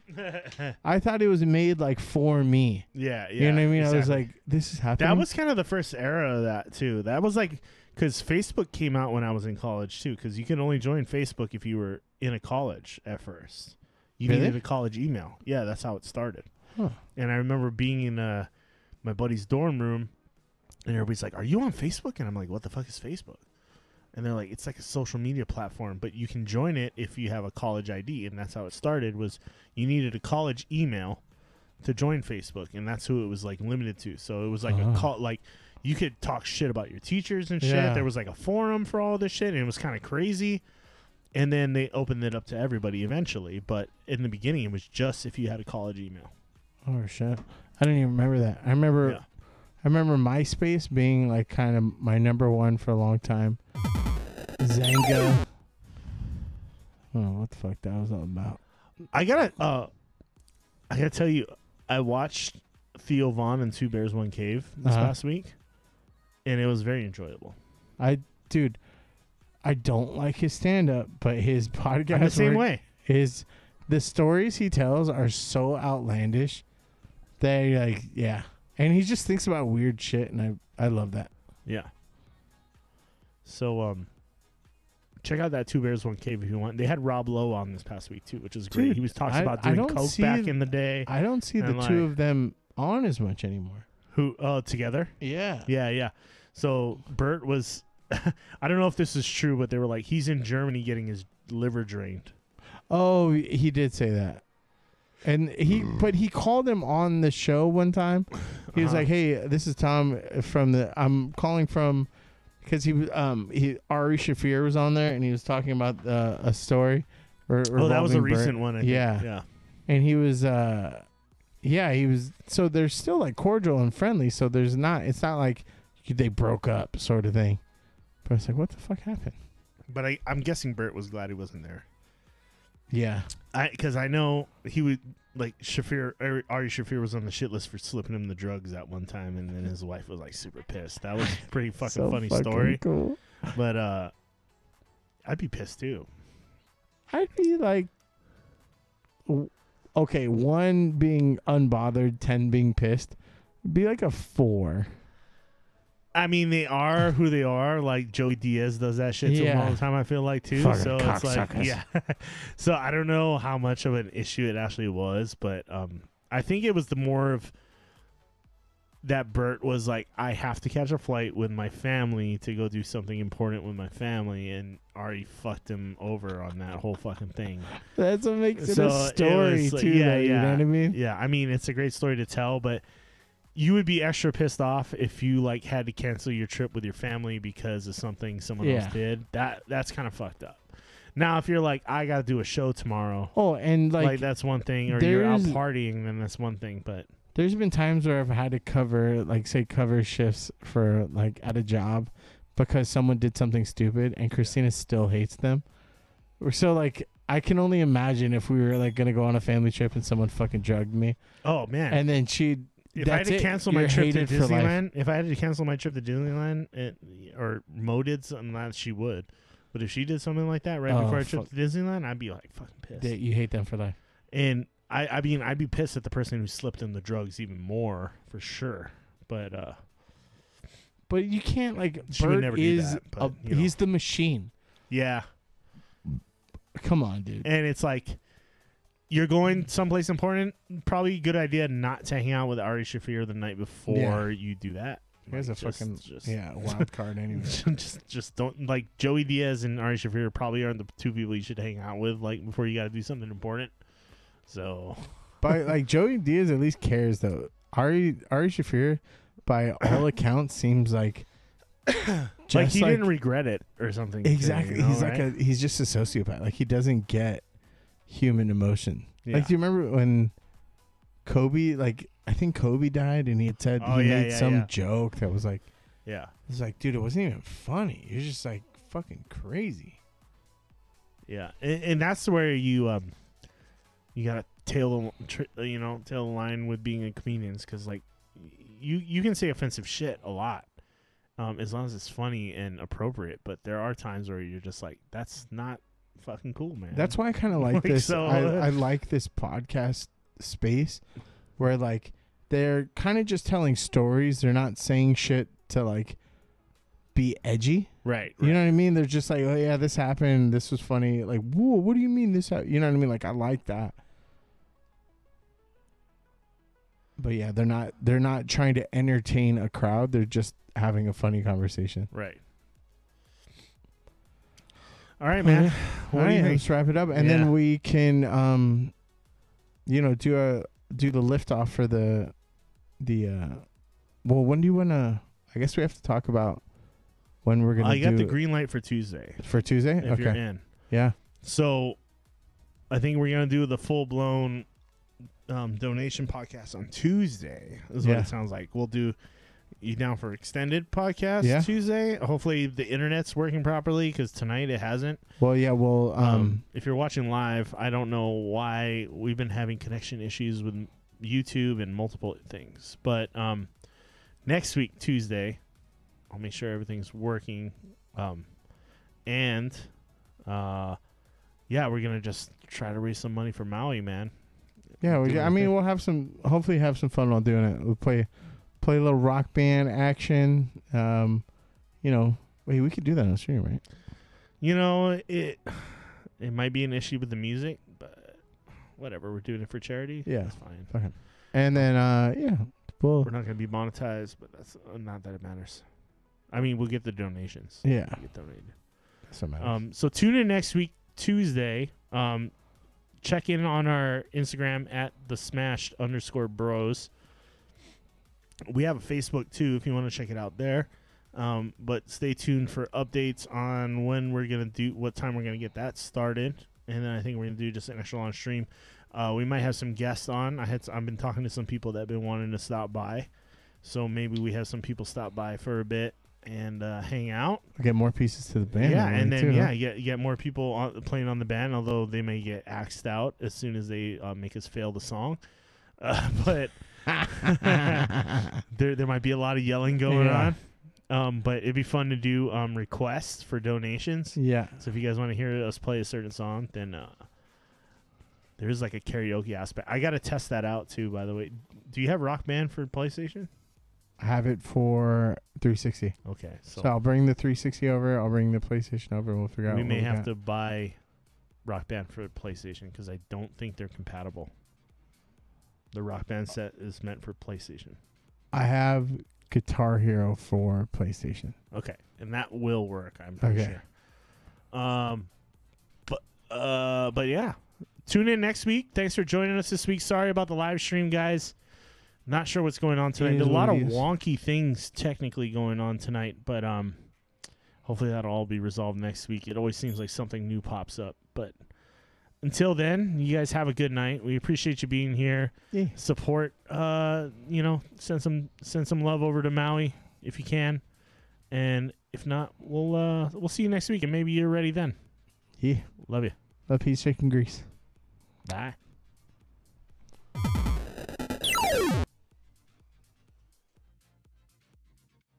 I thought it was made like for me. Yeah, You know what I mean? exactly. I was like, this is happening. That was kind of the first era of that too. That was like because Facebook came out when I was in college too. Because you could only join Facebook if you were in a college at first. You Really? needed a college email. Yeah, that's how it started. Huh. And I remember being in my buddy's dorm room, and everybody's like, "Are you on Facebook?" And I'm like, "What the fuck is Facebook?" And they're like, "It's like a social media platform, but you can join it if you have a college ID." And that's how it started. Was you needed a college email to join Facebook, and that's who it was like limited to. So it was like a call, like you could talk shit about your teachers and shit. Yeah. There was like a forum for all this shit, and it was kind of crazy. And then they opened it up to everybody eventually. But in the beginning, it was just if you had a college email. Oh shit! I didn't even remember that. I remember MySpace being like kind of my number one for a long time. Zanga. Oh, what the fuck that was all about? I gotta tell you, I watched Theo Vaughn and Two Bears One Cave this past week, and it was very enjoyable. I don't like his stand up, but his podcast I'm the same way. The stories he tells are so outlandish that and he just thinks about weird shit, and I love that. Yeah. So check out that Two Bears One Cave if you want. They had Rob Lowe on this past week too, which is great. Dude, He was talking I about don't doing coke see- back in the day. I don't see the and, two like, of them on as much anymore. Who together? Yeah. Yeah. So Bert was I don't know if this is true, but they were like, he's in Germany getting his liver drained. Oh, he did say that. And but he called him on the show one time. He was like, "Hey, this is Tom I'm calling from," because Ari Shafir was on there and he was talking about a story. Oh, that was a recent Bert. one. I think. Yeah. And he was, he was. So they're still like cordial and friendly. So there's not. It's not like they broke up, sort of thing. But it's like, what the fuck happened? But I'm guessing Bert was glad he wasn't there. Yeah, because I know he would like Ari Shafir was on the shit list for slipping him the drugs at one time, and then his wife was like super pissed. That was a pretty fucking funny story. Cool. But I'd be pissed too. I'd be like, okay, 1 being unbothered, 10 being pissed. It'd be like a 4. I mean, they are who they are. Like Joey Diaz does that shit to him all the time. I feel like too. Fucking so it's like, cocksuckers. yeah. So I don't know how much of an issue it actually was, but I think it was the more of that Bert was like, I have to catch a flight with my family to go do something important with my family, and Ari fucked him over on that whole fucking thing. That's what makes it a story too. Yeah, you know what I mean? Yeah, I mean it's a great story to tell, but you would be extra pissed off if you like had to cancel your trip with your family because of something someone else did. That's kind of fucked up. Now, if you're like, I got to do a show tomorrow. Oh, and like that's one thing. Or you're out partying, then that's one thing. But there's been times where I've had to cover shifts for like at a job because someone did something stupid, and Christina still hates them. So like, I can only imagine if we were like gonna go on a family trip and someone fucking drugged me. Oh man! And then she'd. If I had to cancel my trip to Disneyland, or Mo did something that she would, but if she did something like that right before our trip to Disneyland, I'd be like fucking pissed. You hate them for life. And I mean, I'd be pissed at the person who slipped in the drugs even more for sure. But you can't like. She Bert would never do that, but, he's the machine. Yeah. Come on, dude. And it's like, you're going someplace important, probably a good idea not to hang out with Ari Shafir the night before you do that. Here's like, a fucking wild card anyway. just don't, like, Joey Diaz and Ari Shafir probably aren't the 2 people you should hang out with, like, before you got to do something important. So, but like Joey Diaz at least cares though. Ari Shafir, by all accounts, seems like like he didn't regret it or something. Exactly. Too, you know, he's right? like he's just a sociopath. Like he doesn't get human emotion. Yeah. Like, do you remember when Kobe, like, I think Kobe died and he had said he made some joke that was like, it's like, dude, it wasn't even funny. You're just like fucking crazy. Yeah. And that's where you gotta tail the line with being a comedian, because like you can say offensive shit a lot, as long as it's funny and appropriate. But there are times where you're just like, that's not fucking cool, man. That's why I kind of like this. So, I like this podcast space where like they're kind of just telling stories. They're not saying shit to like be edgy. Right. You know what I mean? They're just like, oh yeah, this happened. This was funny. Like, whoa, what do you mean this happened? You know what I mean? Like, I like that. But yeah, they're not trying to entertain a crowd. They're just having a funny conversation. Right. All right, man. All right, let's wrap it up, and then we can, do the liftoff for the. Well, when do you wanna? I guess we have to talk about when we're gonna. I got the green light for Tuesday. For Tuesday, if you're in. Yeah. So, I think we're gonna do the full blown donation podcast on Tuesday. Is what it sounds like. We'll do. You down for extended podcast Tuesday? Hopefully the internet's working properly, because tonight it hasn't. Well, yeah. Well, if you're watching live, I don't know why we've been having connection issues with YouTube and multiple things. But next week, Tuesday, I'll make sure everything's working. And we're gonna just try to raise some money for Maui, man. Yeah, we'll have some. Hopefully, have some fun while doing it. We'll play a little rock band action. We could do that on stream, right? It might be an issue with the music, but whatever. We're doing it for charity. Yeah, that's fine. Okay. And then we're not going to be monetized, but that's not that it matters. I mean, we'll get the donations. Yeah, we'll get donated. So matters. So tune in next week, Tuesday. Check in on our Instagram at @thesmashed_bros. We have a Facebook too, if you want to check it out there. But stay tuned for updates on when we're gonna do, what time we're gonna get that started, and then I think we're gonna do just an extra long stream. We might have some guests on. I've been talking to some people that have been wanting to stop by, so maybe we have some people stop by for a bit and hang out. Get more pieces to the band. Yeah, and then too, get more people playing on the band. Although they may get axed out as soon as they make us fail the song, but there might be a lot of yelling going on. But it'd be fun to do requests for donations. Yeah. So if you guys want to hear us play a certain song, then there's like a karaoke aspect. I got to test that out too, by the way. Do you have Rock Band for PlayStation? I have it for 360. Okay. So I'll bring the 360 over. I'll bring the PlayStation over. And we'll figure out. We may have to buy Rock Band for PlayStation because I don't think they're compatible. The Rock Band set is meant for PlayStation. I have Guitar Hero for PlayStation. Okay, and that will work, I'm pretty sure. But yeah, tune in next week. Thanks for joining us this week. Sorry about the live stream, guys. Not sure what's going on tonight. There's a lot of wonky things technically going on tonight, but hopefully that'll all be resolved next week. It always seems like something new pops up, but until then, you guys have a good night. We appreciate you being here. Yeah. Support, send some love over to Maui if you can, and if not, we'll see you next week, and maybe you're ready then. Yeah. Love you. Love, peace, chicken grease. Bye.